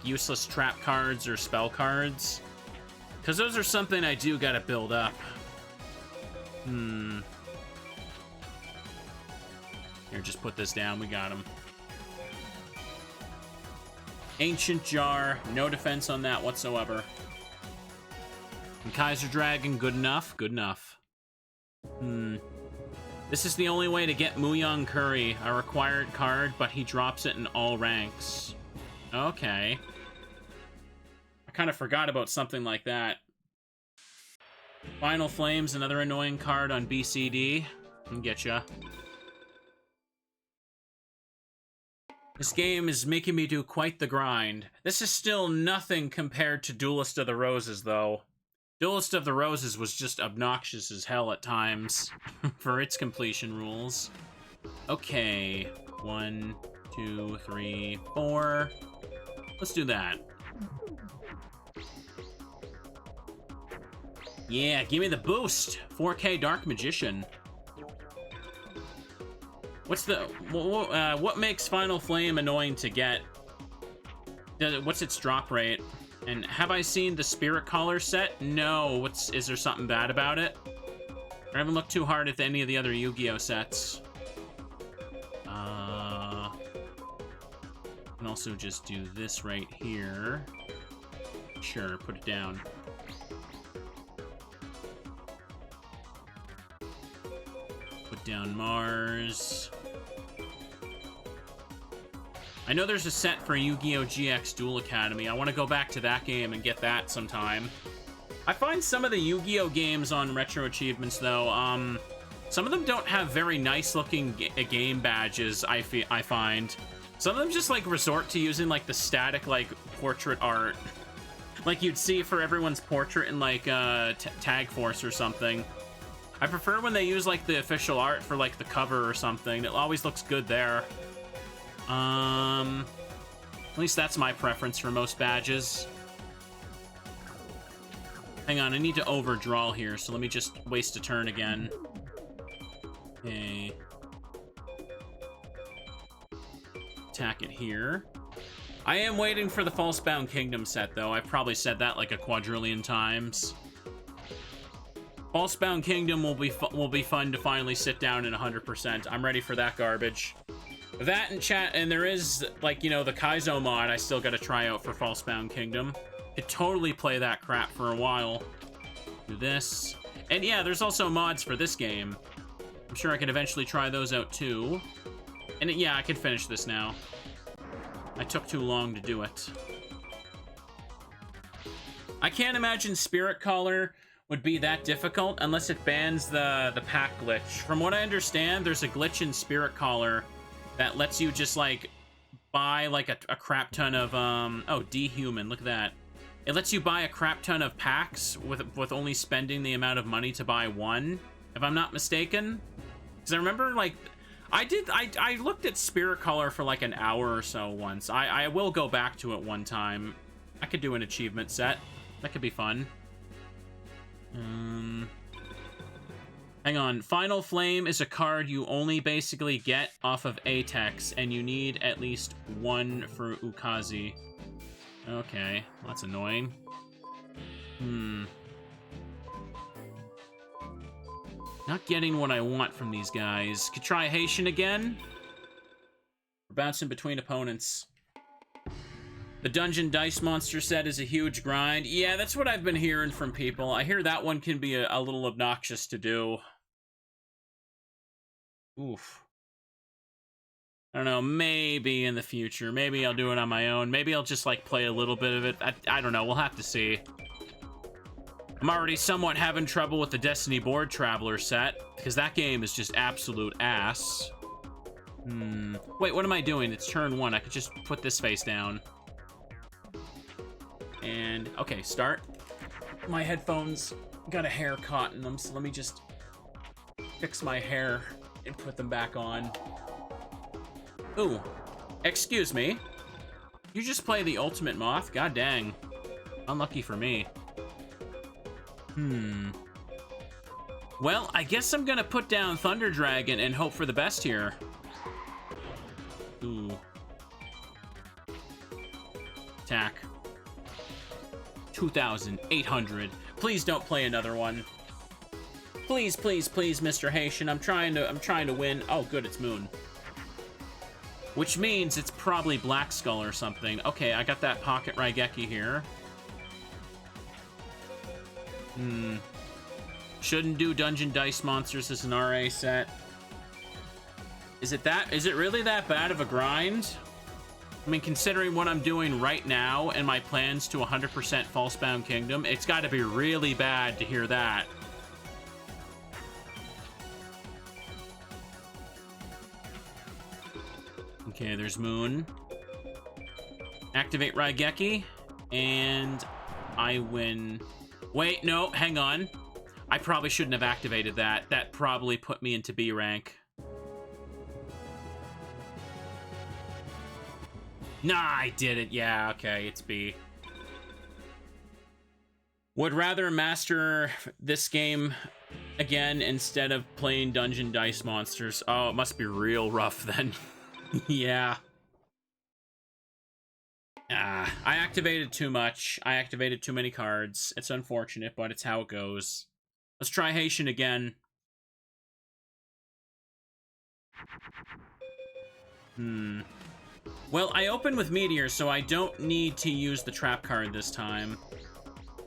useless trap cards or spell cards? Because those are something I do gotta build up. Here, just put this down. We got him. Ancient Jar. No defense on that whatsoever. And Kaiser Dragon, good enough? Good enough. This is the only way to get Muyang Curry, a required card, but he drops it in all ranks. Okay. I kind of forgot about something like that. Final Flames, another annoying card on BCD. Can get ya. This game is making me do quite the grind. This is still nothing compared to Duelist of the Roses, though. Duelist of the Roses was just obnoxious as hell at times for its completion rules. Okay. 1, 2, 3, 4. Let's do that. Yeah, give me the boost. 4K Dark Magician. What's the... what makes Final Flame annoying to get? What's its drop rate? And have I seen the Spirit Collar set? No. Is there something bad about it? I haven't looked too hard at any of the other Yu-Gi-Oh sets. Can also just do this right here. Sure, put it down. Put down Mars. I know there's a set for Yu-Gi-Oh! GX Duel Academy. I want to go back to that game and get that sometime. I find some of the Yu-Gi-Oh! Games on Retro Achievements, though, some of them don't have very nice-looking game badges, I find. Some of them just, like, resort to using, like, the static, like, portrait art. Like you'd see for everyone's portrait in, like, Tag Force or something. I prefer when they use, like, the official art for, like, the cover or something. It always looks good there. At least that's my preference for most badges. Hang on, I need to overdraw here, so let me just waste a turn again. Okay. Attack it here. I am waiting for the False-Bound Kingdom set, though. I've probably said that like a quadrillion times. False-Bound Kingdom will be fun to finally sit down in 100%. I'm ready for that garbage. That and chat, and there is, like, you know, the Kaizo mod I still gotta try out for False-Bound Kingdom. Could totally play that crap for a while. Do this. And yeah, there's also mods for this game. I'm sure I can eventually try those out too. And yeah, I can finish this now. I took too long to do it. I can't imagine Spirit Collar would be that difficult unless it bans the pack glitch. From what I understand, there's a glitch in Spirit Collar that lets you just, like, buy, like, a crap ton of, oh, Dehuman, look at that. It lets you buy a crap ton of packs with only spending the amount of money to buy one, if I'm not mistaken. Because I remember, like, I looked at Spirit Collar for, like, an hour or so once. I will go back to it one time. I could do an achievement set. That could be fun. Hang on. Final Flame is a card you only basically get off of Atex, and you need at least one for Ukazi. Okay, well, that's annoying. Not getting what I want from these guys. Could try Heishin again. We're bouncing between opponents. The Dungeon Dice Monster set is a huge grind. Yeah, that's what I've been hearing from people. I hear that one can be a little obnoxious to do. Oof. I don't know, maybe in the future. Maybe I'll do it on my own. Maybe I'll just, like, play a little bit of it. I don't know. We'll have to see. I'm already somewhat having trouble with the Destiny Board Traveler set, because that game is just absolute ass. Wait, what am I doing? It's turn 1. I could just put this face down. And, okay, start. My headphones got a hair caught in them, so let me just fix my hair and put them back on. Ooh, excuse me. You just play the Ultimate Moth? God dang. Unlucky for me. Well, I guess I'm gonna put down Thunder Dragon and hope for the best here. Ooh. Attack. 2,800. Please don't play another one. Please, please, please, Mr. Heishin. I'm trying to win. Oh, good, it's Moon. Which means it's probably Black Skull or something. Okay, I got that Pocket Raigeki here. Shouldn't do Dungeon Dice Monsters as an RA set. Is it really that bad of a grind? I mean, considering what I'm doing right now and my plans to 100% Falsebound Kingdom, it's got to be really bad to hear that. Okay, there's Moon. Activate Raigeki, and I win. Wait, no, hang on. I probably shouldn't have activated that. That probably put me into B rank. Nah, I didn't. Yeah, okay, it's B. Would rather master this game again instead of playing Dungeon Dice Monsters. Oh, it must be real rough then. Yeah. I activated too much. I activated too many cards. It's unfortunate, but it's how it goes. Let's try Heishin again. Well, I opened with Meteor, so I don't need to use the trap card this time.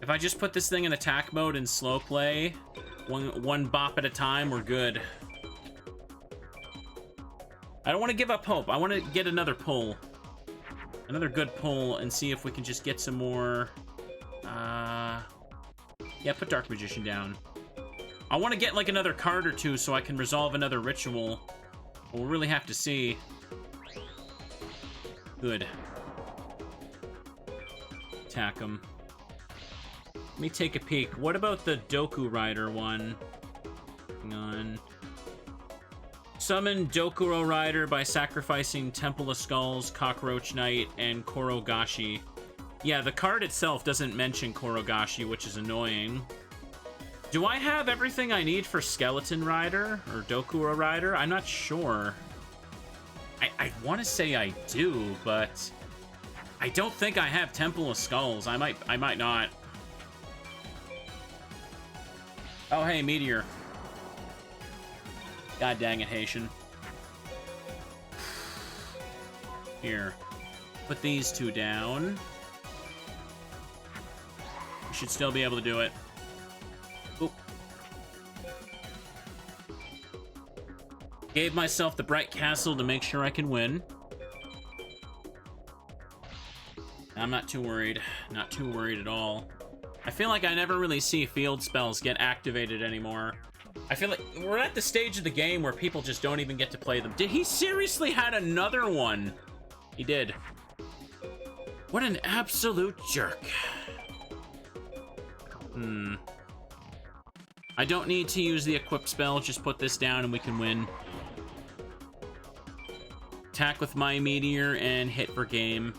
If I just put this thing in attack mode and slow play, one bop at a time, we're good. I don't want to give up hope. I want to get another pull. Another good pull and see if we can just get some more... Yeah, put Dark Magician down. I want to get, like, another card or two so I can resolve another ritual. We'll really have to see. Good. Attack him. Let me take a peek. What about the Doku Rider one? Hang on. Summon Dokuro Rider by sacrificing Temple of Skulls, Cockroach Knight, and Korogashi. Yeah, the card itself doesn't mention Korogashi, which is annoying. Do I have everything I need for Skeleton Rider or Dokuro Rider? I'm not sure. I want to say I do, but I don't think I have Temple of Skulls. I might not. Oh, hey, Meteor. God dang it, Heishin. Here. Put these two down. We should still be able to do it. Oop. Gave myself the Bright Castle to make sure I can win. I'm not too worried. Not too worried at all. I feel like I never really see field spells get activated anymore. I feel like we're at the stage of the game where people just don't even get to play them. Did he seriously had another one? He did. What an absolute jerk. I don't need to use the equip spell. Just put this down and we can win. Attack with my Meteor and hit for game.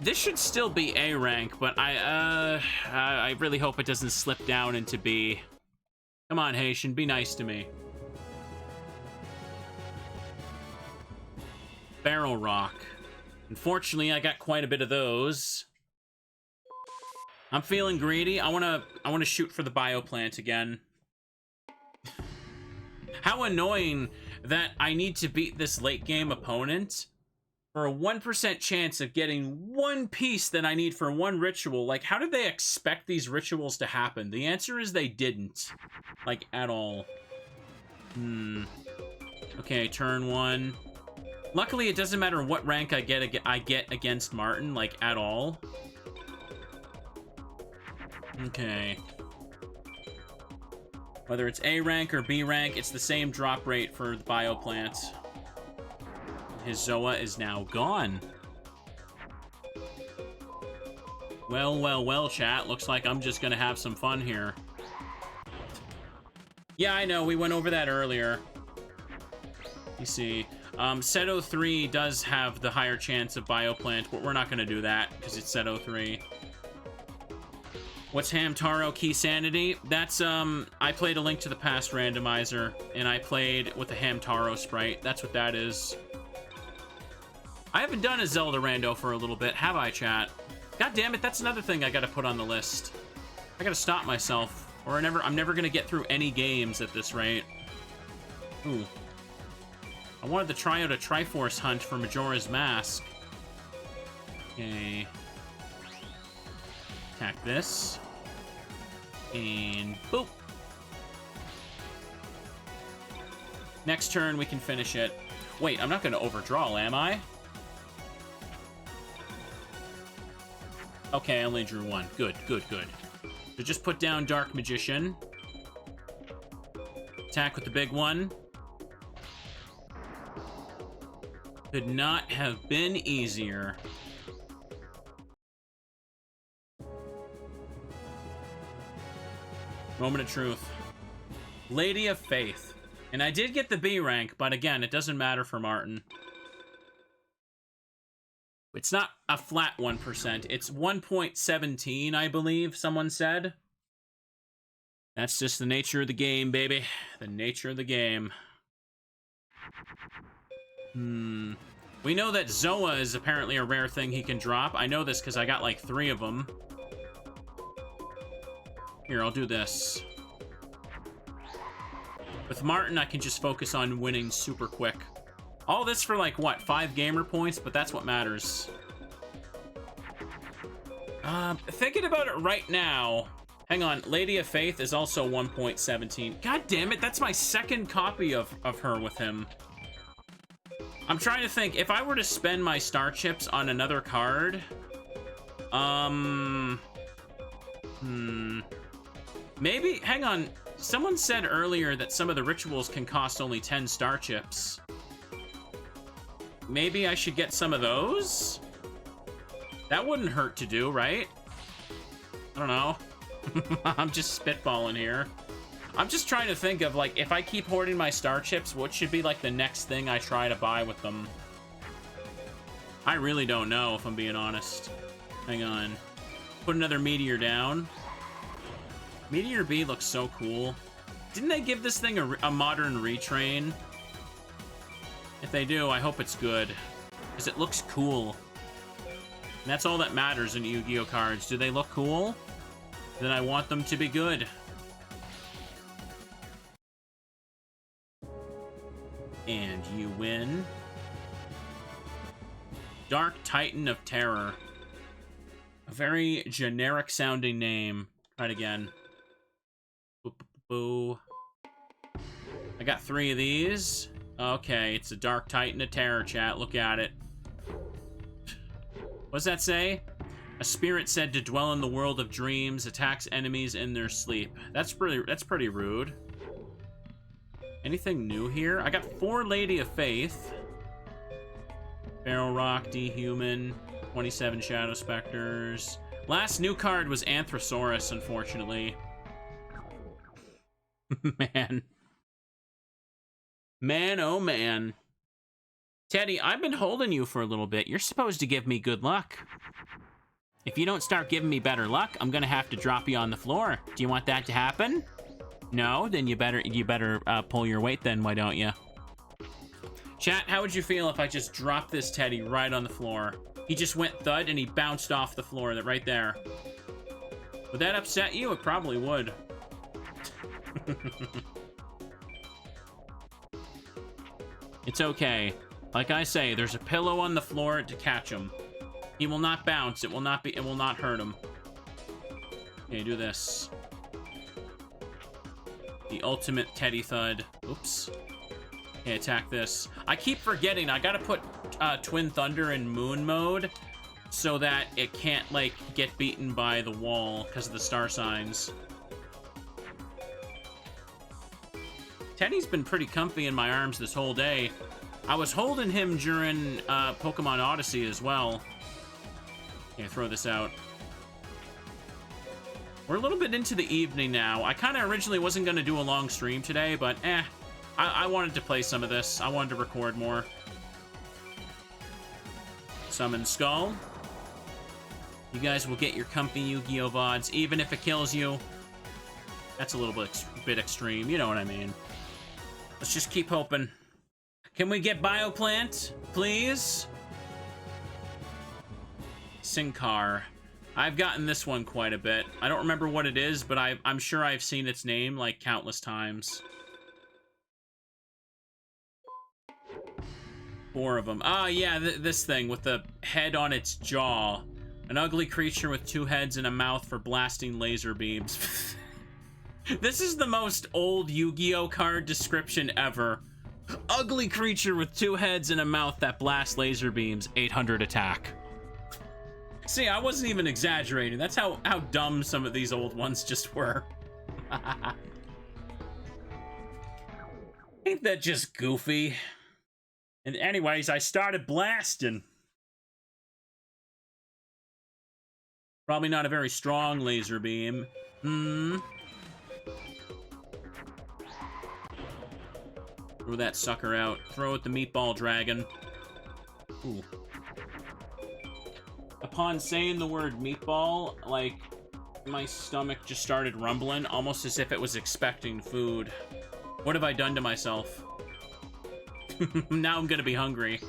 This should still be A rank, but I really hope it doesn't slip down into B. Come on, Heishin, be nice to me. Barrel Rock. Unfortunately, I got quite a bit of those. I'm feeling greedy. I wanna shoot for the Bioplant again. How annoying that I need to beat this late game opponent for a 1% chance of getting one piece that I need for one ritual. Like, how did they expect these rituals to happen? The answer is they didn't. Like, at all. Okay, turn 1. Luckily, it doesn't matter what rank I get against Martin, like, at all. Okay. Whether it's A rank or B rank, it's the same drop rate for the Bioplant. His Zoa is now gone. Well, well, well, chat. Looks like I'm just gonna have some fun here. Yeah, I know. We went over that earlier. You see. Seto 3 does have the higher chance of Bioplant, but we're not gonna do that because it's Seto 3. What's Hamtaro Key Sanity? That's, I played A Link to the Past randomizer, and I played with the Hamtaro sprite. That's what that is. I haven't done a Zelda rando for a little bit, have I, chat? God damn it, that's another thing I gotta put on the list. I gotta stop myself, or I'm never gonna get through any games at this rate. Ooh. I wanted to try out a Triforce hunt for Majora's Mask. Okay. Attack this. And boop. Next turn, we can finish it. Wait, I'm not gonna overdraw, am I? Okay, I only drew one. Good, good, good. So just put down Dark Magician. Attack with the big one. Could not have been easier. Moment of truth. Lady of Faith. And I did get the B rank, but again, it doesn't matter for Martin. It's not a flat 1%. It's 1.17, I believe someone said. That's just the nature of the game, baby. The nature of the game. We know that Zoa is apparently a rare thing he can drop. I know this because I got like 3 of them. Here, I'll do this. With Martin, I can just focus on winning super quick. All this for like, what, 5 gamer points? But that's what matters. Thinking about it right now. Hang on, Lady of Faith is also 1.17. God damn it, that's my second copy of her with him. I'm trying to think, if I were to spend my star chips on another card... Maybe, hang on, someone said earlier that some of the rituals can cost only 10 star chips. Maybe I should get some of those? That wouldn't hurt to do, right? I don't know. I'm just spitballing here. I'm just trying to think of, like, if I keep hoarding my star chips, what should be, like, the next thing I try to buy with them? I really don't know, if I'm being honest. Hang on. Put another meteor down. Meteor B looks so cool. Didn't they give this thing a modern retrain? If they do, I hope it's good. Because it looks cool. And that's all that matters in Yu-Gi-Oh cards. Do they look cool? Then I want them to be good. And you win. Dark Titan of Terror. A very generic sounding name. Try it again. Boo, boo, boo. I got 3 of these. Okay, it's a Dark Titan of Terror, chat. Look at it. What's that say? A spirit said to dwell in the world of dreams, attacks enemies in their sleep. That's pretty rude. Anything new here? I got 4 Lady of Faith. Barrel Rock, Dehuman, 27 Shadow Specters. Last new card was Anthrosaurus, unfortunately. Man. Man, oh man. Teddy, I've been holding you for a little bit. You're supposed to give me good luck. If you don't start giving me better luck, I'm gonna have to drop you on the floor. Do you want that to happen? No? Then you better pull your weight then, why don't you? Chat, how would you feel if I just dropped this Teddy right on the floor? He just went thud and he bounced off the floor right there. Would that upset you? It probably would. It's okay. Like I say, there's a pillow on the floor to catch him. He will not bounce. It will not hurt him. Okay, do this. The ultimate Teddy Thud. Oops. Okay, attack this. I keep forgetting. I gotta put Twin Thunder in Moon mode so that it can't, like, get beaten by the wall because of the star signs. Teddy's been pretty comfy in my arms this whole day. I was holding him during Pokemon Odyssey as well. Okay, throw this out. We're a little bit into the evening now. I kind of originally wasn't going to do a long stream today, but I wanted to play some of this. I wanted to record more. Summon Skull. You guys will get your comfy Yu-Gi-Oh! VODs, even if it kills you. That's a little bit extreme, you know what I mean. Let's just keep hoping. Can we get Bioplant, please? Sinkar. I've gotten this one quite a bit. I don't remember what it is, but I'm sure I've seen its name, like, countless times. 4 of them. Ah, yeah, this thing with the head on its jaw. An ugly creature with 2 heads and a mouth for blasting laser beams. This is the most old Yu-Gi-Oh! Card description ever. Ugly creature with 2 heads and a mouth that blasts laser beams. 800 attack. See, I wasn't even exaggerating. That's how dumb some of these old ones just were. Ain't that just goofy? And anyways, I started blasting. Probably not a very strong laser beam. Throw that sucker out. Throw it the meatball dragon. Ooh. Upon saying the word meatball, like, my stomach just started rumbling, almost as if it was expecting food. What have I done to myself? Now I'm gonna be hungry.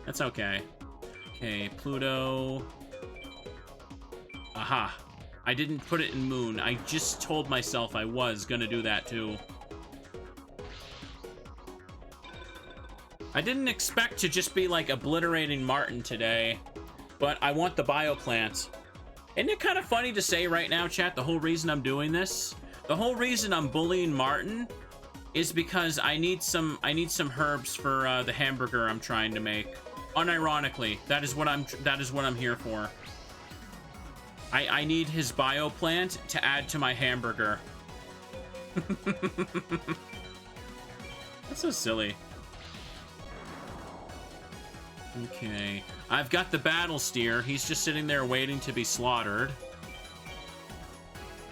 That's okay. Okay, Pluto. Aha. I didn't put it in Moon. I just told myself I was gonna do that too. I didn't expect to just be, like, obliterating Martin today. But I want the Bioplant. Isn't it kind of funny to say right now, chat, the whole reason I'm doing this? The whole reason I'm bullying Martin is because I need some herbs for the hamburger I'm trying to make. Unironically, that is what I'm here for. I need his Bioplant to add to my hamburger. That's so silly. Okay. I've got the Battle Steer. He's just sitting there waiting to be slaughtered.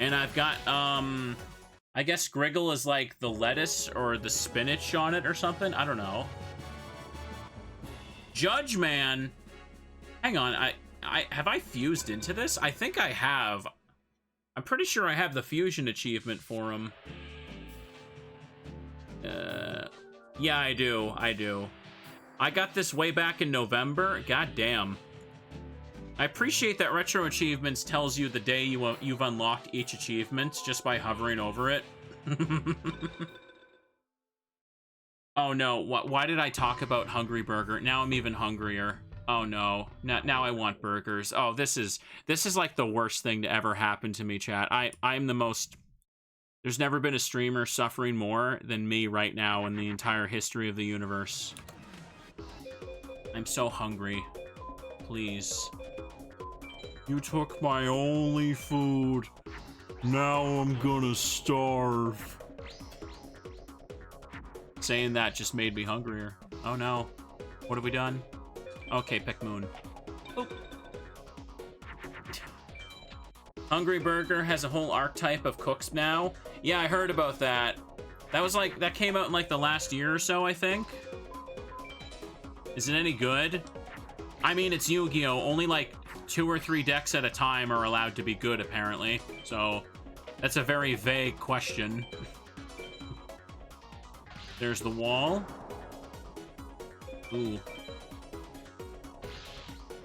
And I've got, I guess Griggle is like the lettuce or the spinach on it or something. I don't know. Judge Man. Hang on. Have I fused into this? I think I have. I'm pretty sure I have the fusion achievement for him. Yeah, I do. I got this way back in November. God damn. I appreciate that Retro Achievements tells you the day you've unlocked each achievement just by hovering over it. Oh no, why did I talk about Hungry Burger? Now I'm even hungrier. Oh no, now I want burgers. Oh, this is like the worst thing to ever happen to me, chat. I'm the most... There's never been a streamer suffering more than me right now in the entire history of the universe. I'm so hungry. Please. You took my only food. Now I'm gonna starve. Saying that just made me hungrier. Oh no. What have we done? Okay, pick Moon. Oh. Hungry Burger has a whole archetype of cooks now. Yeah, I heard about that. That came out in like the last year or so, I think. Is it any good? I mean, it's Yu-Gi-Oh! Only like 2 or 3 decks at a time are allowed to be good, apparently. So, that's a very vague question. There's the wall. Ooh.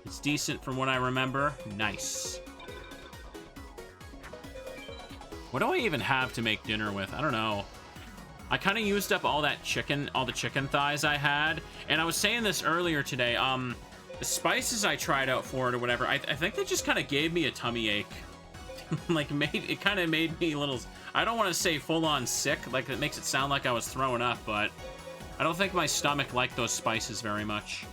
It's decent from what I remember. Nice. What do I even have to make dinner with? I don't know. I kind of used up all that chicken, all the chicken thighs I had. And I was saying this earlier today, the spices I tried out for it or whatever, I think they just kind of gave me a tummy ache. Like, it kind of made me a little, I don't want to say full-on sick, like it makes it sound like I was throwing up, but I don't think my stomach liked those spices very much.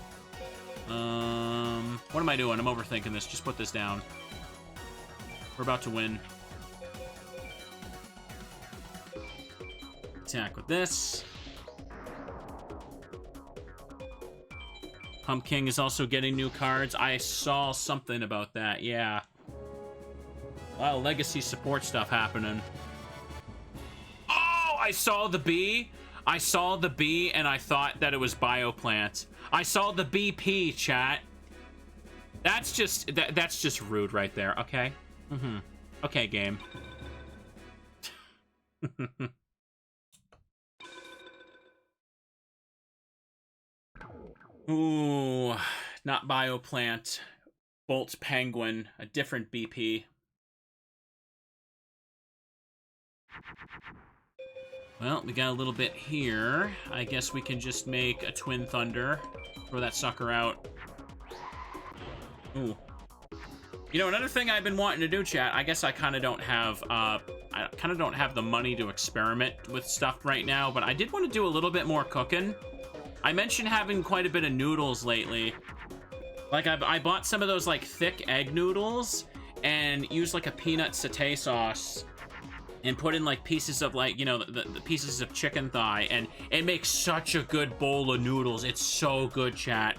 What am I doing? I'm overthinking this. Just put this down. We're about to win. Attack with this. Pumpkin is also getting new cards. I saw something about that, yeah. A lot of legacy support stuff happening. Oh, I saw the bee. I saw the bee and I thought that it was Bioplant. I saw the BP, chat. That's just rude right there, okay? Mm-hmm. Okay, game. Ooh, not Bioplant. Bolt Penguin, a different BP. Well, we got a little bit here. I guess we can just make a Twin Thunder. Throw that sucker out. Ooh. You know, another thing I've been wanting to do, chat, I guess I kind of don't have, the money to experiment with stuff right now, but I did want to do a little bit more cooking. I mentioned having quite a bit of noodles lately. Like, I bought some of those, like, thick egg noodles and used, like, a peanut satay sauce and put in, like, pieces of, like, you know, the pieces of chicken thigh, and it makes such a good bowl of noodles. It's so good, chat.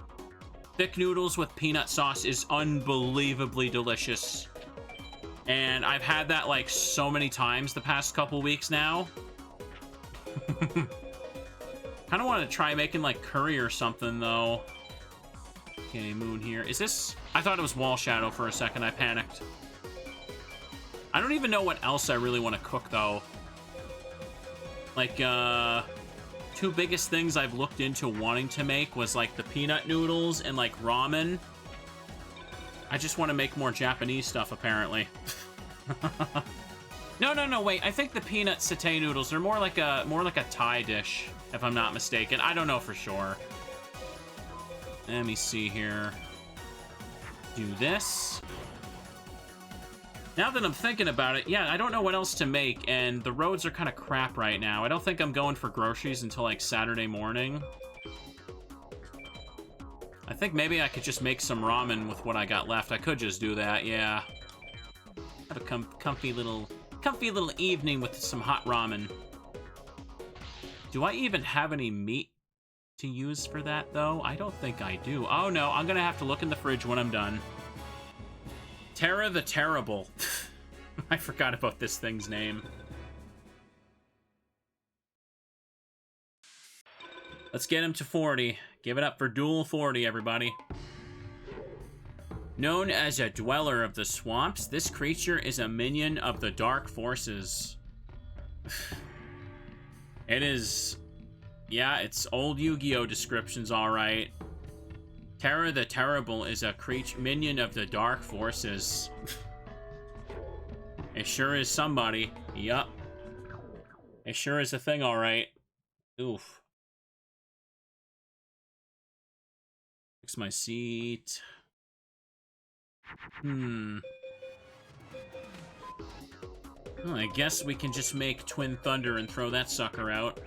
Thick noodles with peanut sauce is unbelievably delicious. And I've had that, like, so many times the past couple weeks now. Kind of want to try making, like, curry or something, though. Okay, moon here. Is this... I thought it was wall shadow for a second. I panicked. I don't even know what else I really want to cook, though. Like, two biggest things I've looked into wanting to make was, like, the peanut noodles and, like, ramen. I just want to make more Japanese stuff, apparently. No, wait. I think the peanut satay noodles are more like a Thai dish, if I'm not mistaken. I don't know for sure. Let me see here. Do this. Now that I'm thinking about it, yeah, I don't know what else to make, and the roads are kind of crap right now. I don't think I'm going for groceries until, like, Saturday morning. I think maybe I could just make some ramen with what I got left. I could just do that, yeah. Have a comfy little evening with some hot ramen. Do I even have any meat to use for that, though? I don't think I do. Oh, no, I'm gonna have to look in the fridge when I'm done. Terra the Terrible. I forgot about this thing's name. Let's get him to 40. Give it up for Duel 40, everybody. Known as a dweller of the swamps, this creature is a minion of the dark forces. It is... Yeah, it's old Yu-Gi-Oh! Descriptions, alright. Terra the Terrible is a minion of the dark forces. It sure is somebody. Yup. It sure is a thing, alright. Oof. Fix my seat. Well, I guess we can just make Twin Thunder and throw that sucker out.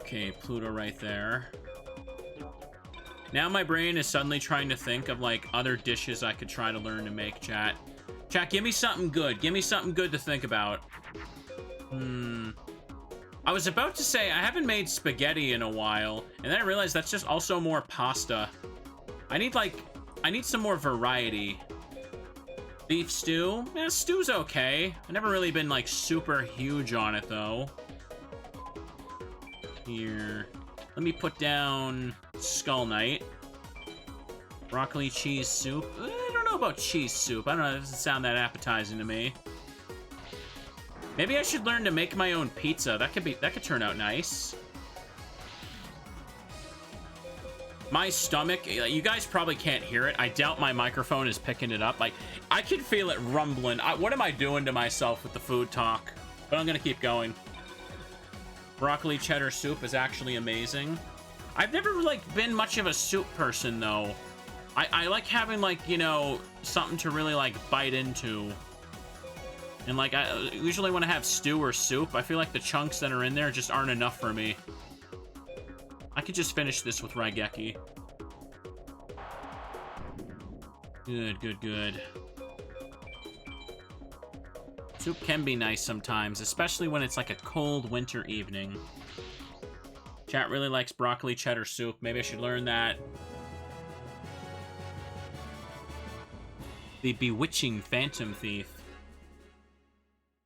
Okay, Pluto right there. Now my brain is suddenly trying to think of, like, other dishes I could try to learn to make, chat. Chat, give me something good. Give me something good to think about. I was about to say, I haven't made spaghetti in a while, and then I realized that's just also more pasta. I need some more variety. Beef stew? Yeah, stew's okay. I've never really been, like, super huge on it, though. Here. Let me put down Skull Knight. Broccoli cheese soup. I don't know about cheese soup. I don't know. It doesn't sound that appetizing to me. Maybe I should learn to make my own pizza. That could turn out nice. My stomach, you guys probably can't hear it. I doubt my microphone is picking it up. Like, I can feel it rumbling. What am I doing to myself with the food talk? But I'm gonna keep going. Broccoli cheddar soup is actually amazing. I've never, like, been much of a soup person, though. I like having, like, you know, something to really, like, bite into. And, like, I usually when I have stew or soup, I feel like the chunks that are in there just aren't enough for me. I could just finish this with Raigeki. Good, good, good. Soup can be nice sometimes, especially when it's like a cold winter evening. Chat really likes broccoli cheddar soup. Maybe I should learn that. The bewitching phantom thief.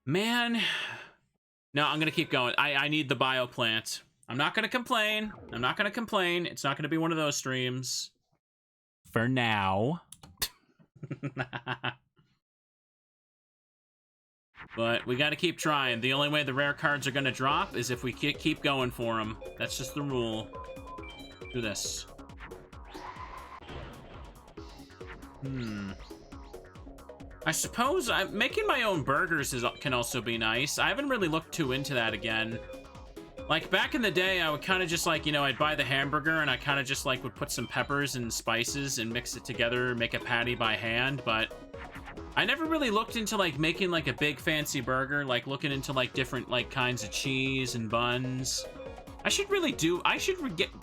Man. No, I'm gonna keep going. I need the bioplant. I'm not gonna complain. I'm not gonna complain. It's not gonna be one of those streams. For now. But we gotta keep trying. The only way the rare cards are gonna drop is if we keep going for them. That's just the rule. Do this. I suppose making my own burgers can also be nice. I haven't really looked too into that again. Like, back in the day, I would kind of just, like, you know, I'd buy the hamburger and I kind of just, like, would put some peppers and spices and mix it together, make a patty by hand, but I never really looked into, like, making, like, a big fancy burger, like, looking into, like, different, like, kinds of cheese and buns. I should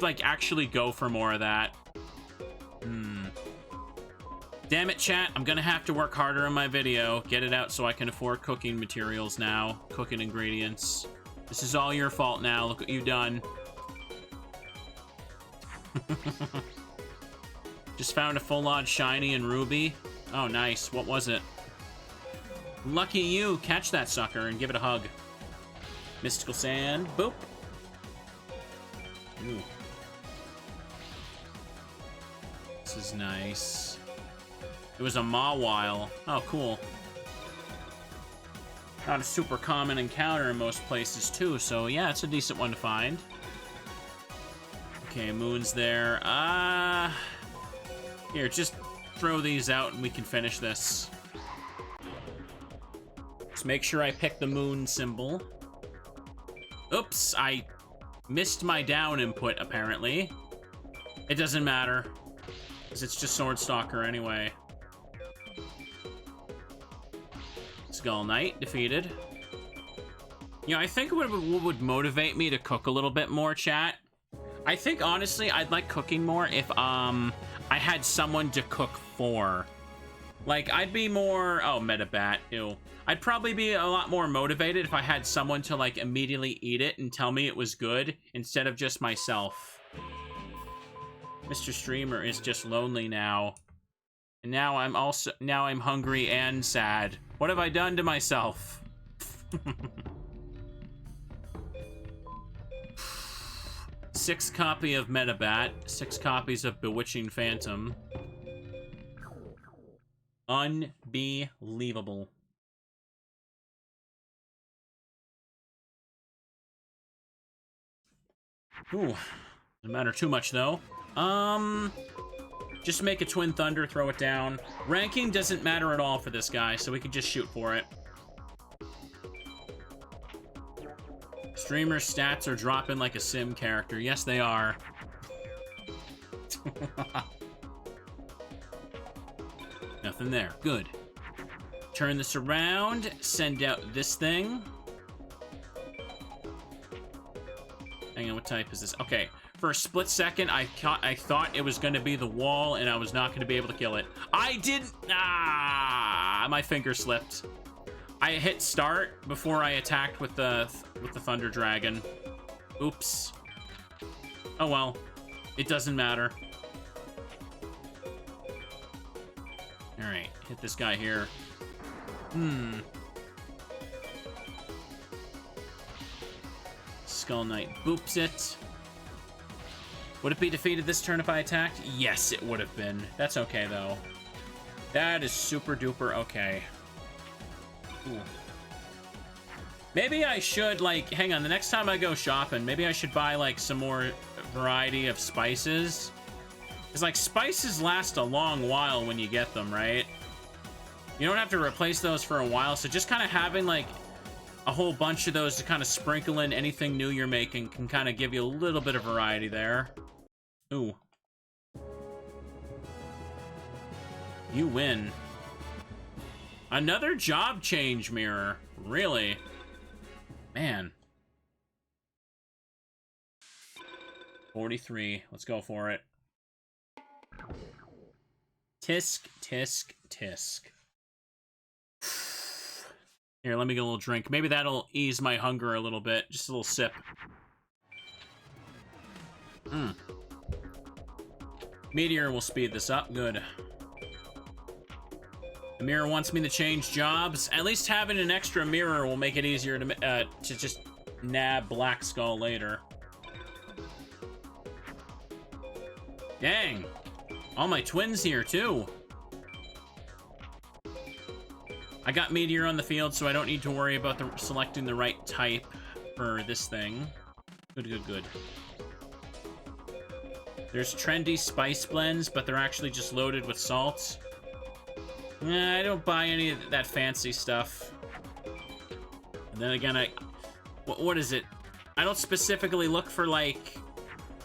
like, actually go for more of that. Damn it, chat. I'm gonna have to work harder on my video. Get it out so I can afford cooking materials now. Cooking ingredients. This is all your fault now. Look what you've done. Just found a full-on shiny and ruby. Oh, nice. What was it? Lucky you. Catch that sucker and give it a hug. Mystical sand. Boop. Ooh. This is nice. It was a Mawile. Oh, cool. Not a super common encounter in most places, too, so yeah, it's a decent one to find. Okay, Moon's there. Here, just throw these out and we can finish this. Just make sure I pick the Moon symbol. Oops, I missed my down input, apparently. It doesn't matter, because it's just Swordstalker anyway. Skull Knight defeated. You know, I think what would motivate me to cook a little bit more, chat. I think, honestly, I'd like cooking more if, I had someone to cook for. Like, I'd be more... Oh, Metabat. Ew. I'd probably be a lot more motivated if I had someone to, like, immediately eat it and tell me it was good, instead of just myself. Mr. Streamer is just lonely now. And now I'm hungry and sad. What have I done to myself? 6 copy of Metabat, 6 copies of Bewitching Phantom. Unbelievable. Ooh, doesn't matter too much though. Just make a Twin Thunder, throw it down. Ranking doesn't matter at all for this guy, so we can just shoot for it. Streamer's stats are dropping like a sim character. Yes, they are. Nothing there. Good. Turn this around. Send out this thing. Hang on, what type is this? Okay. For a split second, I thought it was going to be the wall, and I was not going to be able to kill it. I didn't... Ah! My finger slipped. I hit start before I attacked with the Thunder Dragon. Oops. Oh well. It doesn't matter. Alright, hit this guy here. Skull Knight boops it. Would it be defeated this turn if I attacked? Yes, it would have been. That's okay, though. That is super duper okay. Ooh. Maybe I should, like, hang on, the next time I go shopping, maybe I should buy, like, some more variety of spices. Because, like, spices last a long while when you get them, right? You don't have to replace those for a while, so just kind of having, like, a whole bunch of those to kind of sprinkle in anything new you're making can kind of give you a little bit of variety there. Ooh. You win. Another job change mirror. Really? Man. 43. Let's go for it. Tisk, tisk, tisk. Here, let me get a little drink. Maybe that'll ease my hunger a little bit. Just a little sip. Meteor will speed this up. Good. The mirror wants me to change jobs. At least having an extra mirror will make it easier to just nab Black Skull later. Dang. All my twins here, too. I got Meteor on the field, so I don't need to worry about selecting the right type for this thing. Good, good, good. There's trendy spice blends, but they're actually just loaded with salts. Nah, I don't buy any of that fancy stuff. And then again, what is it? I don't specifically look for, like,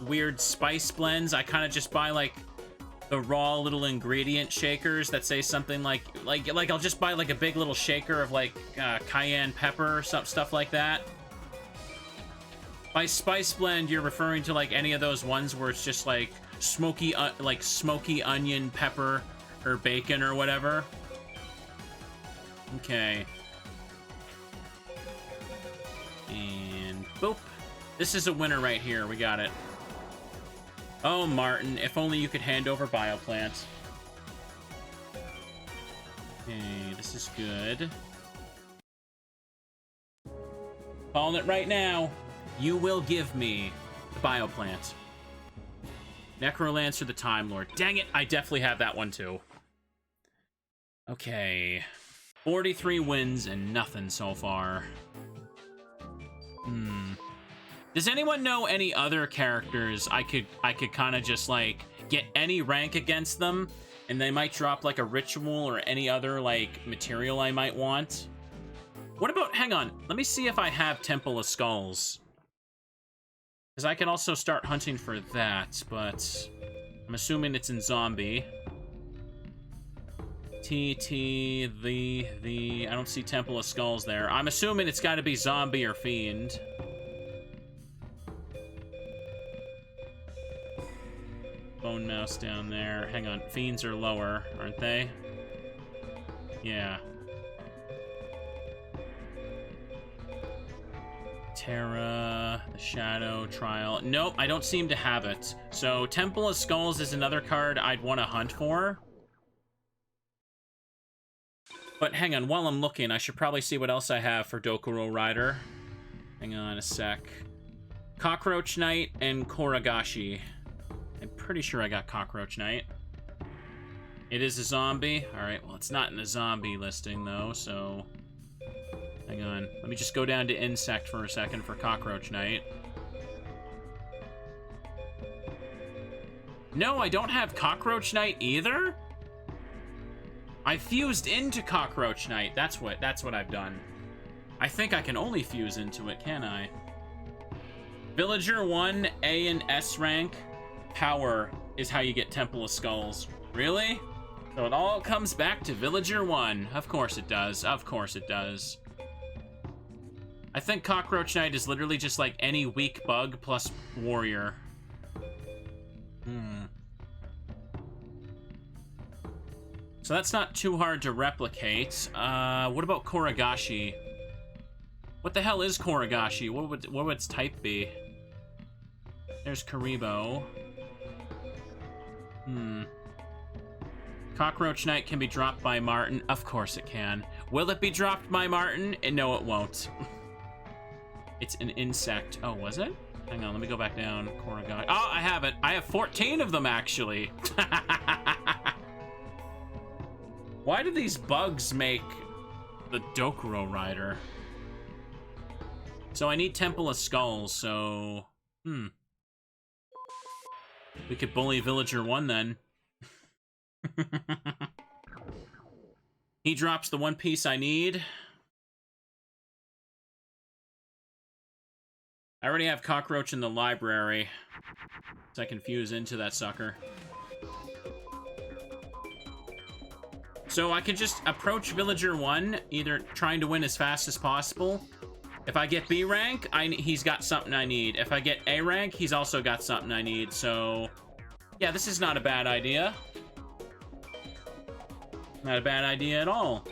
weird spice blends. I kind of just buy, like, the raw little ingredient shakers that say something like I'll just buy, like, a big little shaker of, like, cayenne pepper or stuff like that. By spice blend, you're referring to, like, any of those ones where it's just, like, smoky onion pepper or bacon or whatever. Okay. And boop. This is a winner right here. We got it. Oh, Martin, if only you could hand over Bioplant. Okay, this is good. Calling it right now. You will give me the Bioplant. Necrolancer, the Time Lord. Dang it, I definitely have that one too. Okay. 43 wins and nothing so far. Does anyone know any other characters I could kind of just, like, get any rank against them, and they might drop, like, a ritual or any other, like, material I might want? What about, hang on, let me see if I have Temple of Skulls. Because I can also start hunting for that, but I'm assuming it's in zombie. I don't see Temple of Skulls there. I'm assuming it's got to be zombie or fiend. Bone mouse down there. Hang on, fiends are lower, aren't they? Yeah. Terra, the Shadow, Trial. Nope, I don't seem to have it. So Temple of Skulls is another card I'd want to hunt for. But hang on, while I'm looking, I should probably see what else I have for Dokuro Rider. Hang on a sec. Cockroach Knight and Koragashi. I'm pretty sure I got Cockroach Knight. It is a zombie. Alright, well, it's not in the zombie listing, though, so... Hang on. Let me just go down to Insect for a second for Cockroach Knight. No, I don't have Cockroach Knight either? I fused into Cockroach Knight. That's what I've done. I think I can only fuse into it, can I? Villager 1, A and S rank. Power is how you get Temple of Skulls. Really? So it all comes back to Villager 1. Of course it does. Of course it does. I think Cockroach Knight is literally just like any weak bug plus warrior. So that's not too hard to replicate. What about Koragashi? What the hell is Koragashi? What would its type be? There's Karibo. Cockroach Knight can be dropped by Martin. Of course it can. Will it be dropped by Martin? And no, it won't. It's an insect. Oh, was it? Hang on, let me go back down. Koragashi. Oh, I have it. I have 14 of them, actually. Why do these bugs make the Dokuro Rider? So I need Temple of Skulls, so... We could bully Villager 1 then. He drops the one piece I need. I already have Cockroach in the library, so I can fuse into that sucker. So I can just approach Villager 1, either trying to win as fast as possible. If I get B rank, he's got something I need. If I get A rank, he's also got something I need. So, yeah, this is not a bad idea. Not a bad idea at all.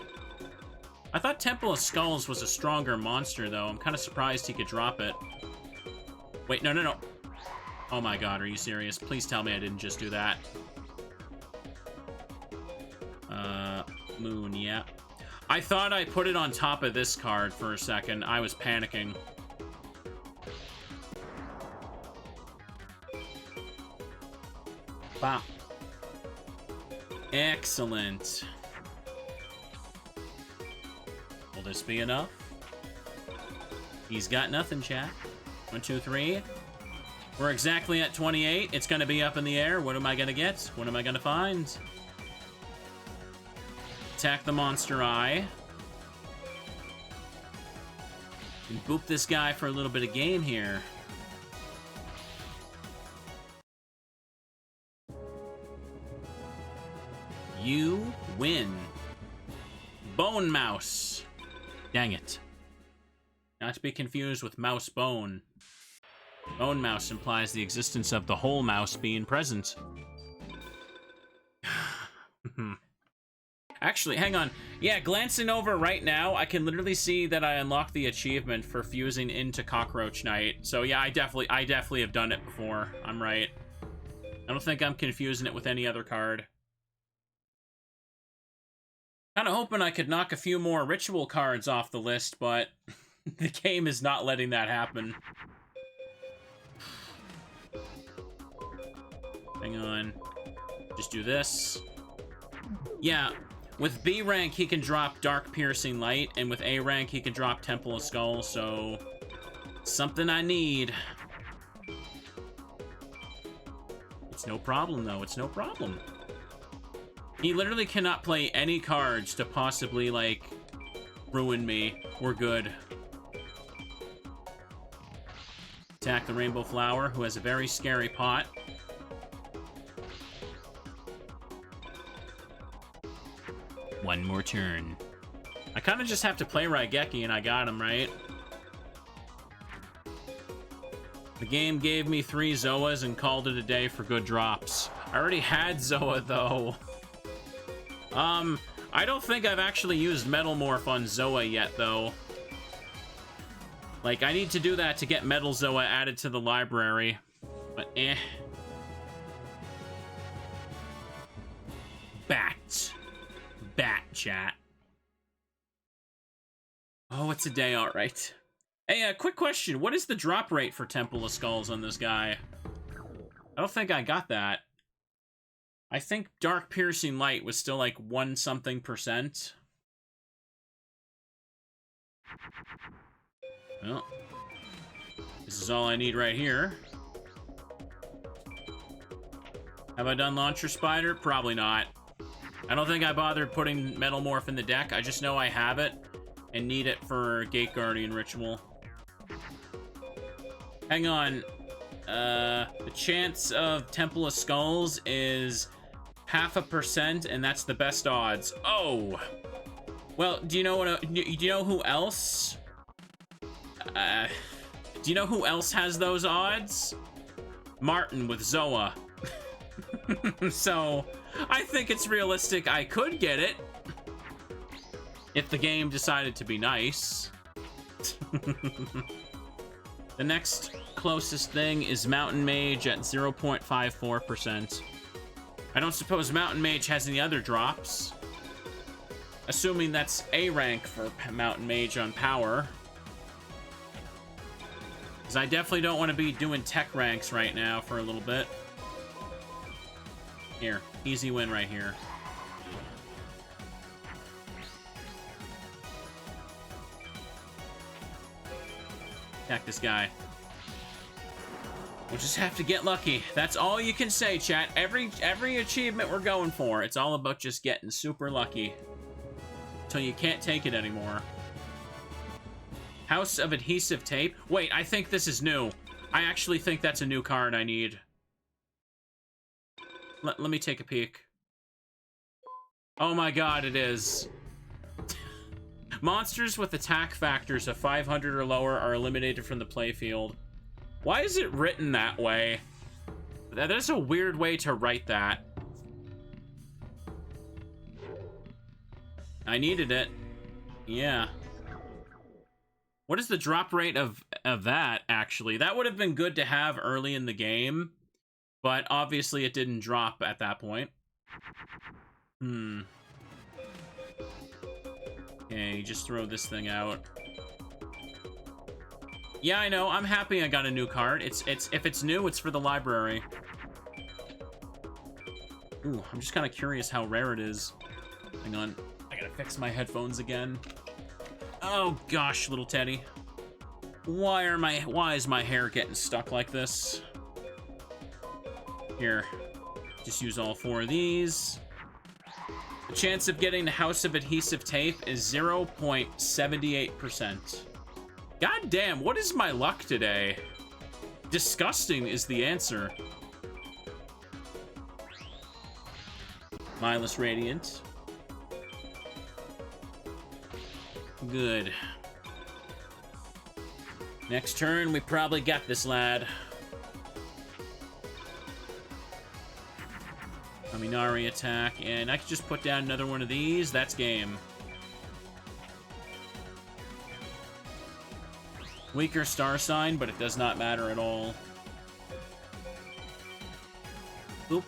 I thought Temple of Skulls was a stronger monster, though. I'm kind of surprised he could drop it. Wait, no, no, no. Oh my god, are you serious? Please tell me I didn't just do that. Moon, yeah. I thought I put it on top of this card for a second. I was panicking. Wow. Excellent. Will this be enough? He's got nothing, chat. 1, 2, 3. We're exactly at 28. It's gonna be up in the air. What am I gonna get? What am I gonna find? Attack the monster eye. And boop this guy for a little bit of game here. You win. Bone Mouse. Dang it. Not to be confused with Mouse Bone. Bone Mouse implies the existence of the whole mouse being present. Actually, hang on. Yeah, glancing over right now, I can literally see that I unlocked the achievement for fusing into Cockroach Knight. So yeah, I definitely have done it before. I'm right. I don't think I'm confusing it with any other card. Kind of hoping I could knock a few more ritual cards off the list, but the game is not letting that happen. Hang on. Just do this. Yeah, with B rank, he can drop Dark Piercing Light, and with A rank, he can drop Temple of Skulls, so something I need. It's no problem, though. It's no problem. He literally cannot play any cards to possibly, like, ruin me. We're good. Attack the Rainbow Flower, who has a very scary pot. One more turn. I kind of just have to play Raigeki and I got him, right? The game gave me 3 Zoas and called it a day for good drops. I already had Zoa, though. I don't think I've actually used Metal Morph on Zoa yet, though. Like, I need to do that to get Metal Zoa added to the library. But, eh. Bat. Bat, chat. Oh, it's a day, alright. Hey, quick question. What is the drop rate for Temple of Skulls on this guy? I don't think I got that. I think Dark Piercing Light was still like 1-something%. Well, this is all I need right here. Have I done Launcher Spider? Probably not. I don't think I bothered putting Metal Morph in the deck. I just know I have it and need it for Gate Guardian Ritual. Hang on. The chance of Temple of Skulls is 0.5%, and that's the best odds. Oh! Well, do you know what? Do you know who else? Do you know who else has those odds? Martin with Zoa. So, I think it's realistic I could get it. If the game decided to be nice. The next closest thing is Mountain Mage at 0.54%. I don't suppose Mountain Mage has any other drops. Assuming that's A rank for Mountain Mage on power. Because I definitely don't want to be doing tech ranks right now for a little bit. Here, easy win right here. Attack this guy. We'll just have to get lucky. That's all you can say, chat. Every achievement we're going for, it's all about just getting super lucky. Until you can't take it anymore. House of Adhesive Tape. Wait, I think this is new. I actually think that's a new card I need. Let me take a peek. Oh my god, it is. Monsters with attack factors of 500 or lower are eliminated from the playfield. Why is it written that way? That is a weird way to write that. I needed it. Yeah. What is the drop rate of that, actually? That would have been good to have early in the game, but obviously it didn't drop at that point. Okay, just throw this thing out. Yeah, I know. I'm happy I got a new card. If it's new, it's for the library. Ooh, I'm just kind of curious how rare it is. Hang on. I gotta fix my headphones again. Oh gosh, little Teddy. Why is my hair getting stuck like this? Here. Just use all 4 of these. The chance of getting the House of Adhesive Tape is 0.78%. God damn, what is my luck today? Disgusting is the answer. Mindless Radiant. Good. Next turn, we probably got this, lad. Aminari attack, and I could just put down another one of these. That's game. Weaker star sign, but it does not matter at all. Oop.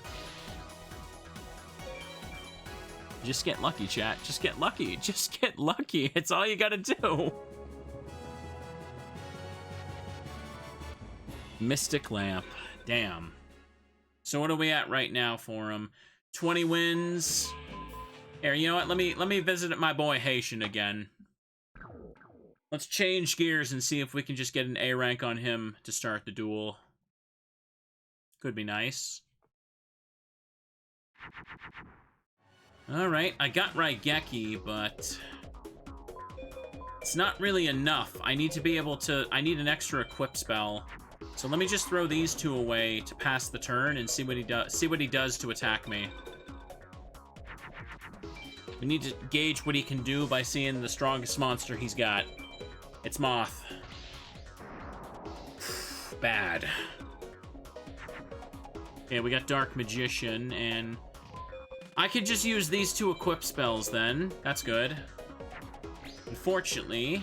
Just get lucky, chat. Just get lucky. Just get lucky. It's all you gotta do. Mystic Lamp. Damn. So what are we at right now for him? 20 wins. Here, you know what? Let me visit my boy Heishin again. Let's change gears and see if we can just get an A rank on him to start the duel. Could be nice. Alright, I got Raigeki, but it's not really enough. I need to be able to... I need an extra equip spell. So let me just throw these 2 away to pass the turn and see what he does to attack me. We need to gauge what he can do by seeing the strongest monster he's got. It's Moth. Bad. Okay, we got Dark Magician, and I could just use these 2 equip spells then. That's good. Unfortunately,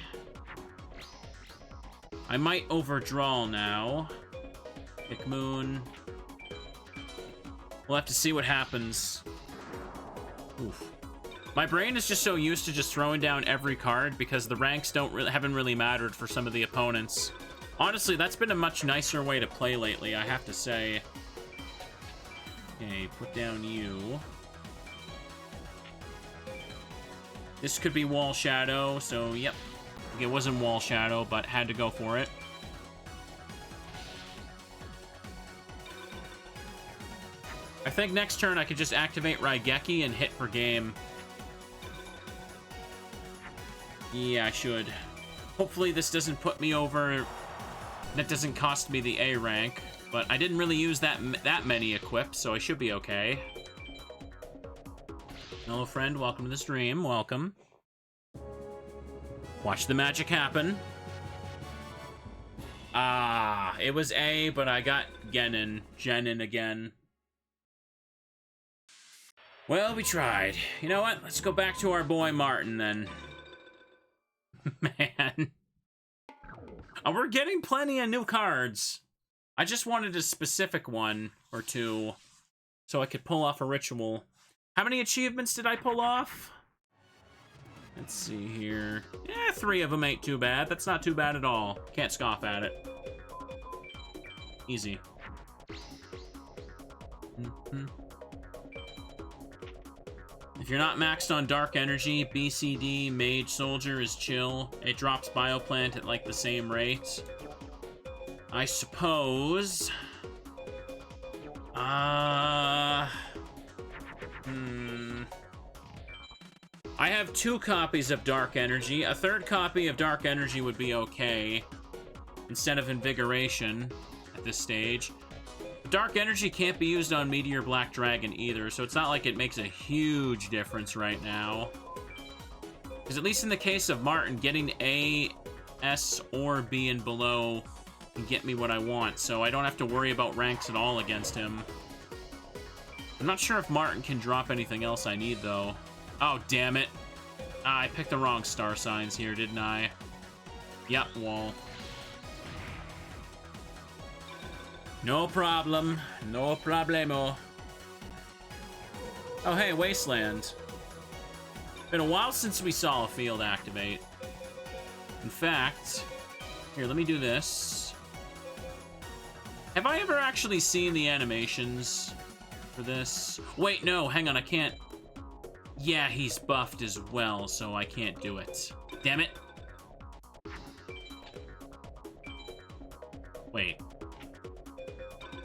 I might overdraw now. Pick Moon. We'll have to see what happens. Oof. My brain is just so used to just throwing down every card because the ranks haven't really mattered for some of the opponents. Honestly, that's been a much nicer way to play lately, I have to say. Okay, put down you. This could be Wall Shadow, so yep. It wasn't Wall Shadow, but had to go for it. I think next turn I could just activate Raigeki and hit for game. Yeah, I should. Hopefully this doesn't put me over... That doesn't cost me the A rank. But I didn't really use that many equips, so I should be okay. Hello, friend. Welcome to the stream. Welcome. Watch the magic happen. Ah, it was A, but I got Genin again. Well, we tried. You know what? Let's go back to our boy Martin, then. Man. Oh, we're getting plenty of new cards. I just wanted a specific one or 2 so I could pull off a ritual. How many achievements did I pull off? Let's see here. Yeah, 3 of them ain't too bad. That's not too bad at all. Can't scoff at it. Easy. If you're not maxed on Dark Energy, BCD, Mage Soldier is chill. It drops Bioplant at like the same rate. I suppose I have 2 copies of Dark Energy. A 3rd copy of Dark Energy would be okay instead of Invigoration at this stage. Dark Energy can't be used on Meteor Black Dragon either, so it's not like it makes a huge difference right now. Because at least in the case of Martin, getting A, S, or B and below can get me what I want, so I don't have to worry about ranks at all against him. I'm not sure if Martin can drop anything else I need, though. Oh, damn it. I picked the wrong star signs here, didn't I? Yep, wall. No problem. No problemo. Oh, hey, Wasteland. Been a while since we saw a field activate. In fact, here, let me do this. Have I ever actually seen the animations for this? Wait, no, hang on, I can't. Yeah, he's buffed as well, so I can't do it. Damn it. Wait.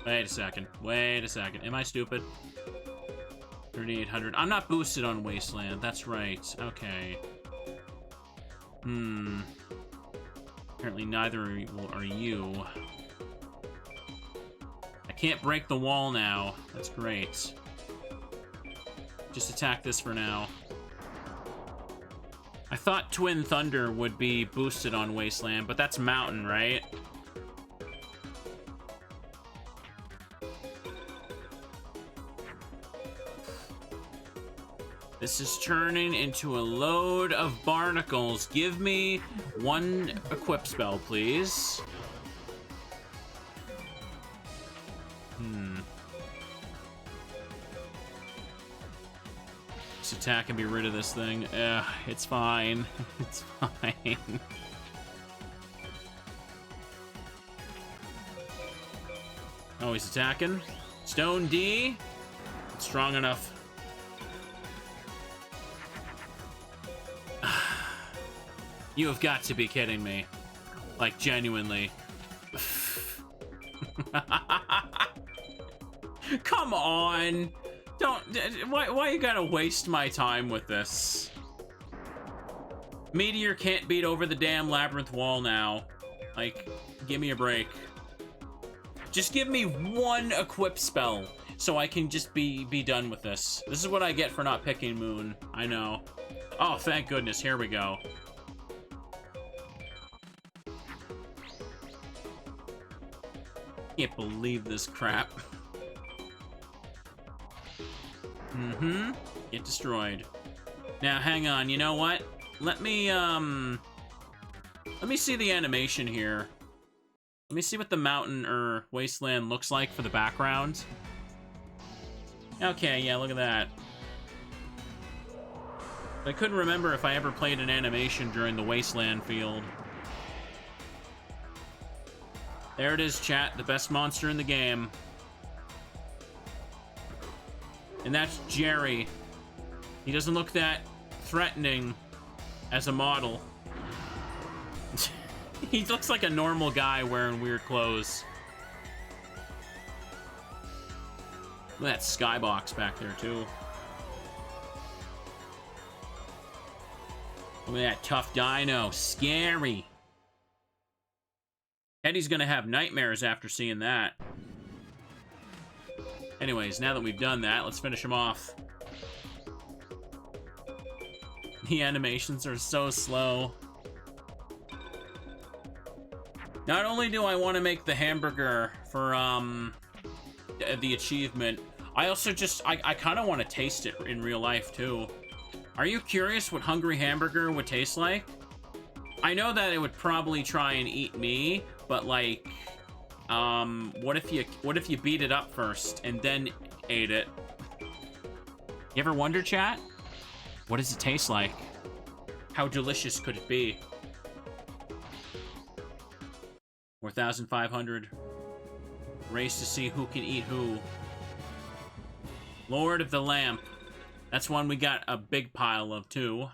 Wait a second. Wait a second. Am I stupid? 3,800. I'm not boosted on Wasteland. That's right. Okay. Apparently neither are you. I can't break the wall now. That's great. Just attack this for now. I thought Twin Thunder would be boosted on Wasteland, but that's Mountain, right? This is turning into a load of barnacles. Give me 1 equip spell, please. Just attack and be rid of this thing. It's fine. It's fine. Oh, he's attacking. Stone D. Strong enough. You have got to be kidding me. Like, genuinely. Come on! Don't... Why you gotta waste my time with this? Meteor can't beat over the damn Labyrinth wall now. Like, give me a break. Just give me 1 equip spell, so I can just be done with this. This is what I get for not picking Moon. I know. Oh, thank goodness. Here we go. Can't believe this crap. Get destroyed. Now, hang on. You know what? Let me see the animation here. Let me see what the mountain or wasteland looks like for the background. Okay, yeah, look at that. I couldn't remember if I ever played an animation during the wasteland field. There it is, chat. The best monster in the game. And that's Jerry. He doesn't look that threatening as a model. He looks like a normal guy wearing weird clothes. Look at that skybox back there, too. Look at that tough dino. Scary. Eddie's gonna have nightmares after seeing that. Anyways, now that we've done that, let's finish him off. The animations are so slow. Not only do I want to make the hamburger for, the achievement, I also just, I kind of want to taste it in real life, too. Are you curious what Hungry Hamburger would taste like? I know that it would probably try and eat me, but, like, what if you beat it up first and then ate it? You ever wonder, chat? What does it taste like? How delicious could it be? 4,500. Race to see who can eat who. Lord of the Lamp. That's one we got a big pile of, too.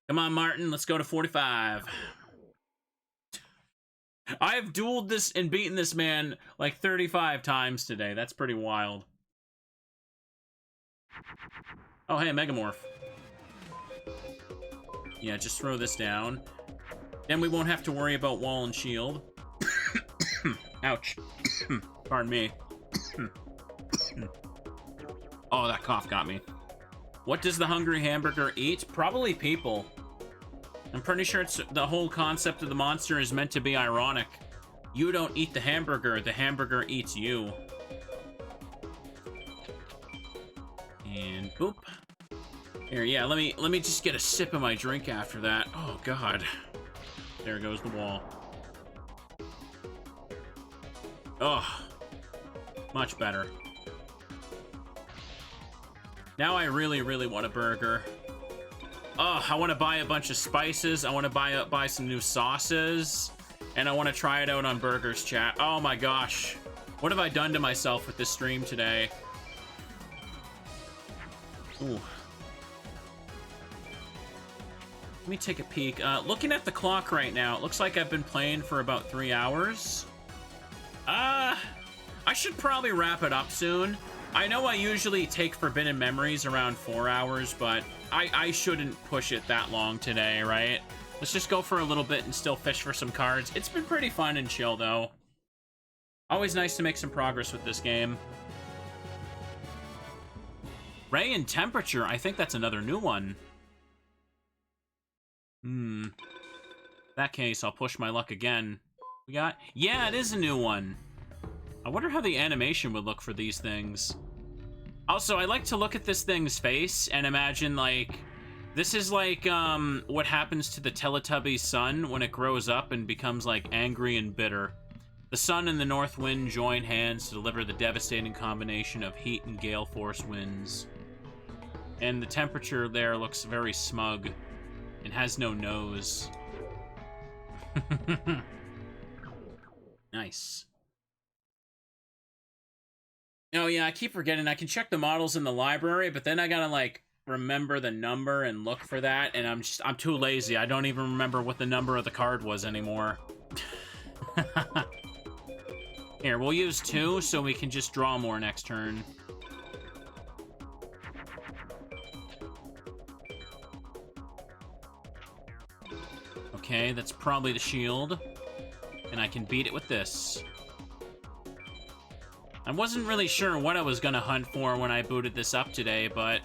Come on, Martin. Let's go to 45. I have dueled this and beaten this man like 35 times today. That's pretty wild. Oh, hey, Megamorph. Yeah, just throw this down. Then we won't have to worry about wall and shield. Ouch. Pardon me. Oh, that cough got me. What does the hungry hamburger eat? Probably people. I'm pretty sure it's the whole concept of the monster is meant to be ironic. You don't eat the hamburger eats you. And boop. Here, yeah, let me just get a sip of my drink after that. Oh god. There goes the wall. Oh. Much better. Now I really, really want a burger. Oh, I want to buy a bunch of spices. I want to buy some new sauces. And I want to try it out on burgers, chat. Oh my gosh. What have I done to myself with this stream today? Ooh. Let me take a peek. Looking at the clock right now, it looks like I've been playing for about 3 hours. I should probably wrap it up soon. I know I usually take Forbidden Memories around 4 hours, but I shouldn't push it that long today, right? Let's just go for a little bit and still fish for some cards. It's been pretty fun and chill, though. Always nice to make some progress with this game. Ray and Temperature, I think that's another new one. In that case, I'll push my luck again. We got... Yeah, it is a new one. I wonder how the animation would look for these things. Also, I like to look at this thing's face and imagine, like... This is like, what happens to the Teletubby's sun when it grows up and becomes, like, angry and bitter. The sun and the north wind join hands to deliver the devastating combination of heat and gale force winds. And the temperature there looks very smug and has no nose. Nice. Oh yeah, I keep forgetting I can check the models in the library, but then I gotta like remember the number and look for that, and I'm too lazy. I don't even remember what the number of the card was anymore. Here, we'll use 2 so we can just draw more next turn. Okay, that's probably the shield. And I can beat it with this. I wasn't really sure what I was gonna hunt for when I booted this up today, but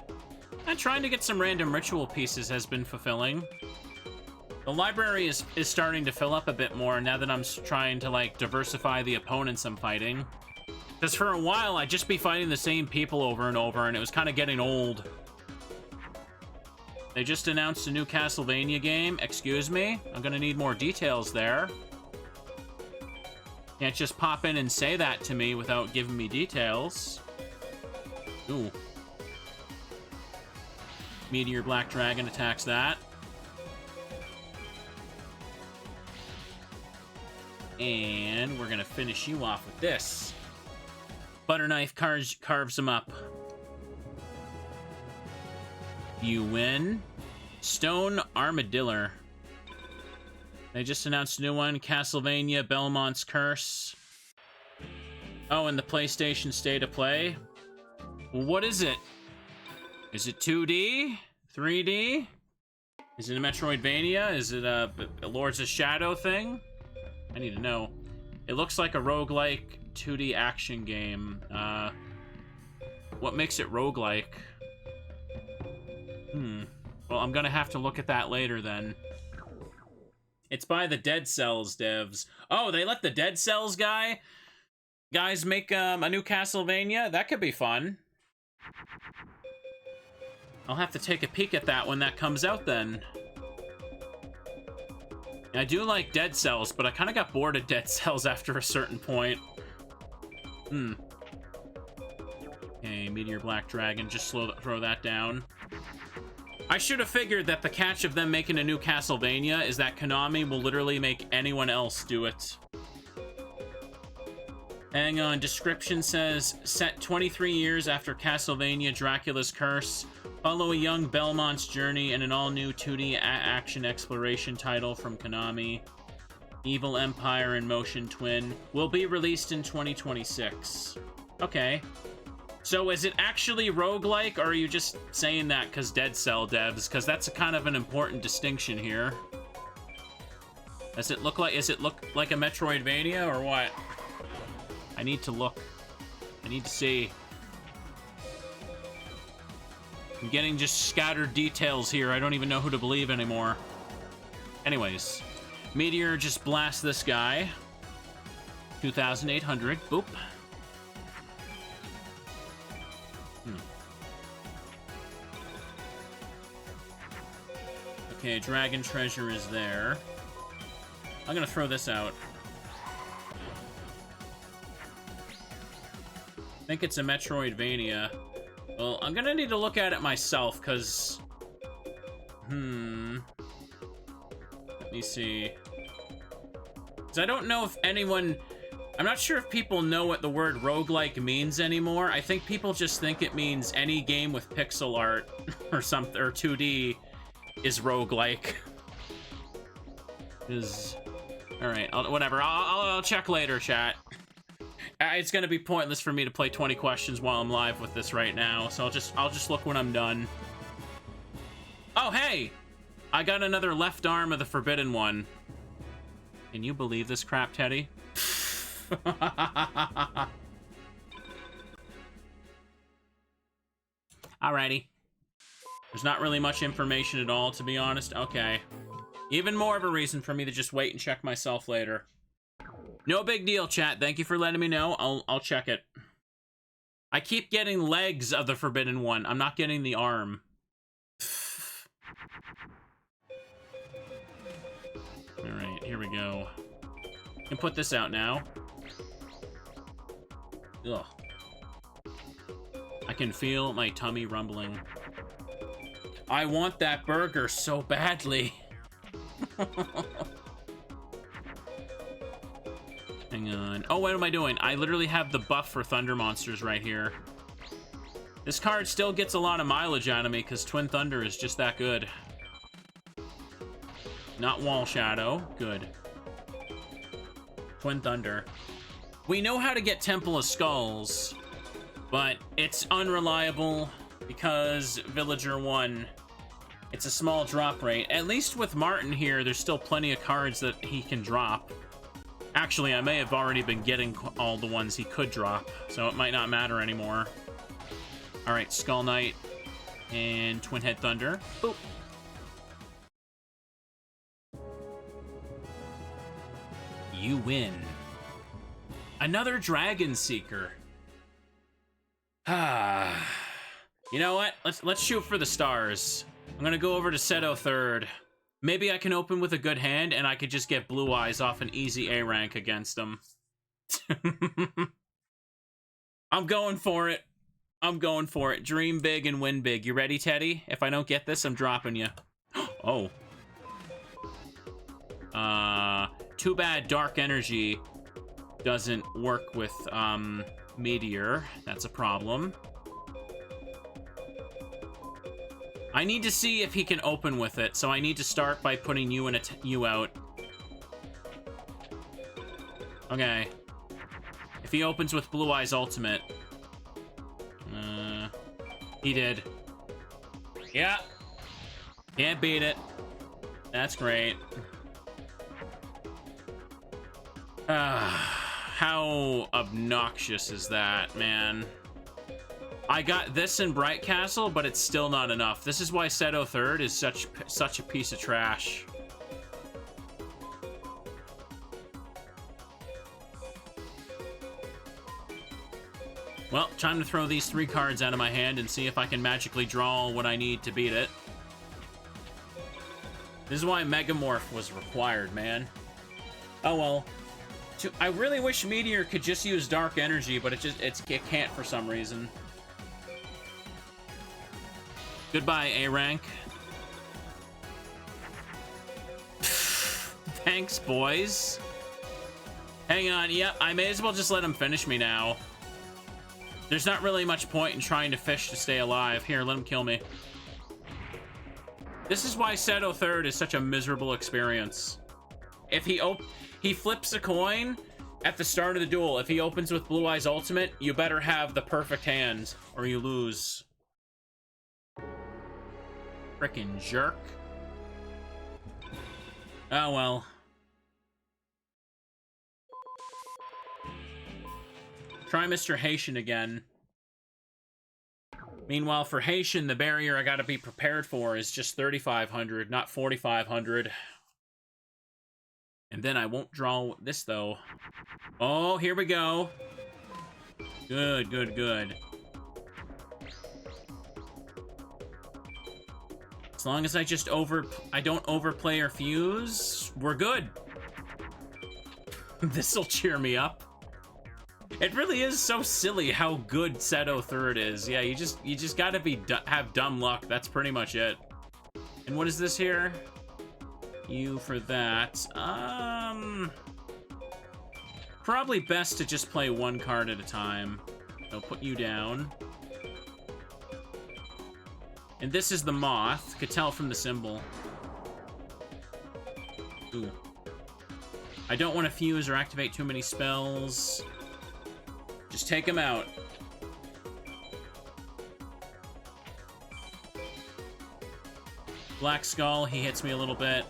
trying to get some random ritual pieces has been fulfilling. The library is starting to fill up a bit more now that I'm trying to, like, diversify the opponents I'm fighting. Because for a while, I'd just be fighting the same people over and over, and it was kind of getting old. They just announced a new Castlevania game. Excuse me? I'm gonna need more details there. Can't just pop in and say that to me without giving me details. Ooh. Meteor Black Dragon attacks that. And we're gonna finish you off with this. Butter Knife carves him up. You win. Stone Armadillo. They just announced a new one, Castlevania Belmont's Curse. Oh, and the PlayStation State of Play. Well, what is it? Is it 2D? 3D? Is it a Metroidvania? Is it a Lords of Shadow thing? I need to know. It looks like a roguelike 2D action game. What makes it roguelike? Well, I'm gonna have to look at that later then. It's by the Dead Cells devs. Oh, they let the Dead Cells guys make a new Castlevania? That could be fun. I'll have to take a peek at that when that comes out then. I do like Dead Cells, but I kind of got bored of Dead Cells after a certain point. Okay, Meteor Black Dragon, just throw that down. I should have figured that the catch of them making a new Castlevania is that Konami will literally make anyone else do it. Hang on, description says, set 23 years after Castlevania Dracula's Curse, follow a young Belmont's journey in an all-new 2D action exploration title from Konami. Evil Empire and Motion Twin will be released in 2026. Okay. So is it actually roguelike, or are you just saying that because Dead Cell devs? Because that's a kind of an important distinction here. Does it look like a Metroidvania, or what? I need to look. I need to see. I'm getting just scattered details here. I don't even know who to believe anymore. Anyways, Meteor just blasts this guy. 2,800. Boop. Okay, Dragon Treasure is there. I'm gonna throw this out. I think it's a Metroidvania. Well, I'm gonna need to look at it myself, because... Let me see. Because I don't know if anyone... I'm not sure if people know what the word roguelike means anymore. I think people just think it means any game with pixel art or something, or 2D is roguelike. Alright, whatever. I'll check later, chat. It's gonna be pointless for me to play 20 questions while I'm live with this right now, so I'll just look when I'm done. Oh, hey! I got another left arm of the Forbidden One. Can you believe this crap, Teddy? Alrighty. There's not really much information at all, to be honest. Okay. Even more of a reason for me to just wait and check myself later. No big deal, chat. Thank you for letting me know. I'll check it. I keep getting legs of the Forbidden One. I'm not getting the arm. Alright, here we go. I can put this out now. Ugh. I can feel my tummy rumbling. I want that burger so badly. Hang on. Oh, what am I doing? I literally have the buff for Thunder Monsters right here. This card still gets a lot of mileage out of me because Twin Thunder is just that good. Not Wall Shadow. Good. Twin Thunder. We know how to get Temple of Skulls, but it's unreliable because Villager 1, it's a small drop rate. At least with Martin here, there's still plenty of cards that he can drop. Actually, I may have already been getting all the ones he could drop, so it might not matter anymore. Alright, Skull Knight and Twin Head Thunder. Boop. You win. Another Dragon Seeker. Ah. You know what? Let's shoot for the stars. I'm gonna go over to Seto third. Maybe I can open with a good hand and I could just get Blue Eyes off an easy A rank against them. I'm going for it. I'm going for it. Dream big and win big. You ready, Teddy? If I don't get this, I'm dropping you. Oh. Too bad Dark Energy doesn't work with, Meteor. That's a problem. I need to see if he can open with it, so I need to start by putting you in you out. Okay. If he opens with Blue Eyes Ultimate. He did. Yeah. Can't beat it. That's great. How obnoxious is that, man? I got this in Bright Castle, but it's still not enough. This is why Seto third is such a piece of trash. Well, time to throw these 3 cards out of my hand and see if I can magically draw what I need to beat it. This is why Megamorph was required, man. Oh well. I really wish Meteor could just use Dark Energy, but it can't for some reason. Goodbye, A rank. Thanks, boys. Hang on, yep, I may as well just let him finish me now. There's not really much point in trying to fish to stay alive. Here, let him kill me. This is why Seto third is such a miserable experience. If he flips a coin at the start of the duel, if he opens with Blue Eyes Ultimate, you better have the perfect hand, or you lose. Frickin' jerk. Oh well. Try Mr. Heishin again. Meanwhile, for Heishin, the barrier I gotta be prepared for is just 3,500, not 4,500. And then I won't draw this, though. Oh, here we go. Good, good, good. As long as I just I don't overplay or fuse, we're good. This'll cheer me up. It really is so silly how good Seto third is. Yeah, you just gotta have dumb luck. That's pretty much it. And what is this here? You for that. Probably best to just play one card at a time. I'll put you down. And this is the moth. Could tell from the symbol. Ooh. I don't want to fuse or activate too many spells. Just take him out. Black Skull, he hits me a little bit.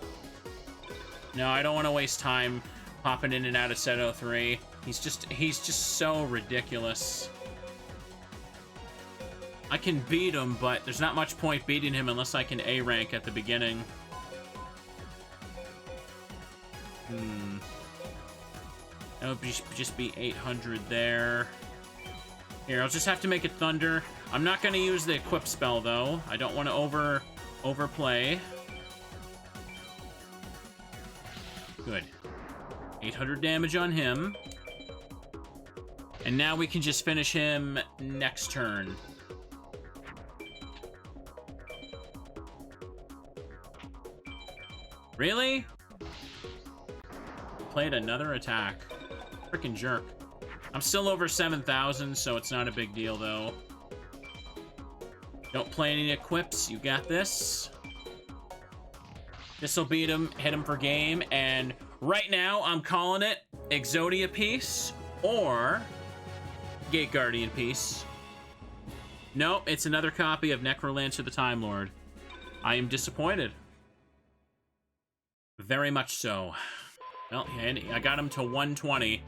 No, I don't want to waste time popping in and out of Seto 3. He's just so ridiculous. I can beat him, but there's not much point beating him unless I can A rank at the beginning. That would just be 800 there. Here, I'll just have to make it Thunder. I'm not going to use the equip spell, though. I don't want to overplay. Good. 800 damage on him. And now we can just finish him next turn. Really? Played another attack. Freaking jerk. I'm still over 7,000, so it's not a big deal, though. Don't play any equips. You got this. This'll beat him, hit him for game, and right now, I'm calling it Exodia piece or Gate Guardian piece. Nope, it's another copy of Necrolancer the Time Lord. I am disappointed. Very much so. Well, and I got him to 120.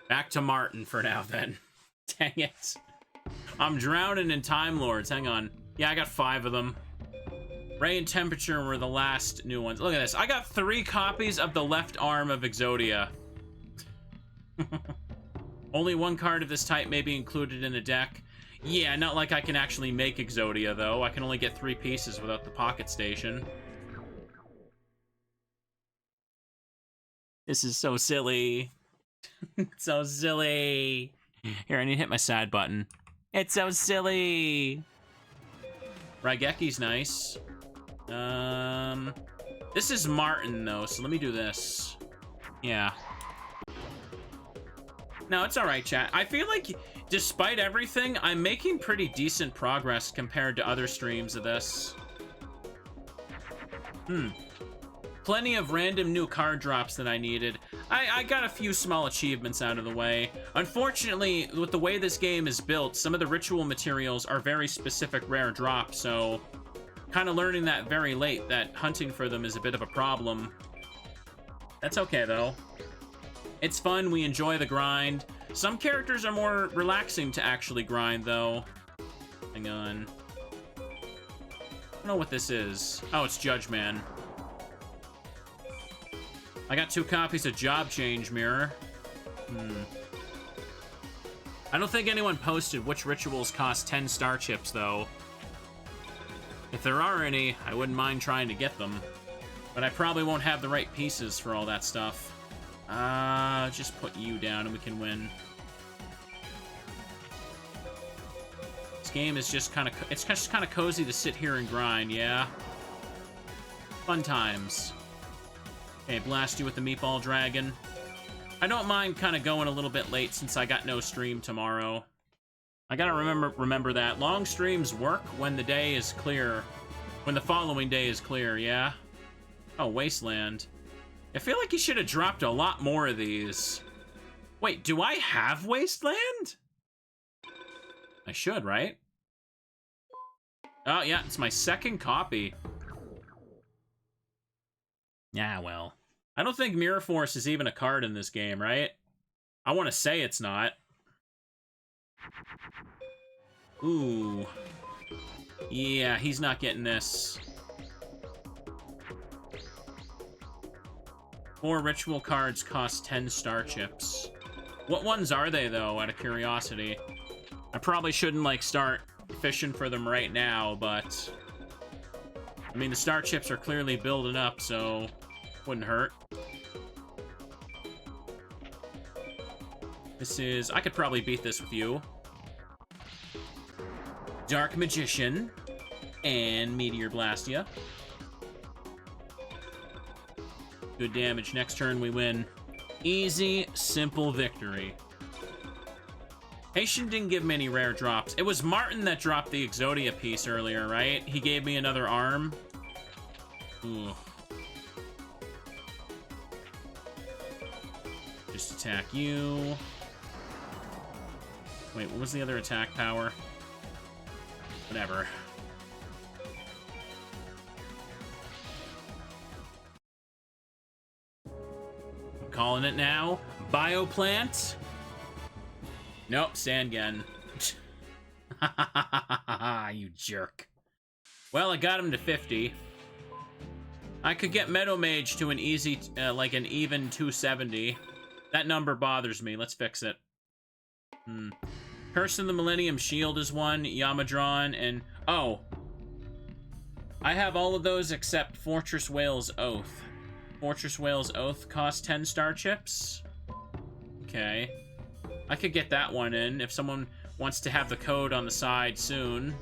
Back to Martin for now, then. Dang it. I'm drowning in Time Lords. Hang on. Yeah, I got 5 of them. Ray and Temperature were the last new ones. Look at this. I got 3 copies of the left arm of Exodia. Only 1 card of this type may be included in a deck. Yeah, not like I can actually make Exodia, though. I can only get 3 pieces without the Pocket Station. This is so silly. It's so silly. Here, I need to hit my sad button. It's so silly. Raigeki's nice. This is Martin, though, so let me do this. Yeah. No, it's alright, chat. I feel like, despite everything, I'm making pretty decent progress compared to other streams of this. Plenty of random new card drops that I needed. I got a few small achievements out of the way. Unfortunately, with the way this game is built, some of the ritual materials are very specific rare drops, so kind of learning that very late, that hunting for them is a bit of a problem. That's okay, though. It's fun, we enjoy the grind. Some characters are more relaxing to actually grind, though. Hang on. I don't know what this is. Oh, it's Judge Man. I got 2 copies of Job Change Mirror. I don't think anyone posted which rituals cost 10 star chips, though. If there are any, I wouldn't mind trying to get them. But I probably won't have the right pieces for all that stuff. Just put you down and we can win. This game is just kind of... It's just kind of cozy to sit here and grind, yeah? Fun times. Okay, blast you with the Meatball Dragon. I don't mind kind of going a little bit late since I got no stream tomorrow. I gotta remember that. Long streams work when the day is clear. When the following day is clear, yeah? Oh, Wasteland. I feel like he should have dropped a lot more of these. Wait, do I have Wasteland? I should, right? Oh, yeah, it's my second copy. Yeah, well. I don't think Mirror Force is even a card in this game, right? I want to say it's not. Ooh. Yeah, he's not getting this. 4 ritual cards cost 10 star chips. What ones are they, though, out of curiosity? I probably shouldn't, like, start fishing for them right now, but... I mean, the star chips are clearly building up, so... wouldn't hurt. This is... I could probably beat this with you. Dark Magician. And Meteor Blast ya. Good damage. Next turn, we win. Easy, simple victory. Heishin didn't give me any rare drops. It was Martin that dropped the Exodia piece earlier, right? He gave me another arm. Ooh. Just attack you. Wait, what was the other attack power? Whatever. Calling it now. Bioplant. Nope, Sangen. You jerk. Well, I got him to 50. I could get Meadow Mage to an easy, like an even 270. That number bothers me. Let's fix it. Curse of the Millennium Shield is one. Yamadron and... oh. I have all of those except Fortress Whale's Oath. Fortress Whale's Oath costs 10 star chips. Okay. I could get that one in if someone wants to have the code on the side soon.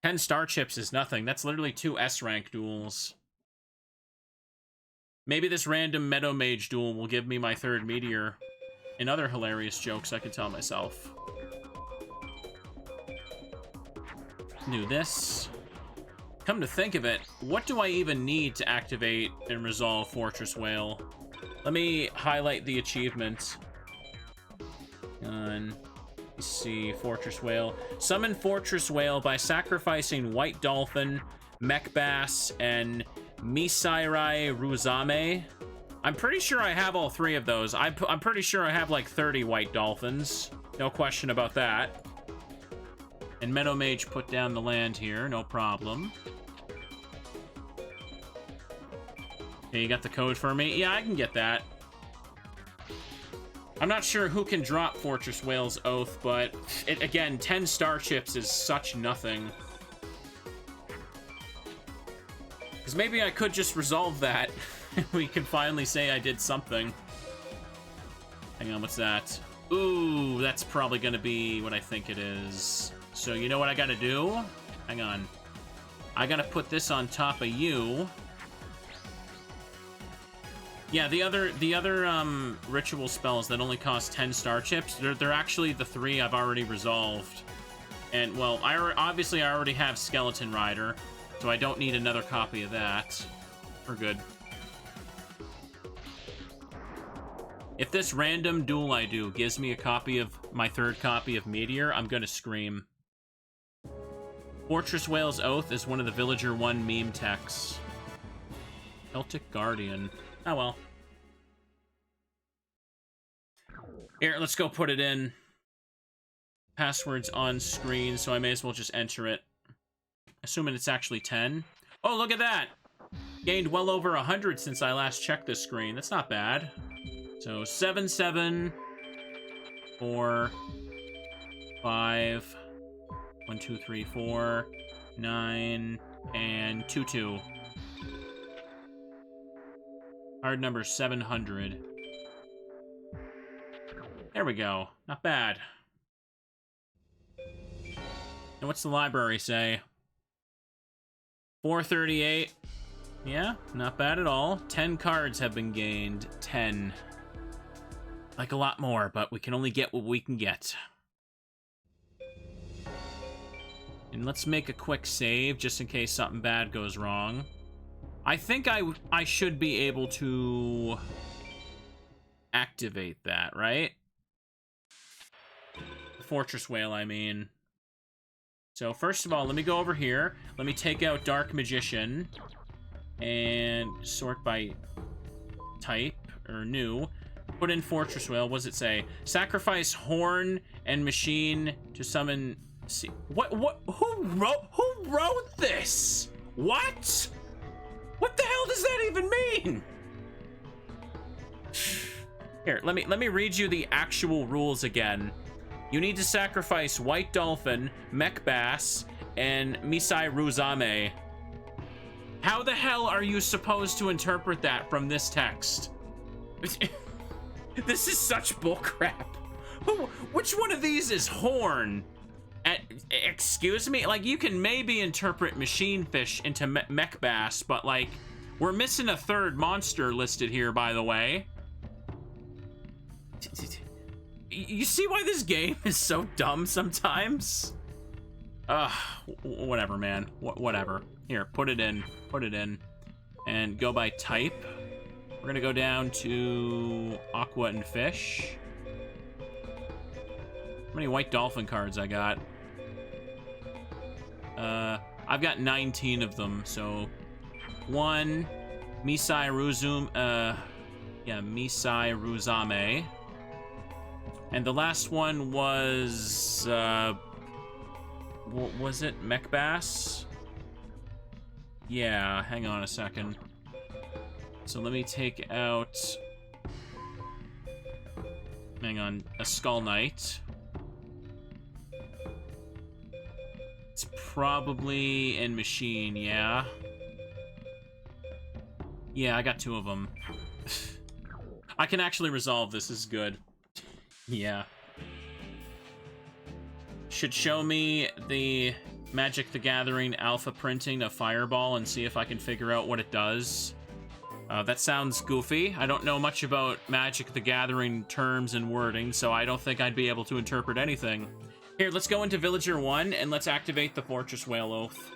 10 star chips is nothing. That's literally 2 S-rank duels. Maybe this random Meadow Mage duel will give me my 3rd meteor. And other hilarious jokes I could tell myself. Do this. Come to think of it, what do I even need to activate and resolve Fortress Whale? Let me highlight the achievement. Let's see, Fortress Whale. Summon Fortress Whale by sacrificing White Dolphin, Mech Bass, and Misairai Ruzame. I'm pretty sure I have all 3 of those. I'm pretty sure I have like 30 White Dolphins. No question about that. And Meadow Mage put down the land here, no problem. Okay, you got the code for me? Yeah, I can get that. I'm not sure who can drop Fortress Whale's Oath, but again, 10 star chips is such nothing. Because maybe I could just resolve that. We can finally say I did something. Hang on, what's that? Ooh, that's probably gonna be what I think it is. So you know what I gotta do? Hang on. I gotta put this on top of you. Yeah, the other ritual spells that only cost 10 star chips, they're actually the 3 I've already resolved. And, well, obviously I already have Skeleton Rider, so I don't need another copy of that. We're good. If this random duel I do gives me a copy of my 3rd copy of Meteor, I'm gonna scream. Fortress Whale's Oath is one of the Villager 1 meme texts. Celtic Guardian. Oh well. Here, let's go put it in. Password's on screen, so I may as well just enter it. Assuming it's actually 10. Oh, look at that! Gained well over 100 since I last checked this screen. That's not bad. So 7, 7, 4, 5, 1, 2, 3, 4, 9, and 2, 2. Card number 700. There we go. Not bad. And what's the library say? 438. Yeah, not bad at all. 10 cards have been gained. 10. Like a lot more, but we can only get what we can get. And let's make a quick save, just in case something bad goes wrong. I think I should be able to activate that, right? Fortress Whale, I mean. So first of all, let me go over here. Let me take out Dark Magician and sort by type or new. Put in Fortress Whale. What does it say? Sacrifice Horn and Machine to summon. See what? Who wrote this? What? What the hell does that even mean? Here, let me read you the actual rules again. You need to sacrifice White Dolphin, Mech Bass, and Misai Ruzame. How the hell are you supposed to interpret that from this text? This is such bullcrap. Which one of these is Horn? Excuse me? Like, you can maybe interpret Machine Fish into Mech Bass, but, like, we're missing a third monster listed here, by the way. You see why this game is so dumb sometimes? Whatever, man. Whatever. Here, put it in. Put it in. And go by type. We're gonna go down to Aqua and Fish. How many White Dolphin cards I got? I've got 19 of them, so... 1, Misai Ruzame. And the last one was, what was it? Mech Bass? Yeah, hang on a second. So let me take out... Hang on, a Skull Knight. It's probably in Machine, yeah. Yeah, I got 2 of them. I can actually resolve this, this is good. Yeah. Should show me the Magic the Gathering alpha printing of Fireball and see if I can figure out what it does. That sounds goofy. I don't know much about Magic the Gathering terms and wording, so I don't think I'd be able to interpret anything. Here, let's go into Villager 1 and let's activate the Fortress Whale Oath.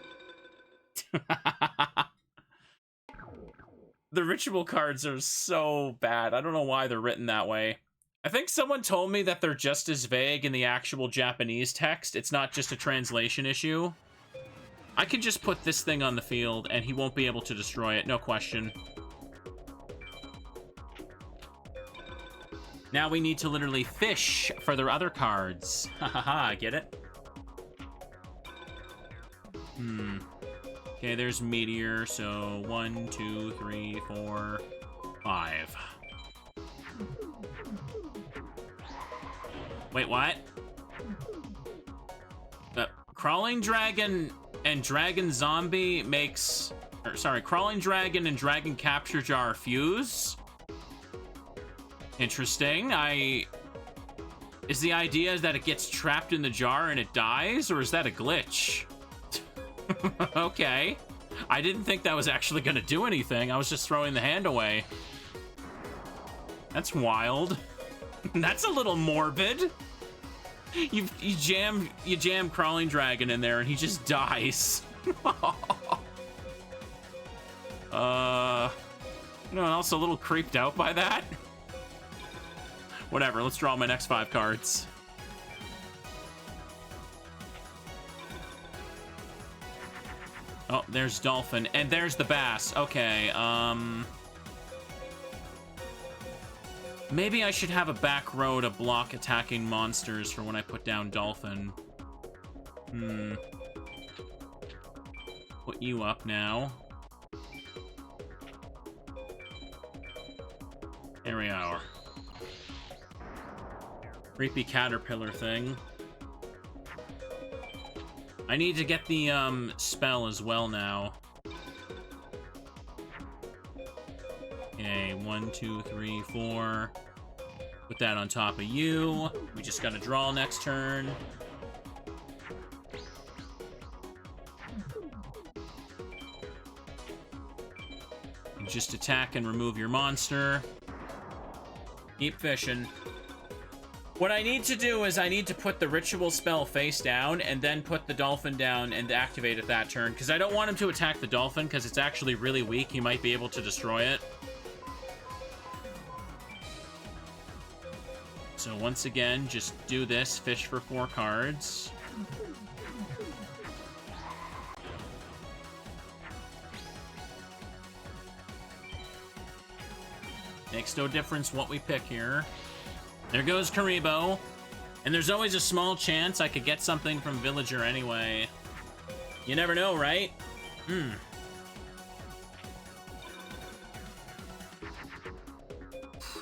The ritual cards are so bad. I don't know why they're written that way. I think someone told me that they're just as vague in the actual Japanese text. It's not just a translation issue. I can just put this thing on the field and he won't be able to destroy it, no question. Now we need to literally fish for their other cards. Hahaha, get it? Okay, there's Meteor, so 1, 2, 3, 4, 5. Wait, what? Crawling Dragon and Dragon Zombie makes... Or, sorry, Crawling Dragon and Dragon Capture Jar fuse? Interesting. Is the idea that it gets trapped in the jar and it dies? Or is that a glitch? Okay. I didn't think that was actually going to do anything. I was just throwing the hand away. That's wild. That's a little morbid. You jam Crawling Dragon in there and he just dies. No one else a little creeped out by that? Whatever, let's draw my next 5 cards. Oh, there's Dolphin, and there's the Bass. Okay, maybe I should have a back row to block attacking monsters for when I put down Dolphin. Put you up now. There we are. Creepy caterpillar thing. I need to get the spell as well now. Okay, 1, 2, 3, 4. Put that on top of you. We just gotta draw next turn. And just attack and remove your monster. Keep fishing. What I need to do is I need to put the ritual spell face down and then put the dolphin down and activate it that turn, because I don't want him to attack the dolphin because it's actually really weak. He might be able to destroy it. So once again, just do this. Fish for 4 cards. Makes no difference what we pick here. There goes Karibo. And there's always a small chance I could get something from Villager anyway. You never know, right?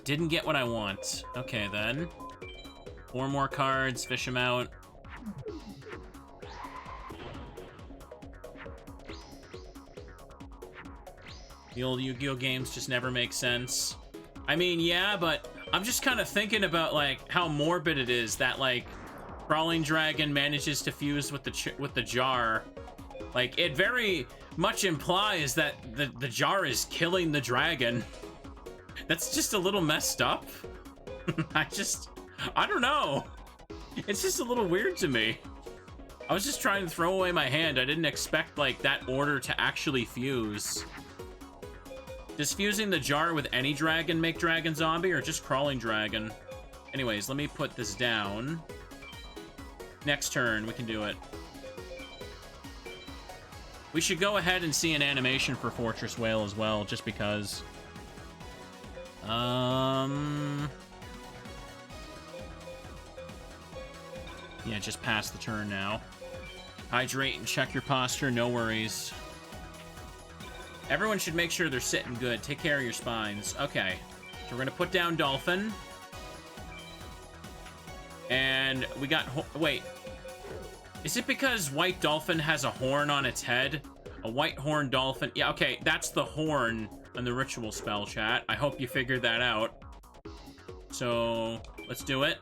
Didn't get what I want. Okay, then. 4 more cards, fish them out. The old Yu-Gi-Oh games just never make sense. I mean, yeah, but I'm just kind of thinking about, like, how morbid it is that, like, Crawling Dragon manages to fuse with the jar. Like, it very much implies that the jar is killing the dragon. That's just a little messed up. I don't know. It's just a little weird to me. I was just trying to throw away my hand. I didn't expect, like, that order to actually fuse. Does fusing the jar with any dragon make Dragon Zombie, or just Crawling Dragon? Anyways, let me put this down. Next turn, we can do it. We should go ahead and see an animation for Fortress Whale as well, just because. Yeah, just pass the turn now. Hydrate and check your posture, no worries. Everyone should make sure they're sitting good. Take care of your spines. Okay. So we're gonna put down Dolphin. And we got... Wait. Is it because White Dolphin has a horn on its head? A white horn dolphin. Yeah, okay. That's the horn on the ritual spell, chat. I hope you figured that out. So, let's do it.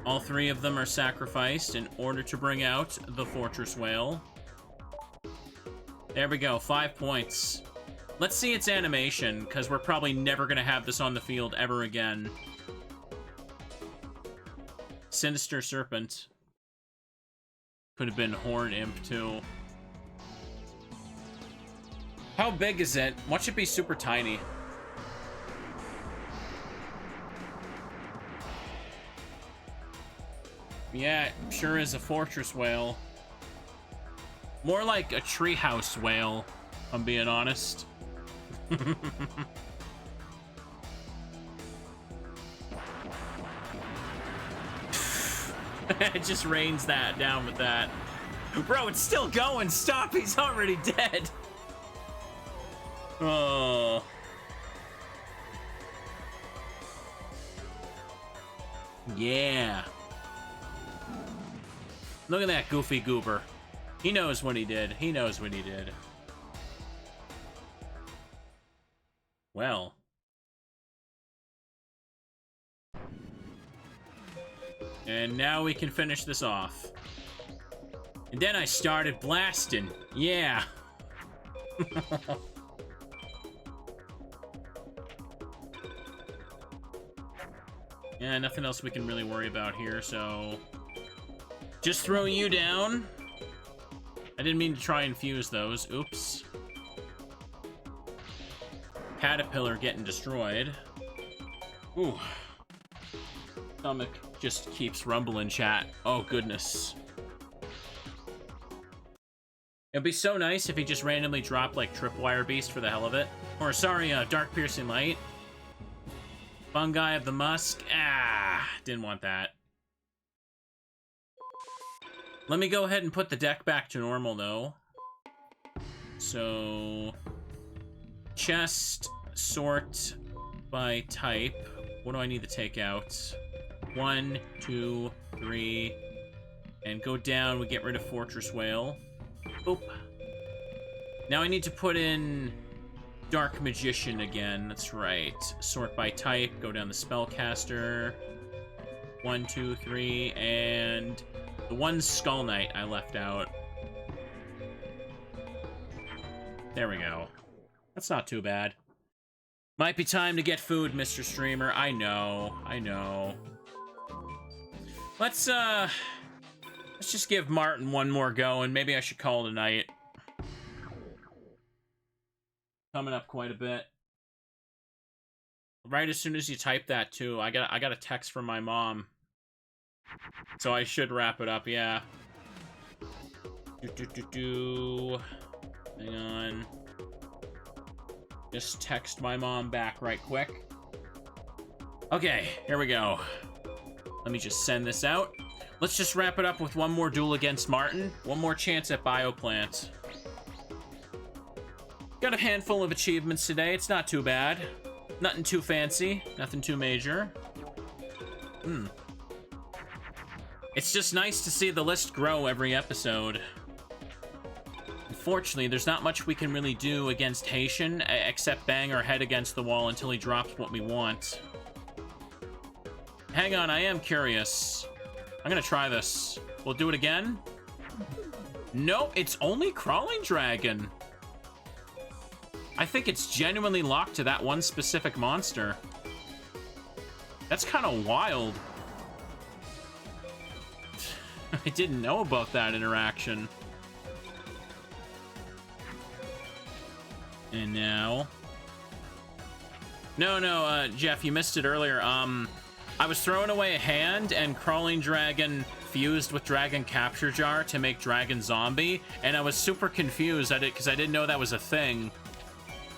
All 3 of them are sacrificed in order to bring out the Fortress Whale. There we go, 5 points. Let's see its animation, because we're probably never going to have this on the field ever again. Sinister Serpent. Could have been Horn Imp, too. How big is it? Watch it be super tiny. Yeah, it sure is a Fortress Whale. More like a treehouse whale, if I'm being honest. It just rains that down with that. Bro, it's still going. Stop, he's already dead. Oh. Yeah. Look at that goofy goober. He knows what he did. He knows what he did. Well. And now we can finish this off. And then I started blasting. Yeah. Yeah, nothing else we can really worry about here, so... Just throw you down. I didn't mean to try and fuse those. Oops. Caterpillar getting destroyed. Ooh. Stomach just keeps rumbling, chat. Oh, goodness. It'd be so nice if he just randomly dropped, like, Tripwire Beast for the hell of it. Or, sorry, Dark Piercing Light. Fungi of the Musk. Ah, didn't want that. Let me go ahead and put the deck back to normal, though. So... Chest, sort by type. What do I need to take out? 1, 2, 3. And go down, we get rid of Fortress Whale. Boop. Now I need to put in Dark Magician again. That's right. Sort by type, go down the Spellcaster. 1, 2, 3, and... the one Skull Knight I left out. There we go. That's not too bad. Might be time to get food, Mr. Streamer. I know. Let's just give Martin one more go, and maybe I should call it a night. Coming up quite a bit. Right as soon as you type that, too. I got a text from my mom. So I should wrap it up, yeah. Hang on. Just text my mom back right quick. Okay, here we go. Let me just send this out. Let's just wrap it up with one more duel against Martin. One more chance at Bioplant. Got a handful of achievements today. It's not too bad. Nothing too fancy. Nothing too major. It's just nice to see the list grow every episode. Unfortunately, there's not much we can really do against Heishin, except bang our head against the wall until he drops what we want. Hang on, I am curious. I'm gonna try this. We'll do it again? Nope, it's only Crawling Dragon. I think it's genuinely locked to that one specific monster. That's kind of wild. I didn't know about that interaction. And now... No, Jeff, you missed it earlier. I was throwing away a hand, and Crawling Dragon fused with Dragon Capture Jar to make Dragon Zombie, and I was super confused at it because I didn't know that was a thing.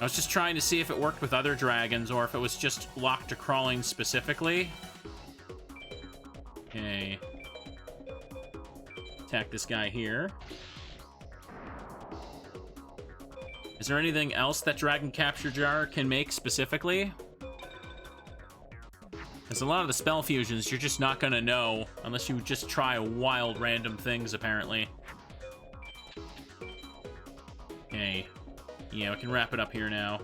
I was just trying to see if it worked with other dragons or if it was just locked to Crawling specifically. Okay. Attack this guy here. Is there anything else that Dragon Capture Jar can make specifically? Because a lot of the spell fusions, you're just not going to know unless you just try wild random things, apparently. Okay. Yeah, we can wrap it up here now.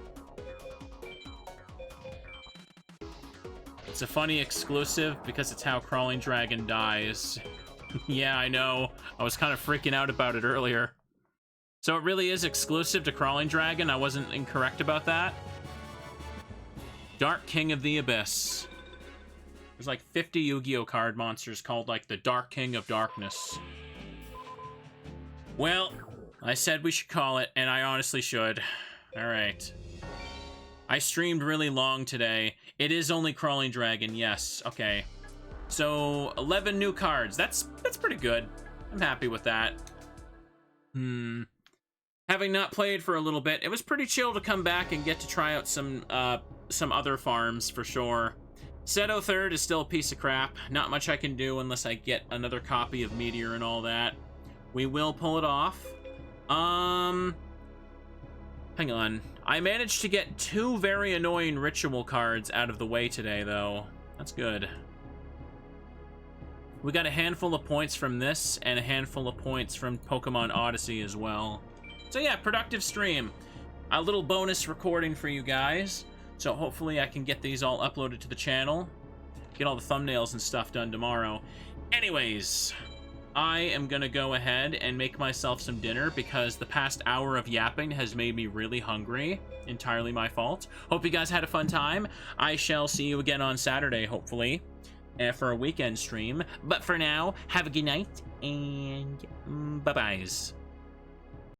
It's a funny exclusive because it's how Crawling Dragon dies. Yeah, I know. I was kind of freaking out about it earlier. So it really is exclusive to Crawling Dragon. I wasn't incorrect about that. Dark King of the Abyss. There's like 50 Yu-Gi-Oh card monsters called like the Dark King of Darkness. Well, I said we should call it, and I honestly should. Alright. I streamed really long today. It is only Crawling Dragon, yes. Okay. So, 11 new cards. That's pretty good. I'm happy with that. Having not played for a little bit, it was pretty chill to come back and get to try out some other farms, for sure. Seto 3rd is still a piece of crap. Not much I can do unless I get another copy of Meteor and all that. We will pull it off. Hang on. I managed to get 2 very annoying ritual cards out of the way today, though. That's good. We got a handful of points from this, and a handful of points from Pokemon Odyssey as well. So yeah, productive stream. A little bonus recording for you guys. So hopefully I can get these all uploaded to the channel. Get all the thumbnails and stuff done tomorrow. Anyways, I am gonna go ahead and make myself some dinner because the past hour of yapping has made me really hungry. Entirely my fault. Hope you guys had a fun time. I shall see you again on Saturday, hopefully, for a weekend stream. But for now, have a good night, and bye-byes.